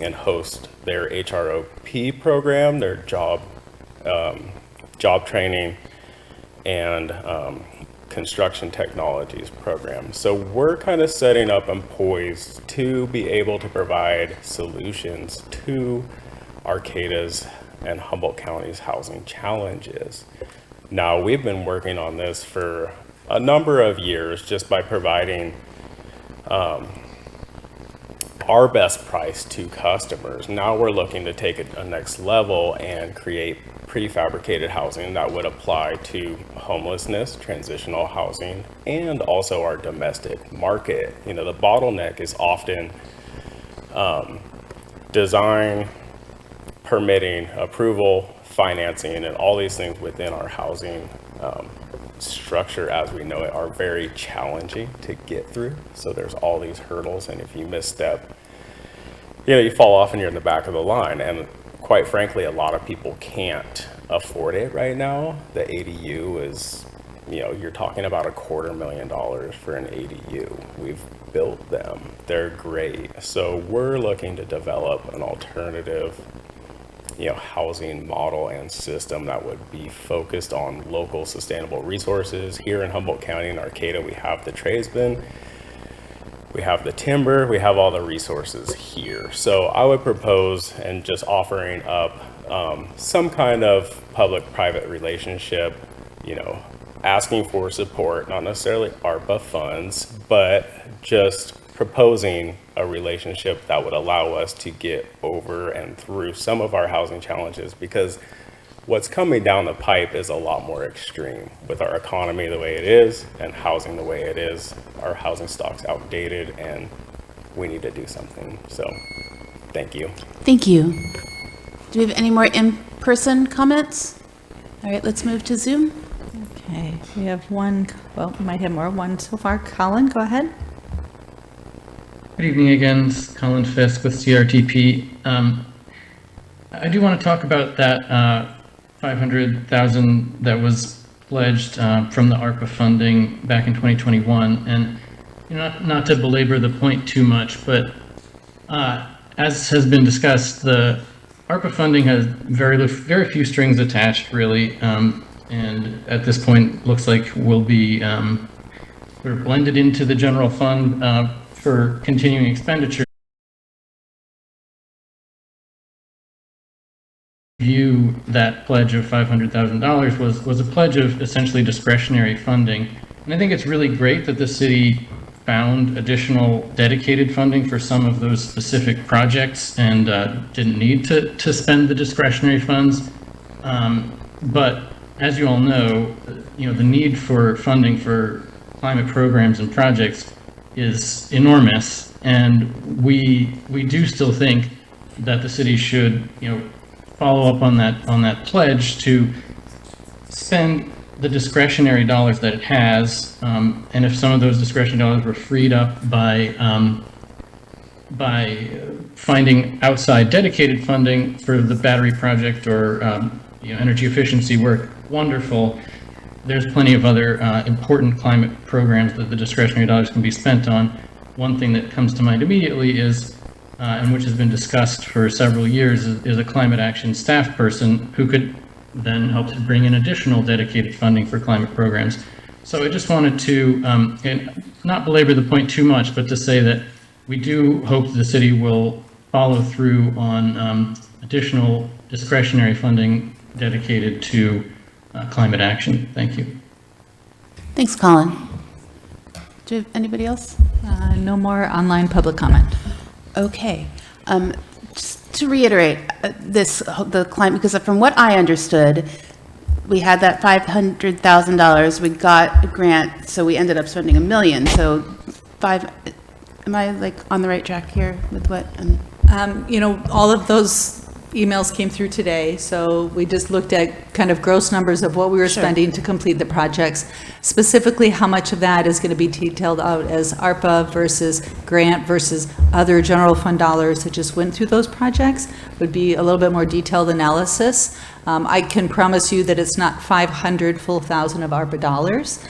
and host their HROP program, their job training and construction technologies program. So we're kind of setting up and poised to be able to provide solutions to Arcata's and Humboldt County's housing challenges. Now, we've been working on this for a number of years just by providing our best price to customers. Now we're looking to take it a next level and create prefabricated housing that would apply to homelessness, transitional housing, and also our domestic market. You know, the bottleneck is often design, permitting, approval, financing, and all these things within our housing structure as we know it are very challenging to get through. So there's all these hurdles, and if you misstep, you know, you fall off and you're in the back of the line. And quite frankly, a lot of people can't afford it right now. The ADU is, you know, you're talking about $250,000 for an ADU. We've built them. They're great. So we're looking to develop an alternative, you know, housing model and system that would be focused on local sustainable resources. Here in Humboldt County in Arcata, we have the tradesmen, we have the timber, we have all the resources here. So I would propose and just offering up some kind of public-private relationship, you know, asking for support, not necessarily ARPA funds, but just proposing a relationship that would allow us to get over and through some of our housing challenges, because what's coming down the pipe is a lot more extreme with our economy the way it is and housing the way it is. Our housing stock's outdated and we need to do something. So thank you. Thank you. Do we have any more in-person comments? All right, let's move to Zoom. Okay, we have one, well, we might have more, one so far. Colin, go ahead. Good evening again, this is Colin Fisk with CRTP. I do want to talk about that $500,000 that was pledged from the ARPA funding back in 2021, and you know, not to belabor the point too much, but as has been discussed, the ARPA funding has very few strings attached, really, and at this point looks like will be sort of blended into the general fund for continuing expenditure. View that pledge of $500,000 was a pledge of essentially discretionary funding, and I think it's really great that the city found additional dedicated funding for some of those specific projects and didn't need to spend the discretionary funds. But as you all know, the need for funding for climate programs and projects is enormous, and we do still think that the city should follow up on that pledge to spend the discretionary dollars that it has, and if some of those discretionary dollars were freed up by finding outside dedicated funding for the battery project or energy efficiency work, wonderful. There's plenty of other important climate programs that the discretionary dollars can be spent on. One thing that comes to mind immediately is, and which has been discussed for several years, is a climate action staff person who could then help to bring in additional dedicated funding for climate programs. So I just wanted to, and not belabor the point too much, but to say that we do hope that the city will follow through on additional discretionary funding dedicated to climate action. Thank you. Thanks, Colin. Do you have anybody else? No more online public comment. Okay. Just to reiterate, the climate, because from what I understood, we had that $500,000, we got a grant, so we ended up spending $1 million. So am I like on the right track here with what? All of those emails came through today, so we just looked at kind of gross numbers of what we were spending to complete the projects. Specifically, how much of that is going to be detailed out as ARPA versus grant versus other general fund dollars that just went through those projects would be a little bit more detailed analysis. I can promise you that it's not 500 full thousand of ARPA dollars,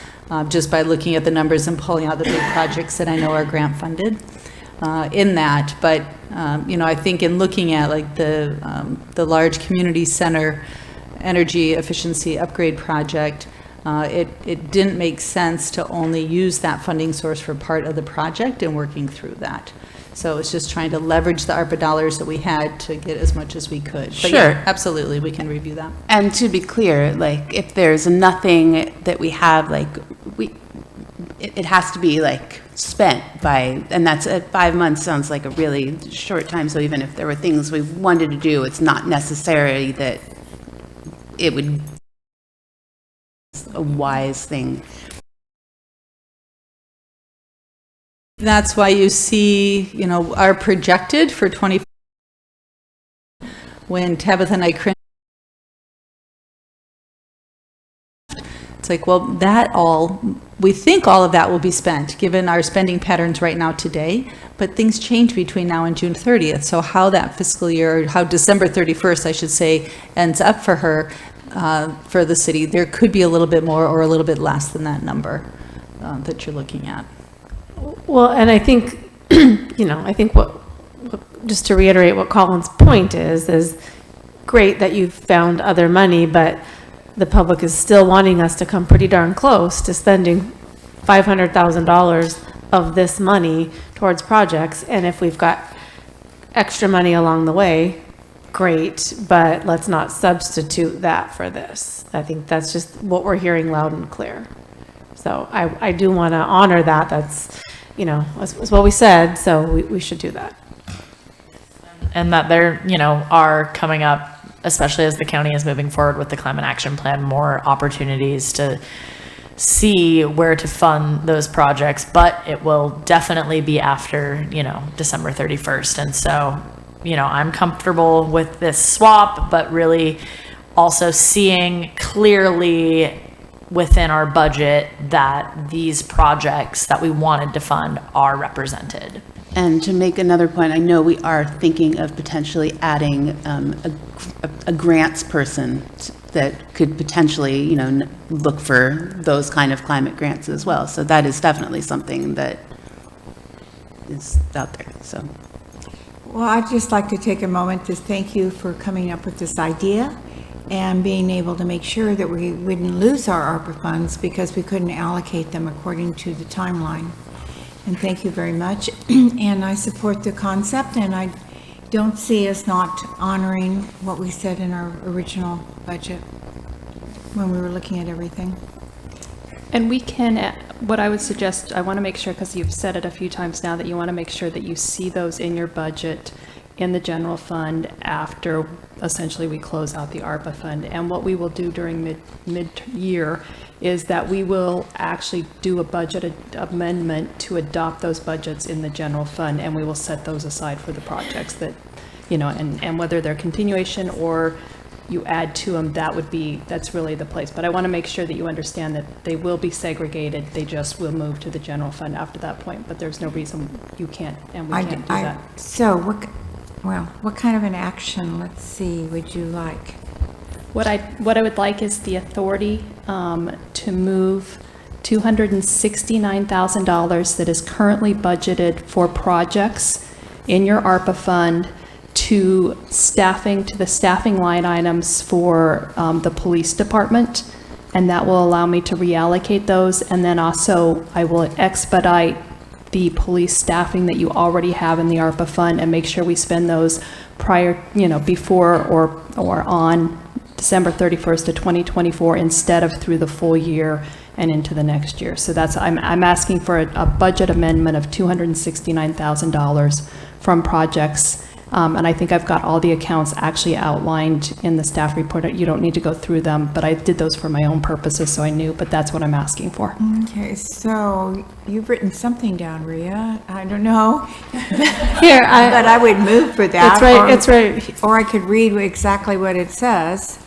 just by looking at the numbers and pulling out the big projects that I know are grant funded. In that, but I think in looking at like the large community center energy efficiency upgrade project, it didn't make sense to only use that funding source for part of the project and working through that. So it's just trying to leverage the ARPA dollars that we had to get as much as we could. But yeah, absolutely, we can review that. And to be clear, like if there's nothing that we have, like it has to be like spent by, and that's 5 months sounds like a really short time. So even if there were things we wanted to do, it's not necessary that it would be a wise thing. That's why you see, our projected for 20, when Tabitha and I cringed, it's like, well, we think all of that will be spent given our spending patterns right now today, but things change between now and June 30th. So how that fiscal year, how December 31st, I should say, ends up for her, for the city, there could be a little bit more or a little bit less than that number that you're looking at. Well, and I think, I think what, just to reiterate what Colin's point is great that you've found other money, but the public is still wanting us to come pretty darn close to spending $500,000 of this money towards projects. And if we've got extra money along the way, great, but let's not substitute that for this. I think that's just what we're hearing loud and clear. So I do want to honor that. That's, that's what we said, so we should do that. And that there, are coming up, especially as the county is moving forward with the climate action plan, more opportunities to see where to fund those projects, but it will definitely be after, December 31st. And so, I'm comfortable with this swap, but really also seeing clearly within our budget that these projects that we wanted to fund are represented. And to make another point, I know we are thinking of potentially adding a grants person that could potentially, look for those kind of climate grants as well. So that is definitely something that is out there, so. Well, I'd just like to take a moment to thank you for coming up with this idea and being able to make sure that we wouldn't lose our ARPA funds because we couldn't allocate them according to the timeline. And thank you very much. And I support the concept, and I don't see us not honoring what we said in our original budget when we were looking at everything. And we can, what I would suggest, I want to make sure, because you've said it a few times now, that you want to make sure that you see those in your budget in the general fund after essentially we close out the ARPA fund. And what we will do during mid-year is that we will actually do a budget amendment to adopt those budgets in the general fund, and we will set those aside for the projects that, and whether they're continuation or you add to them, that's really the place. But I want to make sure that you understand that they will be segregated. They just will move to the general fund after that point, but there's no reason you can't and we can't do that. So what kind of an action, let's see, would you like? What I would like is the authority to move $269,000 that is currently budgeted for projects in your ARPA fund to the staffing line items for the police department, and that will allow me to reallocate those. And then also I will expedite the police staffing that you already have in the ARPA fund and make sure we spend those prior, before or on December 31st of 2024 instead of through the full year and into the next year. So I'm asking for a budget amendment of $269,000 from projects And I think I've got all the accounts actually outlined in the staff report. You don't need to go through them, but I did those for my own purposes, so I knew, but that's what I'm asking for. Okay, so you've written something down, Rhea. I don't know. Here, but I would move for that. It's right, it's right. Or I could read exactly what it says.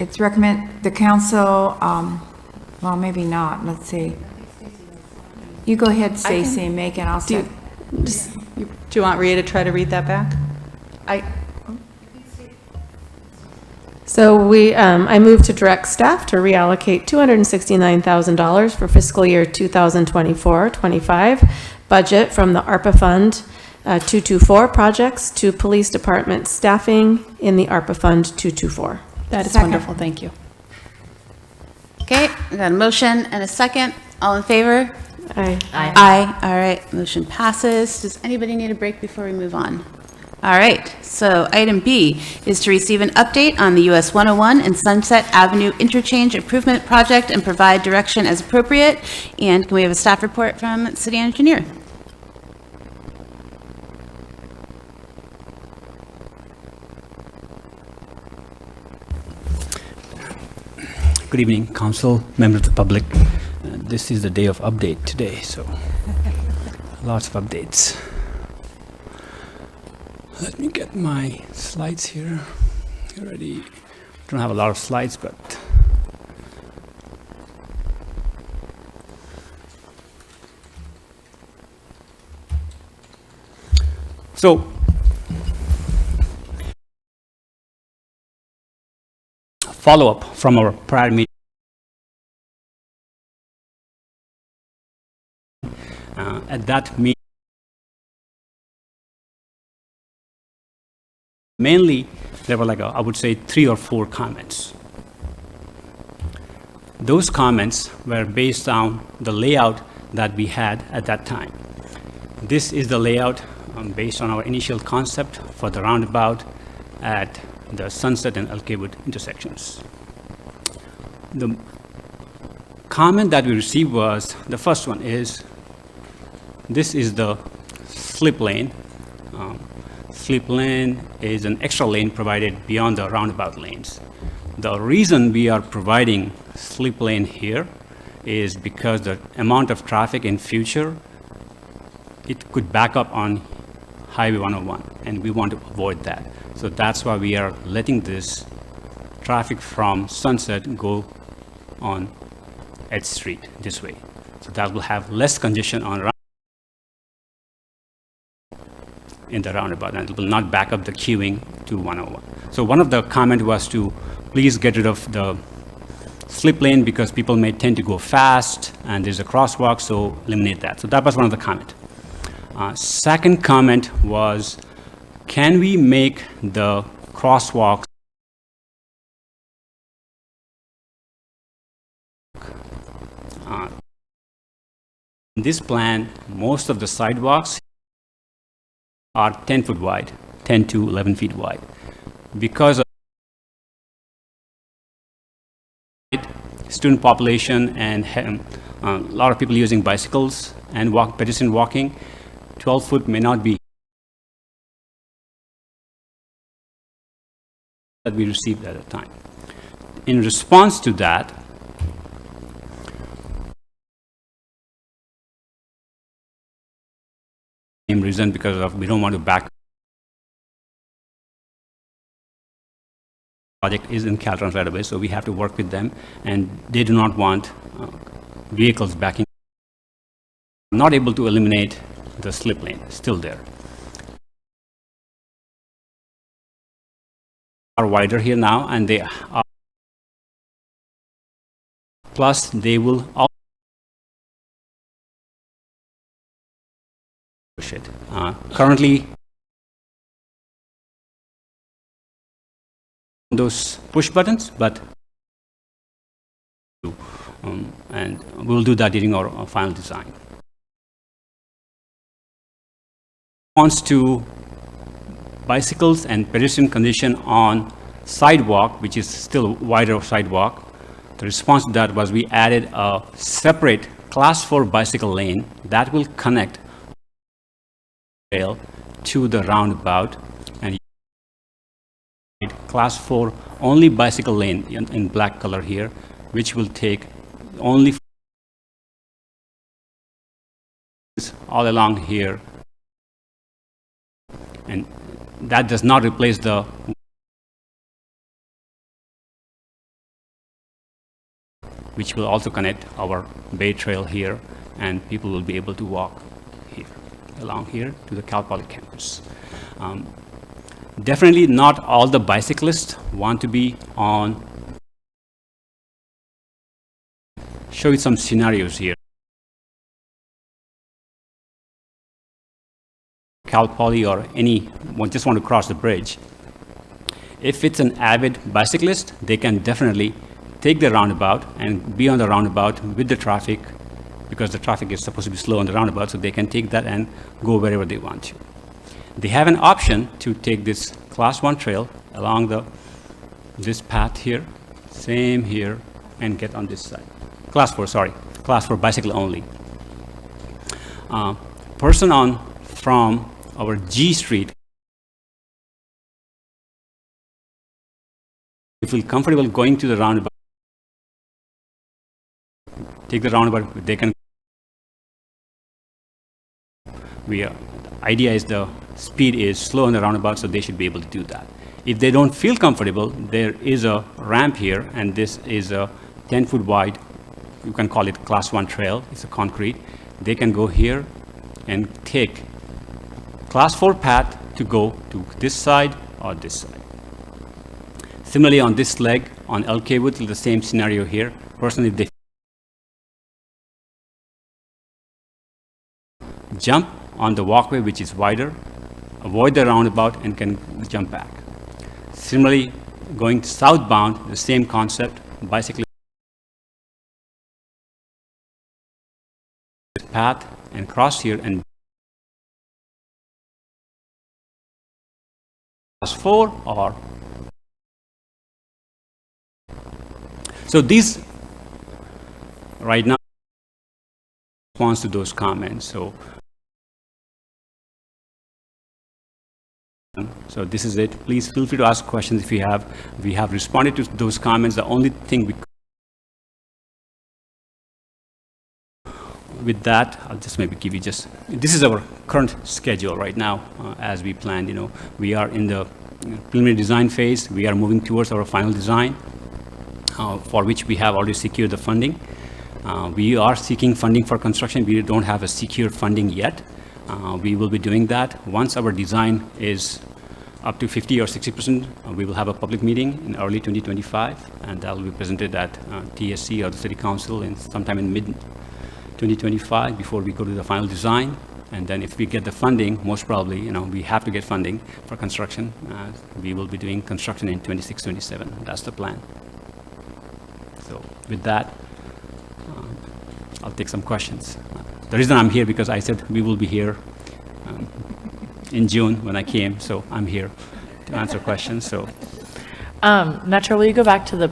It's recommend the council, well, maybe not. Let's see. You go ahead, Stacy, and make it. I'll say. Do you want Rhea to try to read that back? So I move to direct staff to reallocate $269,000 for fiscal year 2024-25 budget from the ARPA Fund 224 projects to police department staffing in the ARPA Fund 224. That is wonderful. Thank you. Okay, we got a motion and a second. All in favor? Aye. Aye. All right, motion passes. Does anybody need a break before we move on? All right, so item B is to receive an update on the US 101 and Sunset Avenue Interchange Improvement Project and provide direction as appropriate. And can we have a staff report from City Engineer? Good evening, council, members of the public. This is the day of update today, so lots of updates. Let me get my slides here. Already don't have a lot of slides, but so follow-up from our prior meeting. At that meeting, mainly there were I would say 3 or 4 comments. Those comments were based on the layout that we had at that time. This is the layout based on our initial concept for the roundabout at the Sunset and Elkwood intersections. The comment that we received was, the first one is, this is the slip lane. Slip lane is an extra lane provided beyond the roundabout lanes. The reason we are providing slip lane here is because the amount of traffic in future, it could back up on Highway 101, and we want to avoid that. So that's why we are letting this traffic from Sunset go on Edge Street this way. So that will have less congestion on in the roundabout, and it will not back up the queuing to 101. So one of the comment was to please get rid of the slip lane because people may tend to go fast and there's a crosswalk, so eliminate that. So that was one of the comment. Second comment was, can we make the crosswalks in this plan, most of the sidewalks are 10 foot wide, 10 to 11 feet wide. Because of student population and a lot of people using bicycles and pedestrian walking, 12 foot may not be that we received at the time. In response to that, same reason, because of we don't want to back. Project is in Caltrans right away, so we have to work with them, and they do not want vehicles backing. Not able to eliminate the slip lane, still there. Are wider here now, and they are. Plus, they will also push it. Currently, those push buttons, but and we'll do that during our final design. Response to bicycles and pedestrian condition on sidewalk, which is still wider sidewalk. The response to that was we added a separate class 4 bicycle lane that will connect trail to the roundabout, and class 4 only bicycle lane in black color here, which will take only all along here, and that does not replace the which will also connect our Bay Trail here, and people will be able to walk here, along here to the Cal Poly campus. Definitely not all the bicyclists want to be on. Show you some scenarios here. Cal Poly or anyone just want to cross the bridge. If it's an avid bicyclist, they can definitely take the roundabout and be on the roundabout with the traffic, because the traffic is supposed to be slow on the roundabout, so they can take that and go wherever they want to. They have an option to take this class 1 trail along this path here, same here, and get on this side. Class 4 bicycle only. Person from our G Street, if you feel comfortable going to the roundabout, take the roundabout, they can. The idea is the speed is slow on the roundabout, so they should be able to do that. If they don't feel comfortable, there is a ramp here, and this is a 10-foot wide, you can call it class 1 trail, it's a concrete. They can go here and take class 4 path to go to this side or this side. Similarly, on this leg, on LK Wood, the same scenario here. Personally, they jump on the walkway, which is wider, avoid the roundabout, and can jump back. Similarly, going southbound, the same concept, bicycle path and cross here and class 4 or. So these right now responds to those comments. So this is it. Please feel free to ask questions if you have. We have responded to those comments. The only thing with that, I'll just maybe give you this is our current schedule right now as we planned. We are in the preliminary design phase. We are moving towards our final design, for which we have already secured the funding. We are seeking funding for construction. We don't have a secure funding yet. We will be doing that. Once our design is up to 50 or 60%, we will have a public meeting in early 2025, and that will be presented at TSC or the City Council sometime in mid-2025 before we go to the final design. And then if we get the funding, most probably, we have to get funding for construction. We will be doing construction in 26, 27. That's the plan. So with that, I'll take some questions. The reason I'm here because I said we will be here in June when I came, so I'm here to answer questions. So, Metro, will you go back to the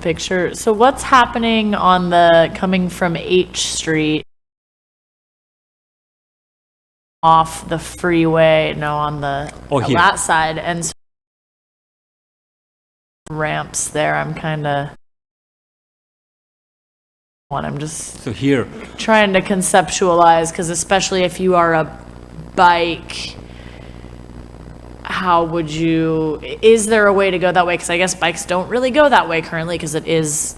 picture? So what's happening on coming from H Street off the freeway? No, on that side, and so ramps there. I'm just here trying to conceptualize, because especially if you are a bike, is there a way to go that way? Because I guess bikes don't really go that way currently, because it is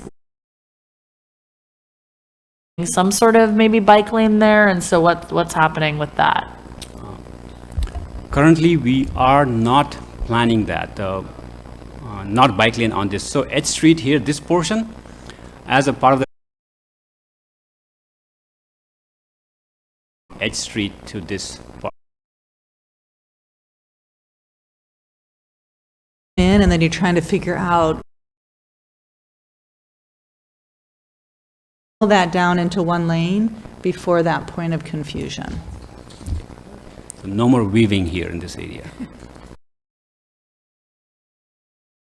some sort of maybe bike lane there. And so what's happening with that? Currently, we are not planning that, not bike lane on this. So H Street here, this portion, as a part of the H Street to this part. And then you're trying to figure out that down into one lane before that point of confusion. So no more weaving here in this area.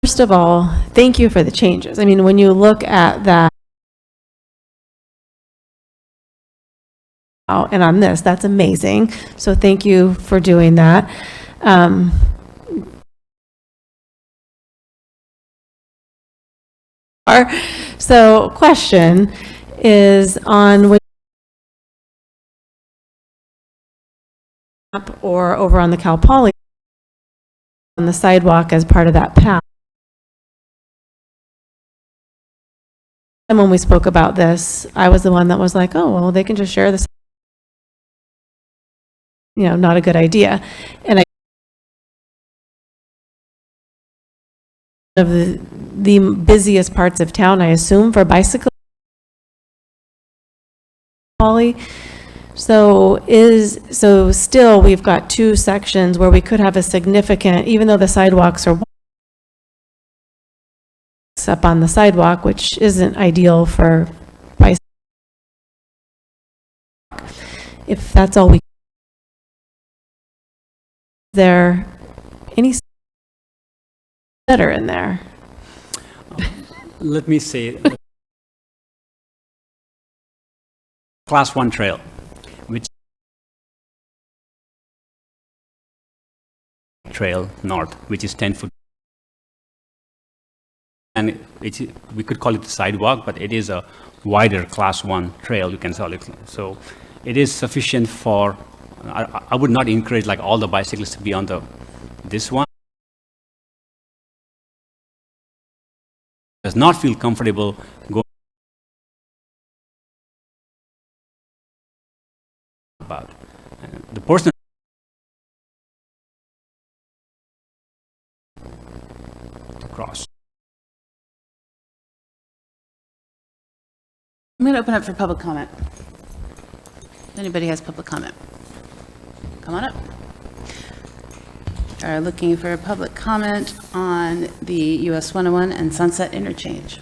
First of all, thank you for the changes. I mean, when you look at that and on this. That's amazing. So thank you for doing that. So question is on or over on the Cal Poly on the sidewalk as part of that path. And when we spoke about this, I was the one that was like, oh, well, they can just share this. You know, not a good idea. And I of the busiest parts of town, I assume, for bicycle. So still we've got two sections where we could have a significant, even though the sidewalks are up on the sidewalk, which isn't ideal for bicycle. If that's all we, there any better in there? Let me say, Class 1 trail, which trail north, which is 10 foot. And we could call it the sidewalk, but it is a wider Class 1 trail, you can call it. So it is sufficient for, I would not encourage like all the bicyclists to be on this one. Does not feel comfortable going about. The person to cross. I'm going to open up for public comment. If anybody has public comment, come on up. Are looking for a public comment on the US 101 and Sunset Interchange.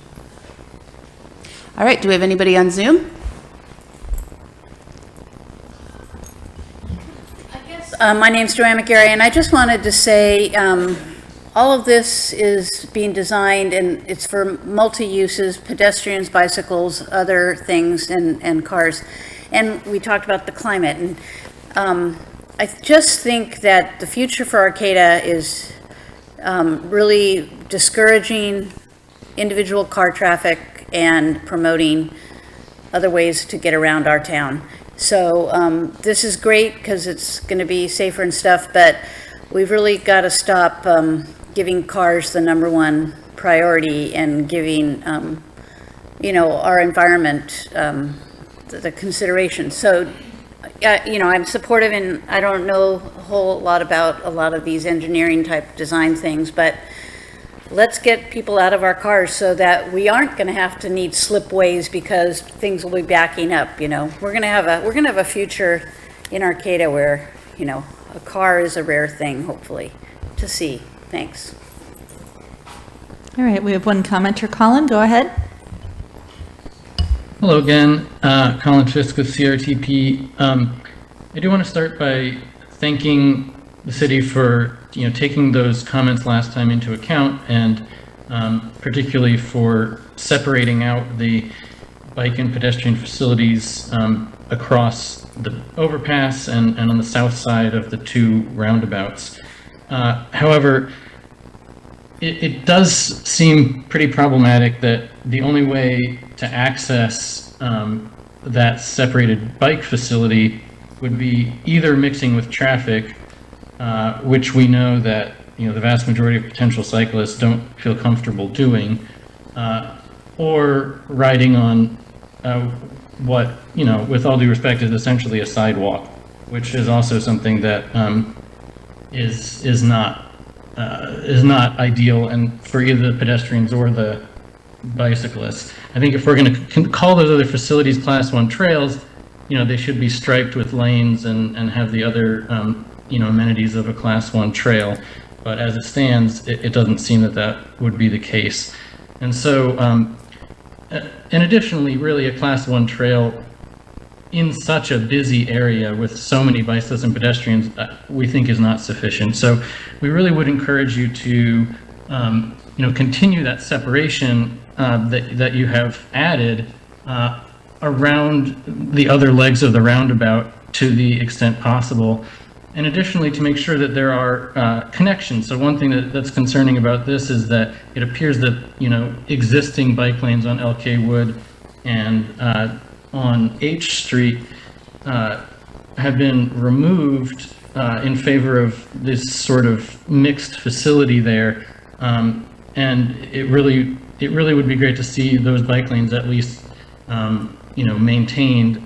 All right, do we have anybody on Zoom? My name's Joanne McGarry, and I just wanted to say all of this is being designed, and it's for multi-uses, pedestrians, bicycles, other things, and cars. And we talked about the climate, and I just think that the future for Arcata is really discouraging individual car traffic and promoting other ways to get around our town. So this is great because it's going to be safer and stuff, but we've really got to stop giving cars the #1 priority and giving, you know, our environment the consideration. So, you know, I'm supportive, and I don't know a whole lot about a lot of these engineering type design things, but let's get people out of our cars so that we aren't going to have to need slipways because things will be backing up. You know, we're going to have a future in Arcata where, you know, a car is a rare thing, hopefully, to see. Thanks. All right, we have one commenter. Colin, go ahead. Hello again, Colin Fisk with CRTP. I do want to start by thanking the city for taking those comments last time into account, and particularly for separating out the bike and pedestrian facilities across the overpass and on the south side of the two roundabouts. However, it does seem pretty problematic that the only way to access that separated bike facility would be either mixing with traffic, which we know that the vast majority of potential cyclists don't feel comfortable doing, or riding on what, with all due respect, is essentially a sidewalk, which is also something that is not ideal and for either the pedestrians or the bicyclists. I think if we're going to call those other facilities Class 1 trails, they should be striped with lanes and have the other amenities of a Class 1 trail. But as it stands, it doesn't seem that would be the case. And so, and additionally, really a Class 1 trail in such a busy area with so many bicyclists and pedestrians, we think is not sufficient. So we really would encourage you to, continue that separation that you have added, around the other legs of the roundabout to the extent possible. And additionally, to make sure that there are connections. So one thing that's concerning about this is that it appears that, existing bike lanes on LK Wood and on H Street have been removed in favor of this sort of mixed facility there. And it really would be great to see those bike lanes at least, maintained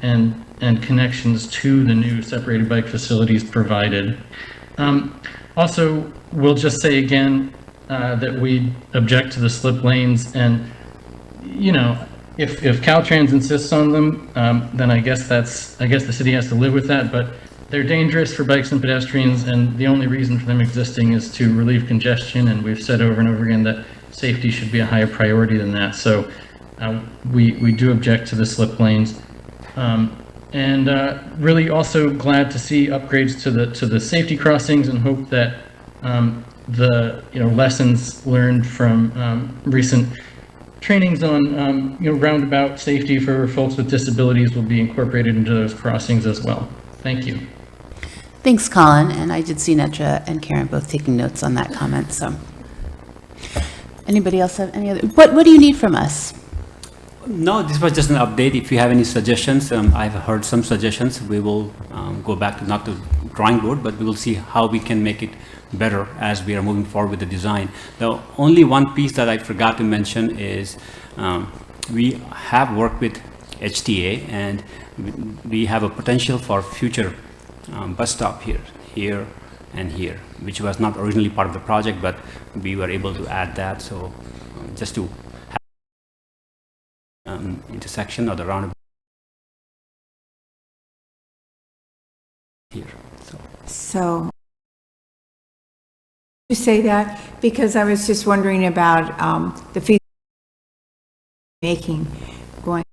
and connections to the new separated bike facilities provided. Also, we'll just say again that we object to the slip lanes, and if Caltrans insists on them, then I guess the city has to live with that. But they're dangerous for bikes and pedestrians, and the only reason for them existing is to relieve congestion. And we've said over and over again that safety should be a higher priority than that. So we do object to the slip lanes. And really also glad to see upgrades to the safety crossings, and hope that the lessons learned from recent trainings on roundabout safety for folks with disabilities will be incorporated into those crossings as well. Thank you. Thanks, Colin, and I did see Netra and Karen both taking notes on that comment. So, anybody else have any other? What do you need from us? No, this was just an update. If you have any suggestions, I've heard some suggestions. We will go back to not the drawing board, but we will see how we can make it better as we are moving forward with the design. The only one piece that I forgot to mention is we have worked with HTA, and we have a potential for future bus stop here, and here, which was not originally part of the project, but we were able to add that. So just to intersection or the roundabout here. So you say that because I was just wondering about the feedback making going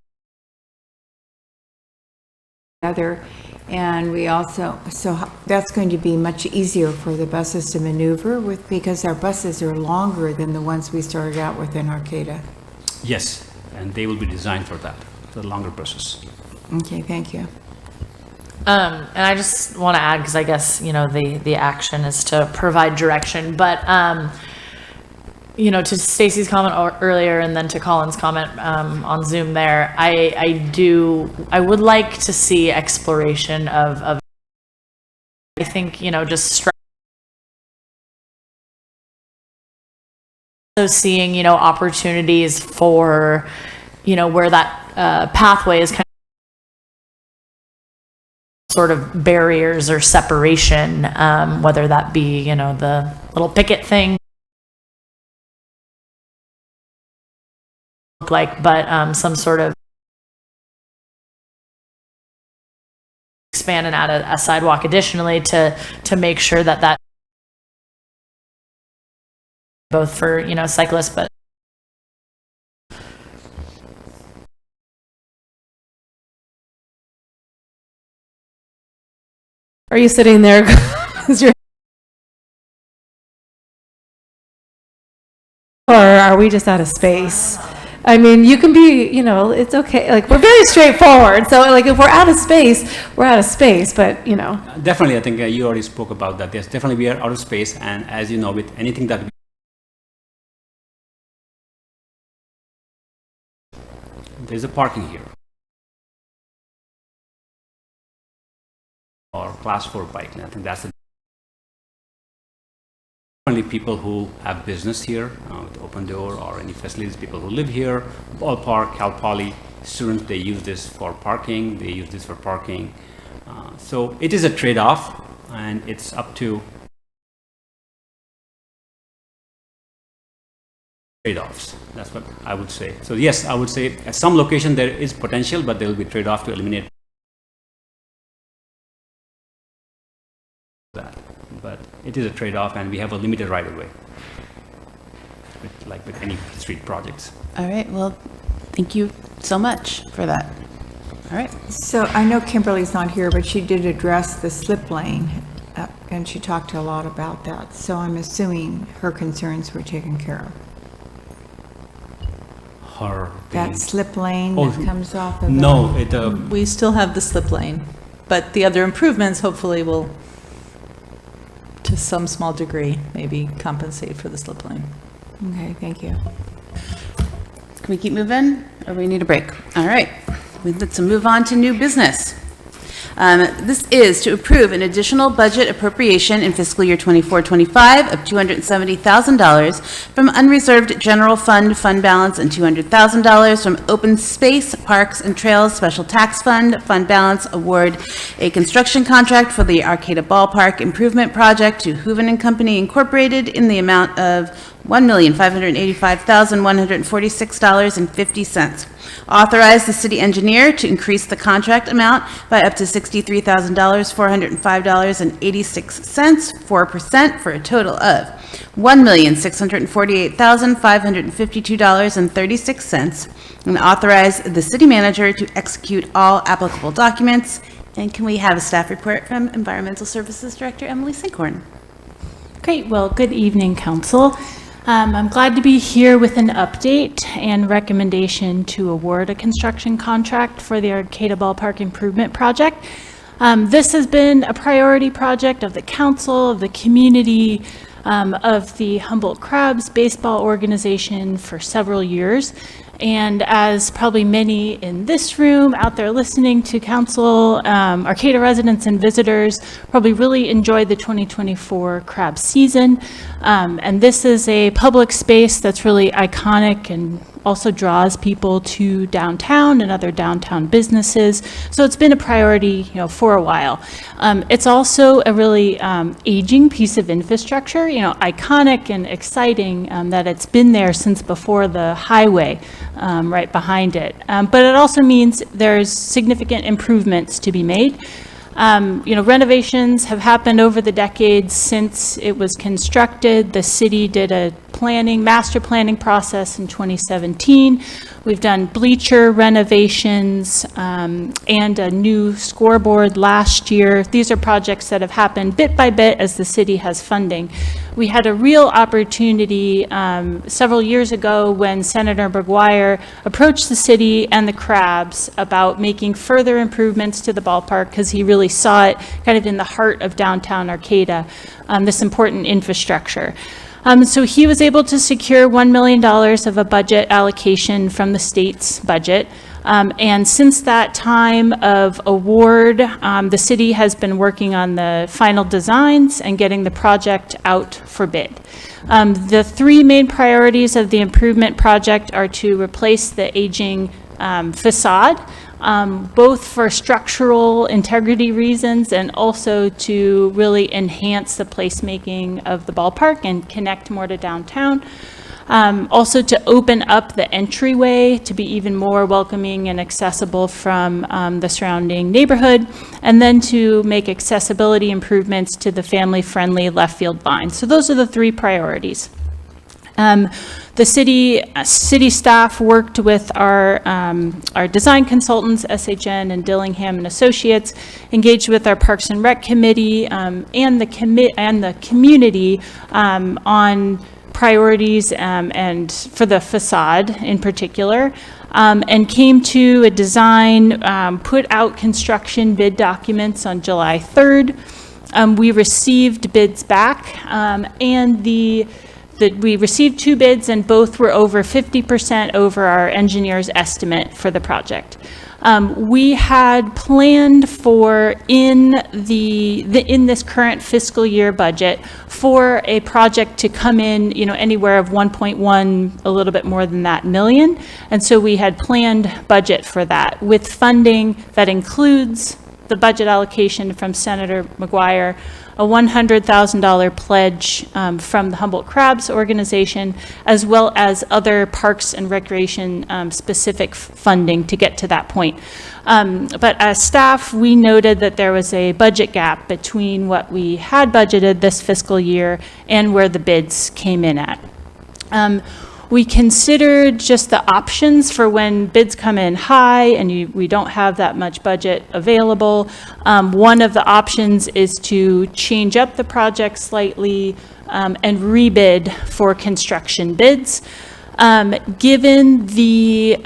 together, and we also that's going to be much easier for the buses to maneuver with, because our buses are longer than the ones we started out with in Arcata. Yes. And they will be designed for that, the longer buses. Okay, thank you. And I just want to add, because I guess, the action is to provide direction, but, to Stacy's comment earlier and then to Colin's comment on Zoom there, I would like to see exploration of I think, just seeing, opportunities for, where that pathway is kind of sort of barriers or separation, whether that be, the little picket thing, but some sort of expand and add a sidewalk additionally to make sure that both for, cyclists, but Are you sitting there? Or are we just out of space? I mean, you can be, it's okay. Like, we're very straightforward. So, like, if we're out of space, we're out of space, but, Definitely, I think you already spoke about that. Yes, definitely we are out of space. And as you know, with anything that there's a parking here. Or class 4 bike. And I think that's only people who have business here with Open Door or any facilities, people who live here, ballpark, Cal Poly students, they use this for parking, they use this for parking. So it is a trade-off, and it's up to trade-offs. That's what I would say. So yes, I would say at some location there is potential, but there will be trade-off to eliminate that. But it is a trade-off, and we have a limited right-of-way, like with any street projects. All right, well, thank you so much for that. All right. So I know Kimberly's not here, but she did address the slip lane, and she talked a lot about that. So I'm assuming her concerns were taken care of. her. That slip lane Oh, that comes off of No, We still have the slip lane, but the other improvements hopefully will, to some small degree, maybe compensate for the slip lane. Okay, thank you. Can we keep moving, or we need a break? All right, let's move on to new business. This is to approve an additional budget appropriation in fiscal year 24-25 of $270,000 from unreserved general fund balance and $200,000 from open space, parks and trails special tax fund balance, award a construction contract for the Arcata Ballpark Improvement Project to Hooven and Company Incorporated in the amount of $1,585,146.50. Authorize the city engineer to increase the contract amount by up to $63,405.86, 4%, for a total of $1,648,552.36, and authorize the city manager to execute all applicable documents. And can we have a staff report from Environmental Services Director Emily Sinkhorn? Great. Well, good evening, Council. I'm glad to be here with an update and recommendation to award a construction contract for the Arcata Ballpark Improvement Project. This has been a priority project of the council, of the community, of the Humboldt Crabs baseball organization for several years. And as probably many in this room, out there listening to council, Arcata residents and visitors probably really enjoyed the 2024 crab season. And this is a public space that's really iconic and also draws people to downtown and other downtown businesses. So it's been a priority, for a while. It's also a really aging piece of infrastructure, iconic and exciting that it's been there since before the highway right behind it. But it also means there's significant improvements to be made. Renovations have happened over the decades since it was constructed. The city did a master planning process in 2017. We've done bleacher renovations and a new scoreboard last year. These are projects that have happened bit by bit as the city has funding. We had a real opportunity several years ago when Senator McGuire approached the city and the Crabs about making further improvements to the ballpark because he really saw it kind of in the heart of downtown Arcata, this important infrastructure. So he was able to secure $1 million of a budget allocation from the state's budget. And since that time of award, the city has been working on the final designs and getting the project out for bid. The three main priorities of the improvement project are to replace the aging facade, both for structural integrity reasons and also to really enhance the placemaking of the ballpark and connect more to downtown. Also to open up the entryway to be even more welcoming and accessible from the surrounding neighborhood, and then to make accessibility improvements to the family-friendly left field line. So those are the three priorities. The city staff worked with our design consultants, SHN and Dillingham and Associates, engaged with our Parks and Rec Committee and the community on priorities and for the facade in particular, and came to a design, put out construction bid documents on July 3rd. We received bids back, and we received two bids, and both were over 50% over our engineer's estimate for the project. We had planned for in this current fiscal year budget for a project to come in, anywhere of 1.1, a little bit more than that, million. And so we had planned budget for that with funding that includes the budget allocation from Senator McGuire, a $100,000 pledge from the Humboldt Crabs organization, as well as other parks and recreation specific funding to get to that point. But as staff, we noted that there was a budget gap between what we had budgeted this fiscal year and where the bids came in at. We considered just the options for when bids come in high and we don't have that much budget available. One of the options is to change up the project slightly and rebid for construction bids. Given the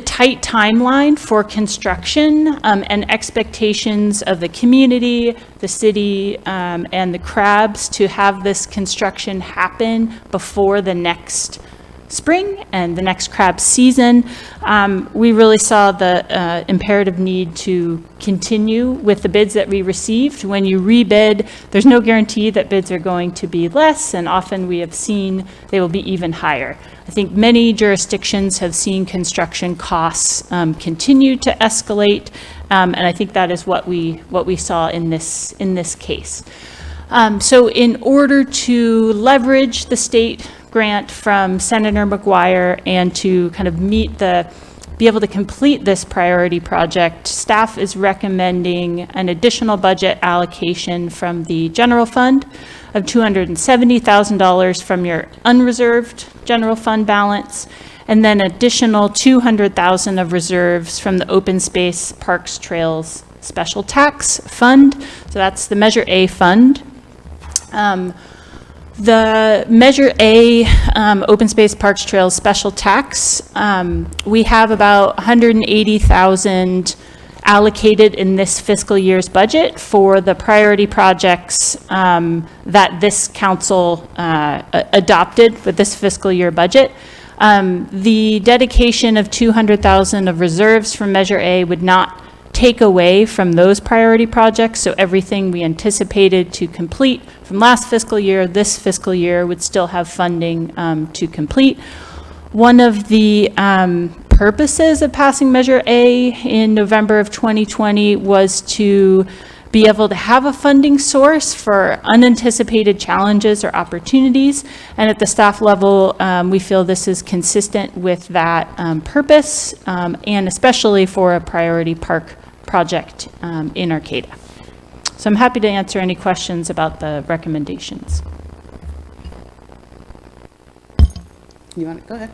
tight timeline for construction and expectations of the community, the city, and the crabs to have this construction happen before the next spring and the next crab season, we really saw the imperative need to continue with the bids that we received. When you rebid, there's no guarantee that bids are going to be less, and often we have seen they will be even higher. I think many jurisdictions have seen construction costs continue to escalate, and I think that is what we saw in this case. So in order to leverage the state grant from Senator McGuire and to kind of be able to complete this priority project, staff is recommending an additional budget allocation from the general fund of $270,000 from your unreserved general fund balance, and then additional $200,000 of reserves from the open space, parks, trails, special tax fund. So that's the Measure A fund. The Measure A, Open Space, Parks, Trails, Special Tax, we have about $180,000 allocated in this fiscal year's budget for the priority projects that this council adopted with this fiscal year budget. The dedication of $200,000 of reserves from Measure A would not take away from those priority projects, so everything we anticipated to complete from last fiscal year, this fiscal year would still have funding to complete. One of the purposes of passing Measure A in November of 2020 was to be able to have a funding source for unanticipated challenges or opportunities, and at the staff level, we feel this is consistent with that purpose, and especially for a priority park project in Arcata. So I'm happy to answer any questions about the recommendations. You want to go ahead?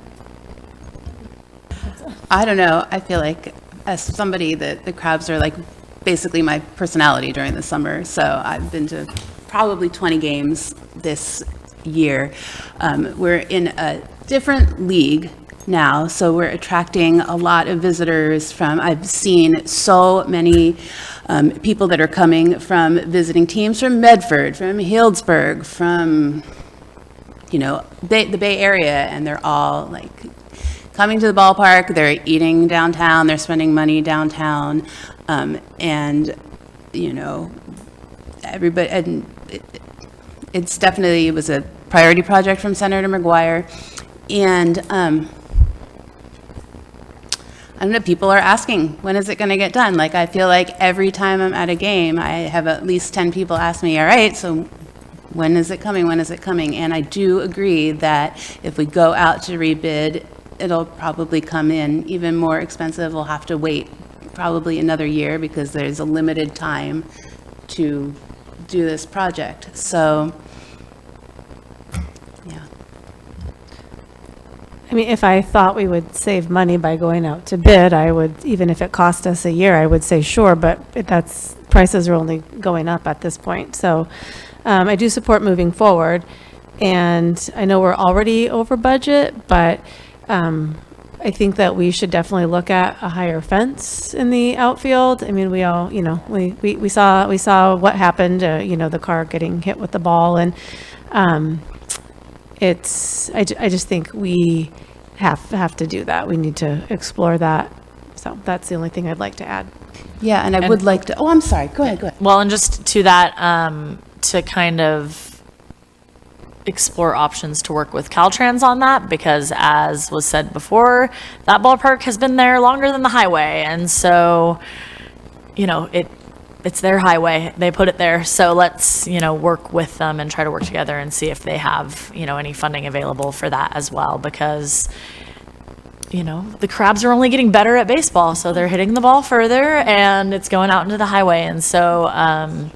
I don't know. I feel like as somebody that the crabs are like basically my personality during the summer. So I've been to probably 20 games this year. We're in a different league now, so we're attracting a lot of visitors from, I've seen so many people that are coming from visiting teams from Medford, from Healdsburg, from, the Bay Area, and they're all like coming to the ballpark, they're eating downtown, they're spending money downtown, and, everybody, and it's definitely, it was a priority project from Senator McGuire, and I don't know, people are asking, when is it going to get done? Like, I feel like every time I'm at a game, I have at least 10 people ask me, all right, so when is it coming? When is it coming? And I do agree that if we go out to rebid, it'll probably come in even more expensive. We'll have to wait probably another year because there's a limited time to do this project. So, yeah. I mean, if I thought we would save money by going out to bid, I would, even if it cost us a year, I would say sure, but prices are only going up at this point. So I do support moving forward, and I know we're already over budget, but I think that we should definitely look at a higher fence in the outfield. I mean, we all, we saw what happened, the car getting hit with the ball, and I just think we have to do that. We need to explore that. So that's the only thing I'd like to add. Yeah, and I would like to, I'm sorry, go ahead. Well, and just to that, to kind of explore options to work with Caltrans on that, because as was said before, that ballpark has been there longer than the highway. And so, it's their highway. They put it there. So let's, work with them and try to work together and see if they have, any funding available for that as well. Because, the crabs are only getting better at baseball. So they're hitting the ball further and it's going out into the highway. And so, I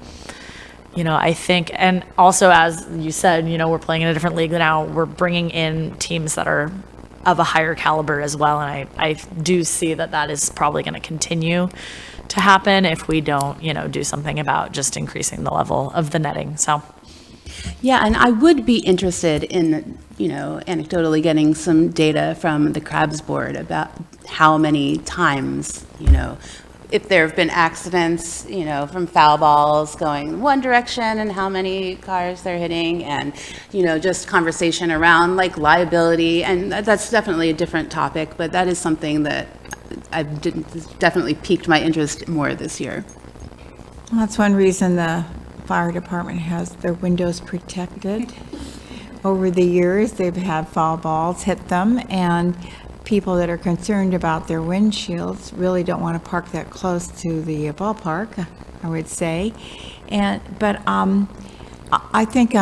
think, and also as you said, we're playing in a different league now. We're bringing in teams that are of a higher caliber as well. And I do see that is probably going to continue to happen if we don't, do something about just increasing the level of the netting. So, Yeah, and I would be interested in, anecdotally getting some data from the Crabs Board about how many times, if there have been accidents, from foul balls going one direction and how many cars they're hitting, and, just conversation around like liability. And that's definitely a different topic, but that is something that definitely piqued my interest more this year. That's one reason the fire department has their windows protected. Over the years, they've had foul balls hit them, and people that are concerned about their windshields really don't want to park that close to the ballpark, I would say. But I think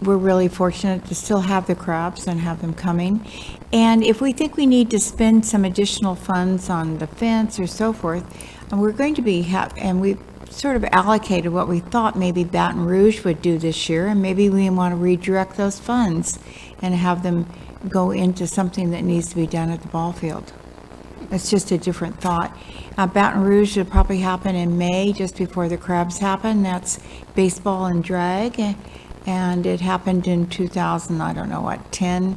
we're really fortunate to still have the Crabs and have them coming. And if we think we need to spend some additional funds on the fence or so forth, we're going to be and we sort of allocated what we thought maybe Baton Rouge would do this year, and maybe we want to redirect those funds and have them go into something that needs to be done at the ball field. It's just a different thought. Baton Rouge should probably happen in May, just before the Crabs happen. That's baseball and drag, and it happened in 2000, I don't know what, 10,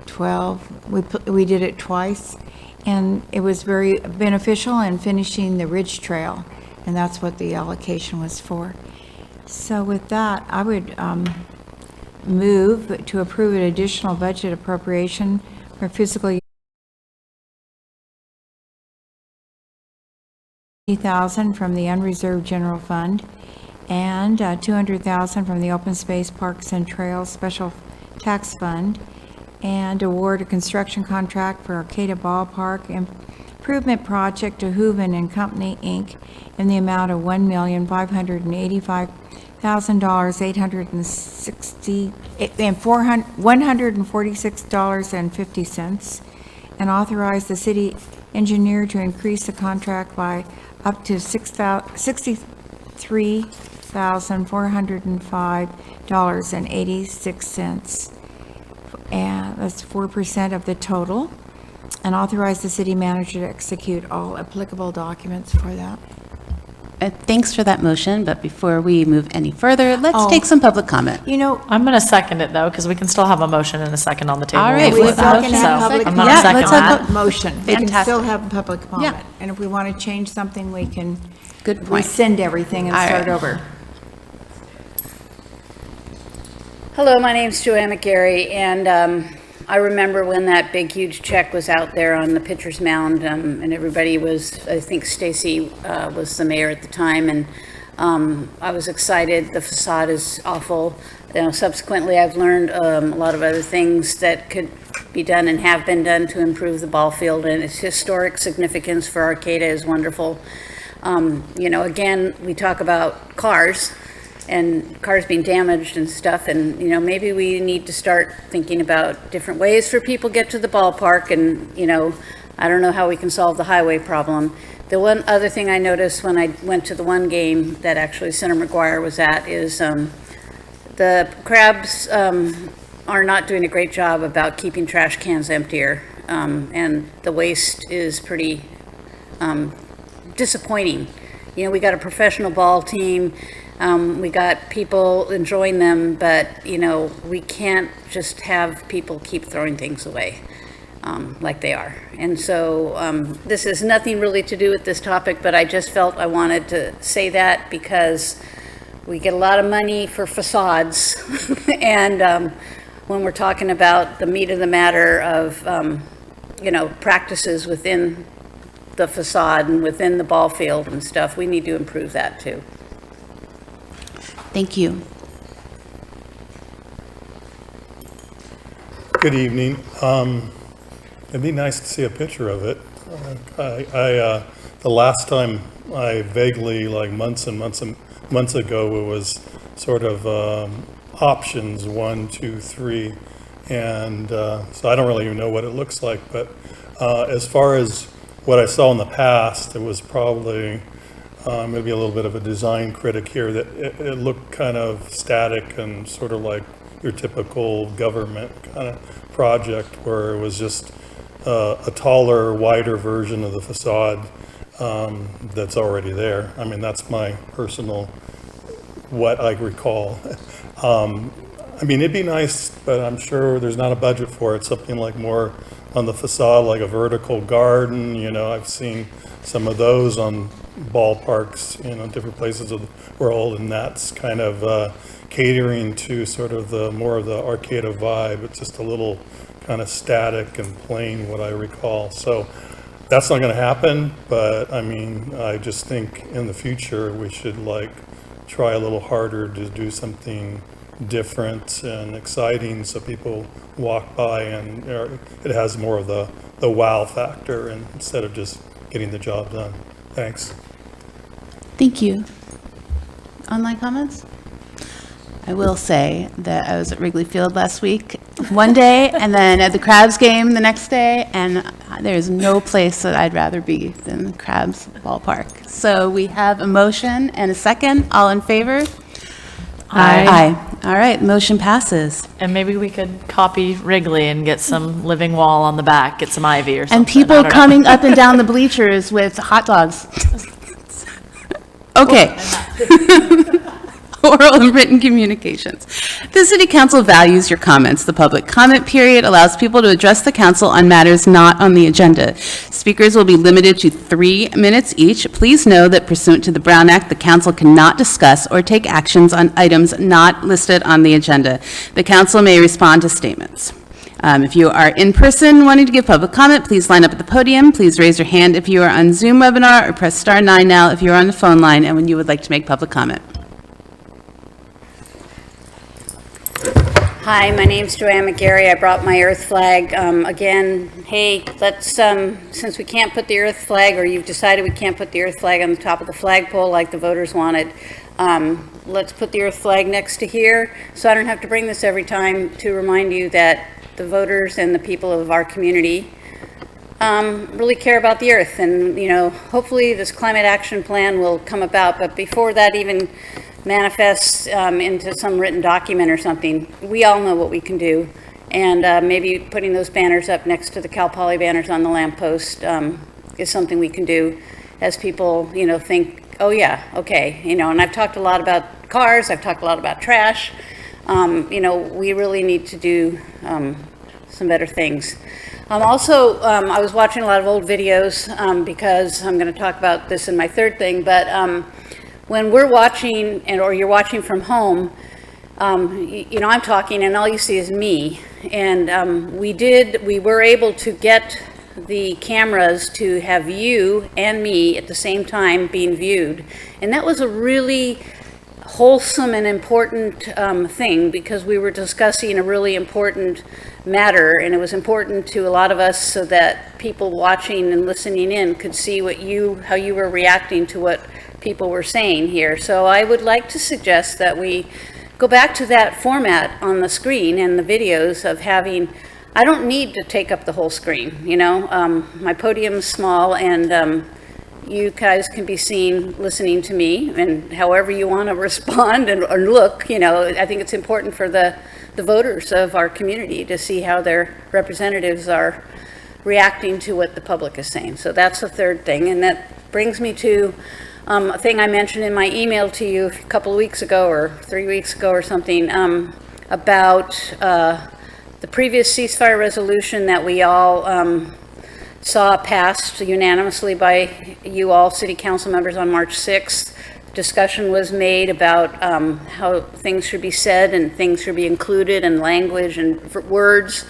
12. We did it twice, and it was very beneficial in finishing the Ridge Trail, and that's what the allocation was for. So with that, I would move to approve an additional budget appropriation for fiscal year 50,000 from the unreserved general fund and 200,000 from the open space parks and trails special tax fund, and award a construction contract for Arcata Ballpark improvement project to Hooven and Company, Inc. in the amount of $1,585,846.50, and authorize the city engineer to increase the contract by up to $63,405.86, and that's 4% of the total, and authorize the city manager to execute all applicable documents for that. Thanks for that motion, but before we move any further, let's take some public comment. I'm going to second it though, because we can still have a motion and a second on the table. All right, We still can have So public I'm comment going to second on that. that motion. We can Fantastic. still have public comment. Yeah. And if we want to change something, we can Good point. rescind everything and All start right. over. Hello, my name's Joanna Gary, and I remember when that big, huge check was out there on the pitcher's mound, and everybody was, I think Stacy was the mayor at the time, and I was excited. The facade is awful. Subsequently, I've learned a lot of other things that could be done and have been done to improve the ball field, and its historic significance for Arcata is wonderful. Again, we talk about cars and cars being damaged and stuff, and maybe we need to start thinking about different ways for people get to the ballpark, and I don't know how we can solve the highway problem. The one other thing I noticed when I went to the one game that actually Senator McGuire was at is the Crabs are not doing a great job about keeping trash cans emptier, and the waste is pretty disappointing. We got a professional ball team. We got people enjoying them, but, we can't just have people keep throwing things away like they are. And so this has nothing really to do with this topic, but I just felt I wanted to say that because we get a lot of money for facades. And when we're talking about the meat of the matter of, practices within the facade and within the ball field and stuff, we need to improve that too. Thank you. Good evening. It'd be nice to see a picture of it. The last time I vaguely, like months and months ago, it was sort of options 1, 2, 3, and so I don't really even know what it looks like. But as far as what I saw in the past, it was probably maybe a little bit of a design critic here, that it looked kind of static and sort of like your typical government kind of project, where it was just a taller, wider version of the facade that's already there. I mean, that's my personal what I recall. I mean, it'd be nice, but I'm sure there's not a budget for it. Something like more on the facade, like a vertical garden. You know, I've seen some of those on ballparks, you know, different places of the world, and that's kind of catering to sort of the more of the Arcata vibe. It's just a little kind of static and plain, what I recall. So that's not going to happen, but I mean, I just think in the future we should like try a little harder to do something different and exciting so people walk by and it has more of the wow factor, and instead of just getting the job done. Thanks. Thank you. Online comments? I will say that I was at Wrigley Field last week, one day, and then at the Crabs game the next day, and there's no place that I'd rather be than the Crabs ballpark. So we have a motion and a second. All in favor? Aye. Aye. All right, motion passes. And maybe we could copy Wrigley and get some living wall on the back, get some ivy or something. And people coming up and down the bleachers with hot dogs. Okay. Oral and written communications. The City Council values your comments. The public comment period allows people to address the council on matters not on the agenda. Speakers will be limited to 3 minutes each. Please know that pursuant to the Brown Act, the council cannot discuss or take actions on items not listed on the agenda. The council may respond to statements. If you are in person wanting to give public comment, please line up at the podium. Please raise your hand if you are on Zoom webinar, or press star 9 now if you are on the phone line and when you would like to make public comment. Hi, my name's Joanne McGarry. I brought my earth flag. Again, hey, let's, since we can't put the earth flag, or you've decided we can't put the earth flag on the top of the flagpole like the voters wanted, let's put the earth flag next to here, so I don't have to bring this every time to remind you that the voters and the people of our community really care about the earth. And, you know, hopefully this climate action plan will come about, but before that even manifests into some written document or something, we all know what we can do. And maybe putting those banners up next to the Cal Poly banners on the lamppost is something we can do as people, you know, think, oh yeah, okay, you know, and I've talked a lot about cars, I've talked a lot about trash. You know, we really need to do some better things. Also, I was watching a lot of old videos because I'm going to talk about this in my third thing, but when we're watching, or you're watching from home, you know, I'm talking and all you see is me. And we were able to get the cameras to have you and me at the same time being viewed. And that was a really wholesome and important thing, because we were discussing a really important matter, and it was important to a lot of us so that people watching and listening in could see how you were reacting to what people were saying here. So I would like to suggest that we go back to that format on the screen and the videos of having, I don't need to take up the whole screen, you know, my podium's small, and you guys can be seen listening to me, and however you want to respond or look, you know, I think it's important for the voters of our community to see how their representatives are reacting to what the public is saying. So that's the third thing, and that brings me to a thing I mentioned in my email to you a couple of weeks ago, or 3 weeks ago or something, about the previous ceasefire resolution that we all saw passed unanimously by you all city council members on March 6th. Discussion was made about how things should be said and things should be included, and language and words.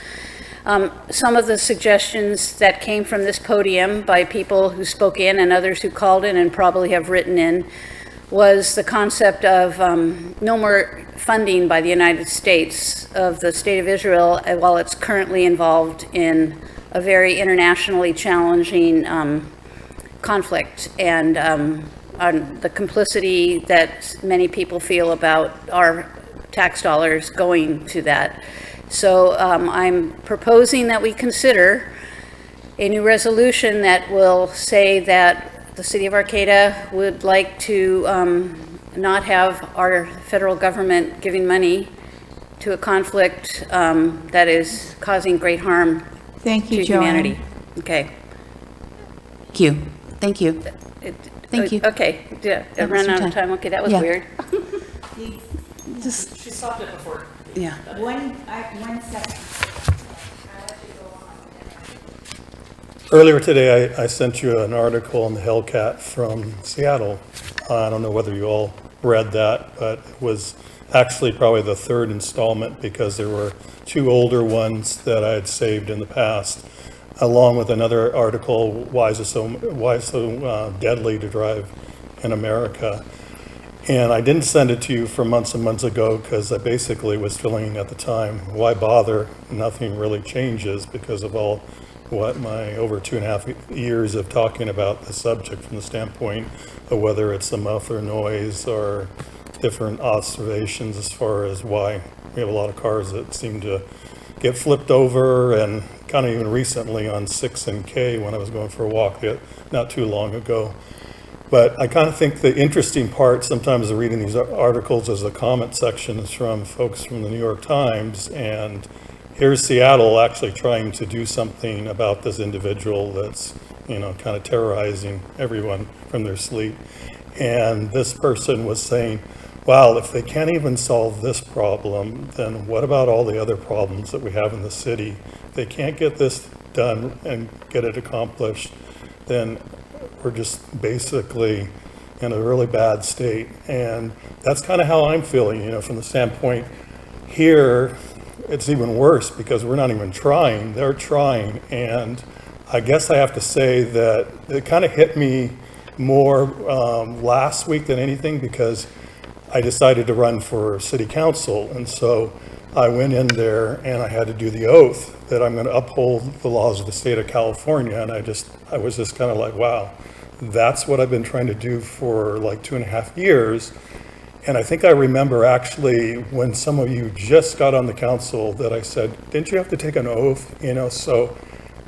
Some of the suggestions that came from this podium by people who spoke in and others who called in and probably have written in was the concept of no more funding by the United States of the State of Israel while it's currently involved in a very internationally challenging conflict, and on the complicity that many people feel about our tax dollars going to that. So I'm proposing that we consider a new resolution that will say that the City of Arcata would like to not have our federal government giving money to a conflict that is causing great harm Thank you, to Joanne. humanity. Okay. Thank you. Thank you. Thank you. Okay, yeah, I That was ran your out of time. Okay, that was Yeah. weird. Just, She stopped it before. yeah. One second. Earlier today, I sent you an article on the Hellcat from Seattle. I don't know whether you all read that, but it was actually probably the third installment because there were two older ones that I had saved in the past, along with another article, why is it so deadly to drive in America? And I didn't send it to you for months and months ago because I basically was feeling at the time, why bother? Nothing really changes because of all what my over 2.5 years of talking about the subject from the standpoint of whether it's the muffler noise or different observations as far as why we have a lot of cars that seem to get flipped over, and kind of even recently on 6 and K when I was going for a walk not too long ago. But I kind of think the interesting part sometimes of reading these articles is the comment sections from folks from the New York Times, and here's Seattle actually trying to do something about this individual that's, kind of terrorizing everyone from their sleep. And this person was saying, wow, if they can't even solve this problem, then what about all the other problems that we have in the city? If they can't get this done and get it accomplished, then we're just basically in a really bad state. And that's kind of how I'm feeling, from the standpoint here. It's even worse because we're not even trying, they're trying. And I guess I have to say that it kind of hit me more last week than anything because I decided to run for city council. And so I went in there and I had to do the oath that I'm going to uphold the laws of the state of California. And I was just kind of like, wow, that's what I've been trying to do for like 2.5 years. And I think I remember actually when some of you just got on the council that I said, didn't you have to take an oath? So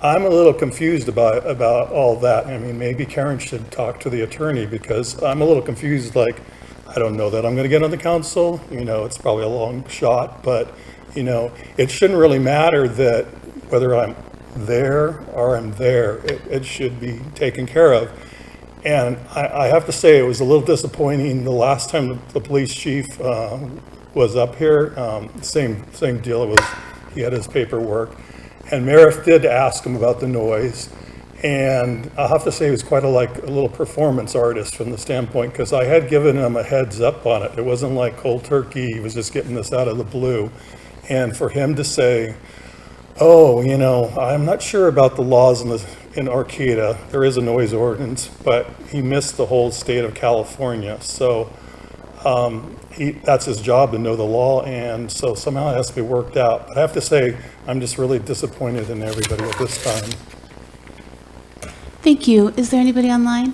I'm a little confused about all that. I mean, maybe Karen should talk to the attorney because I'm a little confused, like, I don't know that I'm going to get on the council. It's probably a long shot, but, it shouldn't really matter that whether I'm there or I'm there, it should be taken care of. And I have to say, it was a little disappointing the last time the police chief was up here. Same deal. He had his paperwork. And Meredith did ask him about the noise. And I'll have to say he was quite a little performance artist from the standpoint, because I had given him a heads up on it. It wasn't like cold turkey. He was just getting this out of the blue. And for him to say, oh, I'm not sure about the laws in Arcata. There is a noise ordinance, but he missed the whole state of California. So that's his job to know the law, and so somehow it has to be worked out. But I have to say, I'm just really disappointed in everybody at this time. Thank you. Is there anybody online?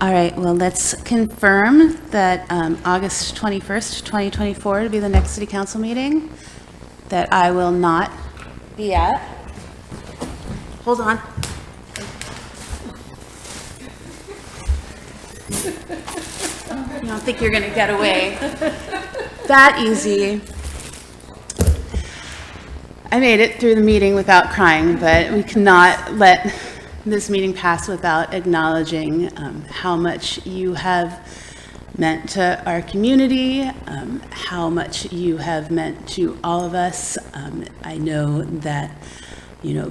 All right, well, let's confirm that August 21st, 2024 will be the next city council meeting that I will not be at. Hold on. You don't think you're going to get away that easy. I made it through the meeting without crying, but we cannot let this meeting pass without acknowledging how much you have meant to our community, how much you have meant to all of us. I know that,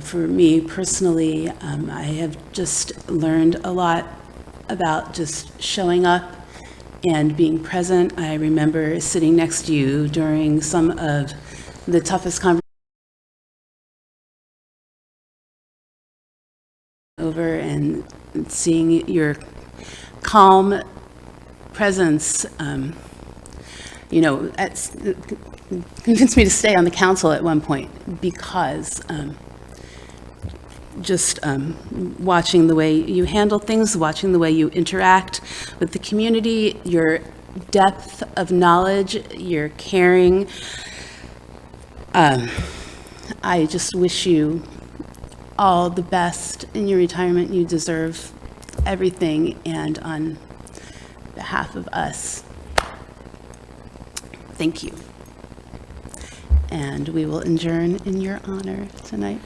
for me personally, I have just learned a lot about just showing up and being present. I remember sitting next to you during some of the toughest conversations over and seeing your calm presence, convinced me to stay on the council at one point because just watching the way you handle things, watching the way you interact with the community, your depth of knowledge, your caring. I just wish you all the best in your retirement. You deserve everything, and on behalf of us, thank you. And we will adjourn in your honor tonight.